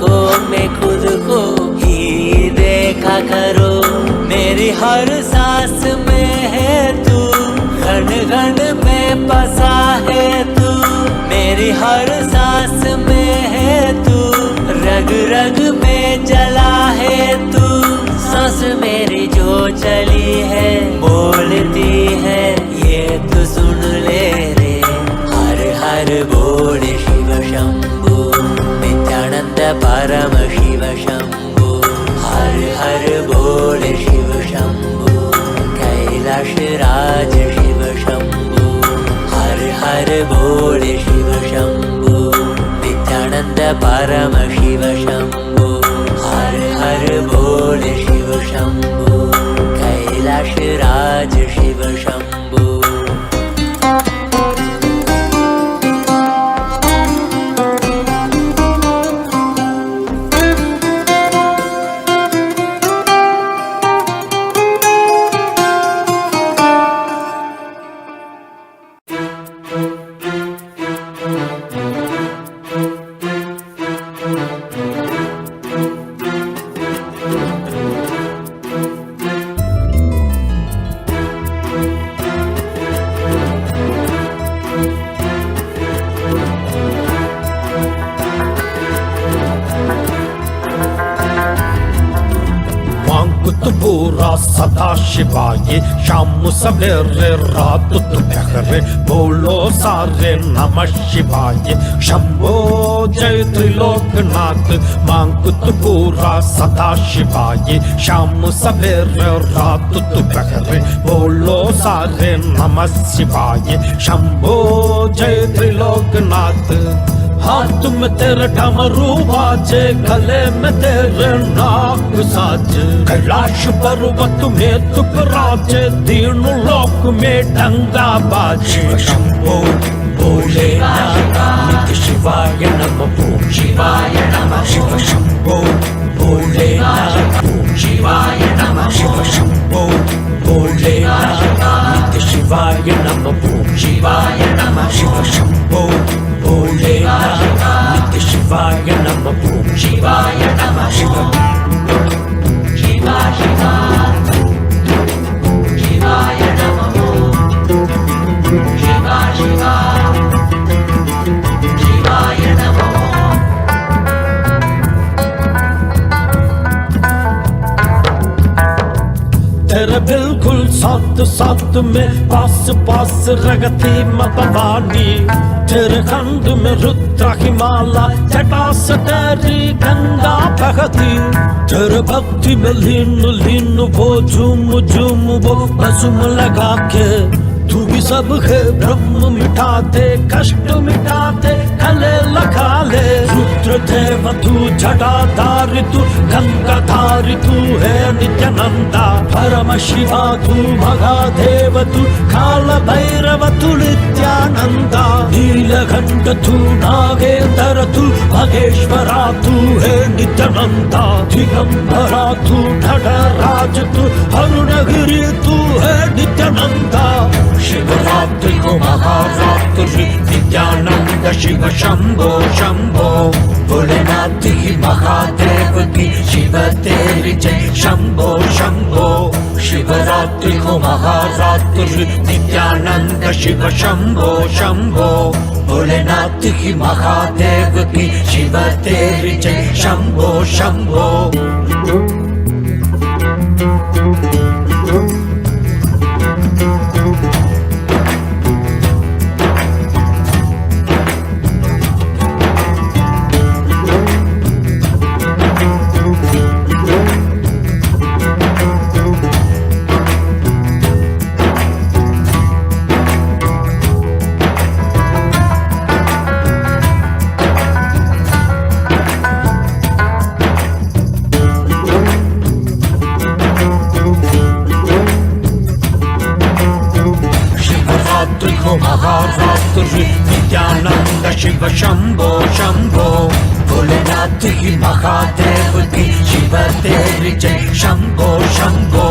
को मैं खुद को ही देखा करूं। मेरी हर सांस में है तू, घन घन में बसा है तू, मेरी हर सांस में है तू, रग रग में जला है तू। सांस मेरी जो चली है बोलती है ये तू सुन ले रे। हर हर बोल शिव शंभु, नित्यानंद परम शिव शंभु। हर हर बोल शिव शंभु, कैलाश राज शिव शंभु। हर हर बोल शिव शंभु, नित्यानंद परम शिव शंभु। हर हर बोल शिव शंभु, कैलाश राज शिव शंभु। सदा शिवाय शाम सवेरे रात दोपहर बोलो सारे नमः शिवाय। शंभो जय त्रिलोकनाथ मांगुत पूरा सदा शिवाय शाम सवेरे रात दोपहर बोलो सारे नमः शिवाय। शंभो जय त्रिलोकनाथ। हाथ में तेरे डमरू बाजे, गले में तेरे नाग साजे, कैलाश पर्वत में तू राजे, तीनों लोक में डंगा बाजे। शंभो भोलेनाथ नित्य शिवाय नमः ओम शिवाय नमः। शिव शंभो भोलेनाथ ओम शिवाय नमः। शिव शंभो भोलेनाथ नित्य शिवाय नमः ओम शिवाय नमः। शिव शंभो भोलेनाथ नित्य शिवाय नमः ओम शिवाय नमः। शिव शिवा शिवा शिवाय नमः शिवा शिवा शिवाय नमः। तेरे बिल्कुल साथ साथ में पास पास रगती मां भवानी, तेरे खंड में रुद्र की माला जटा से तेरी गंगा बहती, तेरे भक्ति में लीन लीन वो झूम झूम वो बसुम लगा के। तू भी सब है ब्रह्म मिटा दे, कष्ट मिटा दे, कले लगा ले। रुद्र देव तू जटाधारी तू गंगाधारी तू है नित्यानंदा। परम शिवा तू महादेव तू काल भैरव तू नित्यानंदा। नीलकंठ तू नागेंद्र तू महेश्वरा तू है नित्यानंदा। दिगंबरा तू नटराज तू अरुणगिरी तू है नित्यानंदा। शिवरात्रि को महारात्रि नित्यानंद शिव शंभो शंभो। भोलेनाथ ही महादेव की शिव तेरी जय शंभो शंभो। शिवरात्रि को महारात्रि नित्यानंद शिव शंभो शंभो। भोलेनाथ ही महादेव की शिव तेरी जय शंभो शंभो। शिव शंभो शंभो भोलेनाथ की महादेव की शिव तेरी जय शंभो शंभो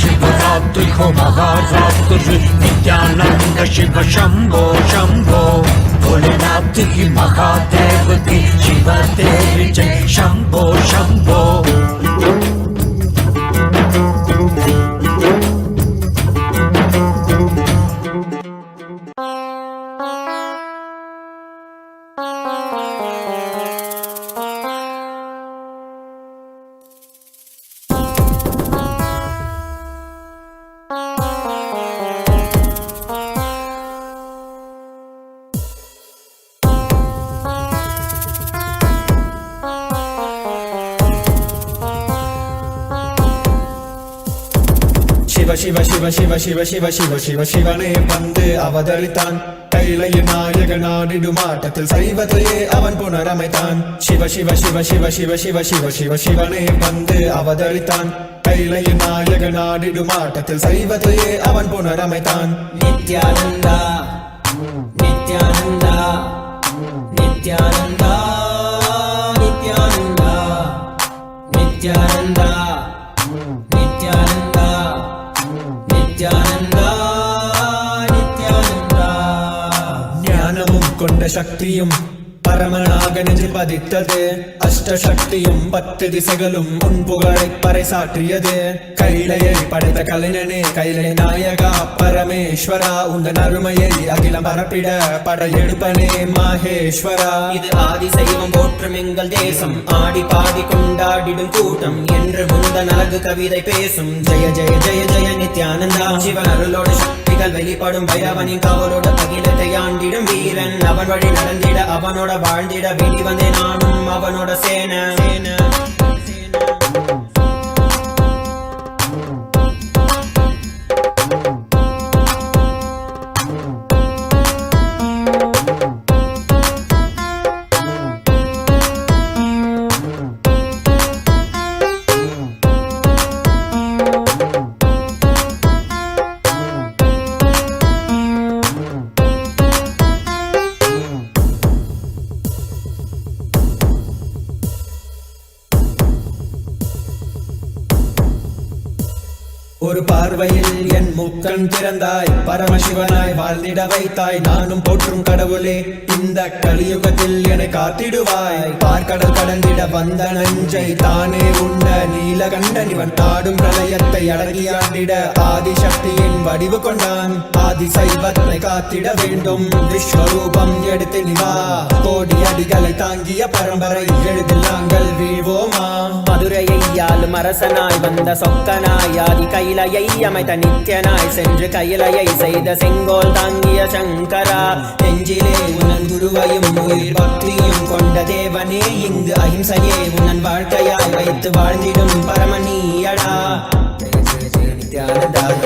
शिवरात्रि हो महारात्रि नित्यानंद शिव शंभो शंभो भोलेनाथ की महादेव की शिव तेरी जय शंभो शंभो शिव शिव शिव शिव शिव शिव शिव शिवने வந்து அவதரித்தான் கைலைய நாயக நாடிடுமாட்டத்தில் சைவத்தையே அவன் புனரமைத்தான் शिव शिव शिव शिव शिव शिव शिव शिव शिवने வந்து அவதரித்தான் கைலைய நாயக நாடிடுமாட்டத்தில் சைவத்தையே அவன் புனரமைத்தான் நித்யானந்தா நித்யானந்தா நித்யானந்தா நித்யானந்தா நித்யானந்தா நித்யானந்தா நித்யானந்தா நித்யானந்தா ஞானமும் கொண்ட சக்தியும் பரமனாக நெஞ்சில் பதித்தது அஷ்டசக்தியும் 10 திசைகளும் உன் புகழை பறைசாற்றியது கைலையை படைத்த கலைஞனே கைலை நாயகா பரமேஸ்வரா உந்தன் அருமையை அகிலம் பரப்பிட படையெடுப்பனே மாஹேஸ்வரா இது ஆதி சைவம் போற்றும் எங்கள் தேசம் ஆடி பாடி கொண்டாடிடும் கூட்டம் என்று முந்தன் அழகு கவிதை பேசும் ஜெய ஜெய ஜெய ஜெய நித்யானந்தா சிவன் அருளோடு சக்திகள் வெளிப்படும் பைரவனின் காவலோட அகிலத்தை ஆண்டிடும் வீரன் அவன் வழி நடந்திட அவனோட வாழ்ந்திட வெளிவந்தே நானும் அவனோட சேன ஒரு பார்வையில் என் முக்கண் திறந்தாய் பரமசிவனாய் வாழ்ந்திட வைத்தாய் நானும் போற்றும் கடவுளே இந்த கலியுகத்தில் என்னை காத்திடுவாய் பார்க்கடல் கடந்திட வந்த நஞ்சை தானே உண்ட நீலகண்டன் இவன் தாடும் பிரளயத்தை அடங்கியாண்டிட ஆதிசக்தியின் வடிவு கொண்டான் ஆதி சைவத்தை காத்திட வேண்டும் விஸ்வரூபம் எடுத்து நிவா கோடி அடிகளை தாங்கிய பரம்பரை எழுதில் நாங்கள் வீழ்வோமா மதுரையை ஆளும் அரசனாய் வந்த சொக்கனாய் ஆதி கைலையை அமைத்த நித்யனாய் சென்று கைலையை செய்த செங்கோல் தாங்கிய சங்கரா நெஞ்சிலே உனன் குருவையும் உயிர் பக்தியும் கொண்ட தேவனே இங்கு அஹிம்சையே உனன் வாழ்க்கையாய் வைத்து வாழ்ந்திடும் பரமணியடா நித்யானந்தாய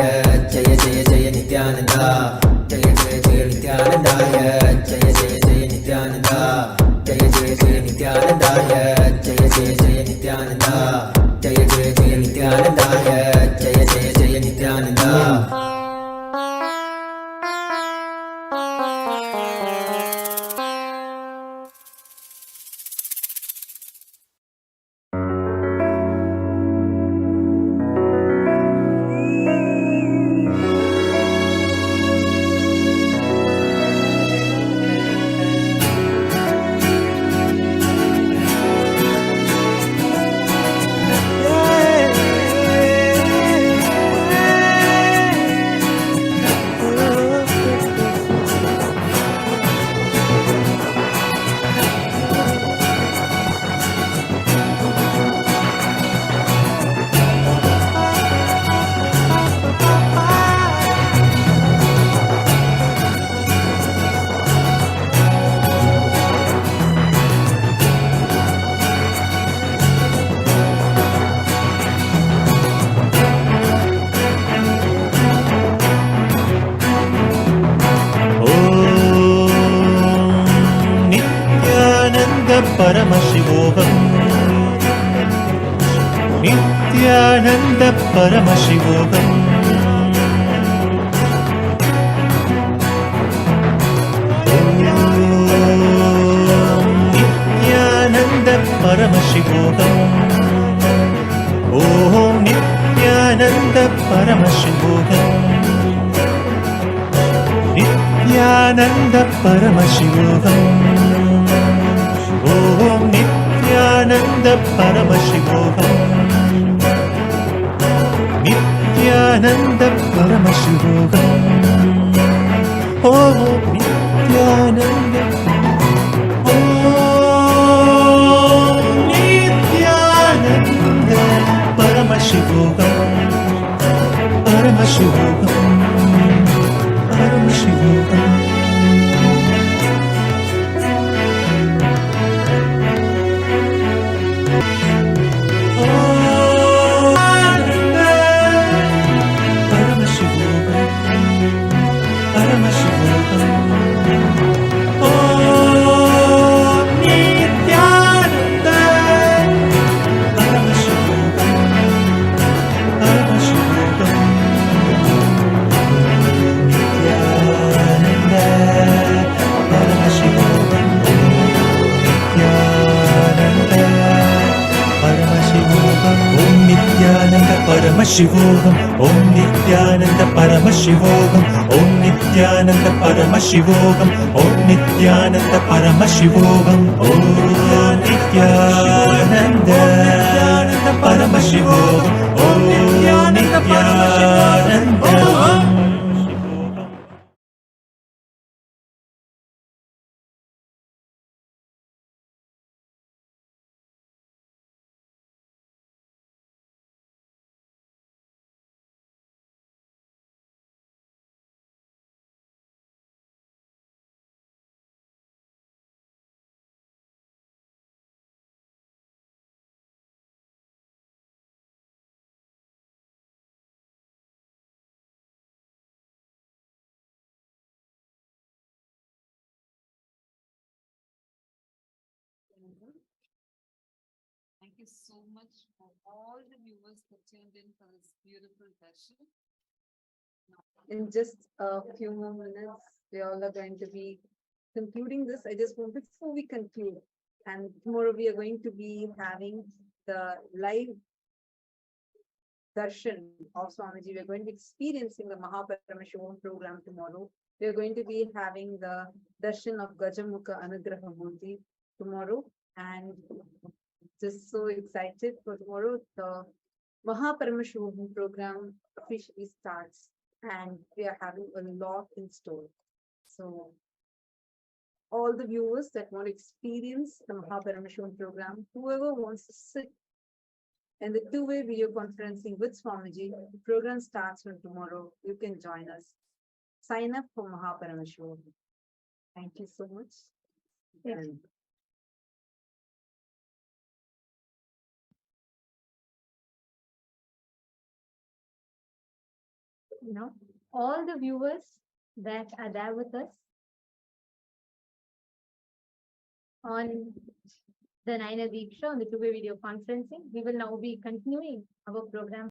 ஜெய ஜெய ஜெய நித்யானந்தா ஜெய ஜெய ஜெய நித்யானந்தாய ஜெய ஜெய ஜெய நித்யானந்தா ஜெய ஜெய ஜெய நித்யானந்தாய ஜெய ஜெய ஜெய நித்யானந்தா ஜெய ஜெய ஜெய நித்யானந்தாய ஜெய ஜெய ஜெய நித்யானந்தா परमशिवोऽहम् नित्यानन्द परमशिवोऽहम् Paramashivoham. Om Nithyananda Paramashivoham. Nithyananda Paramashivoham. Om Nithyananda Paramashivoham. Nithyananda Paramashivoham. Om Nithyananda. Om Nithyananda Paramashivoham. Paramashivoham. Paramashivoham. Paramashivoham, Om Nithyananda Paramashivoham, Om Nithyananda Paramashivoham, Om Nithyananda Paramashivoham, Om Nithyananda Paramashivoham, Om Nithyananda. Thank you so much for all the viewers that tuned in for this beautiful session. In just a few more minutes, we all are going to be concluding this. I just want, before we conclude, and tomorrow we are going to be having the live Darshan of Swamiji. We're going to be experiencing the Paramashivam program tomorrow. We're going to be having the Darshan of Gajamukha Anugraha Murti tomorrow, and just so excited for tomorrow. The Paramashivam program officially starts, and we are having a lot in store. So all the viewers that want to experience the Paramashivam program, whoever wants to sit in the two-way video conferencing with Swamiji, the program starts from tomorrow. You can join us. Sign up for Paramashivam. Thank you so much. And all the viewers that are there with us on the Naina Deeksha on the two-way video conferencing, we will now be continuing our program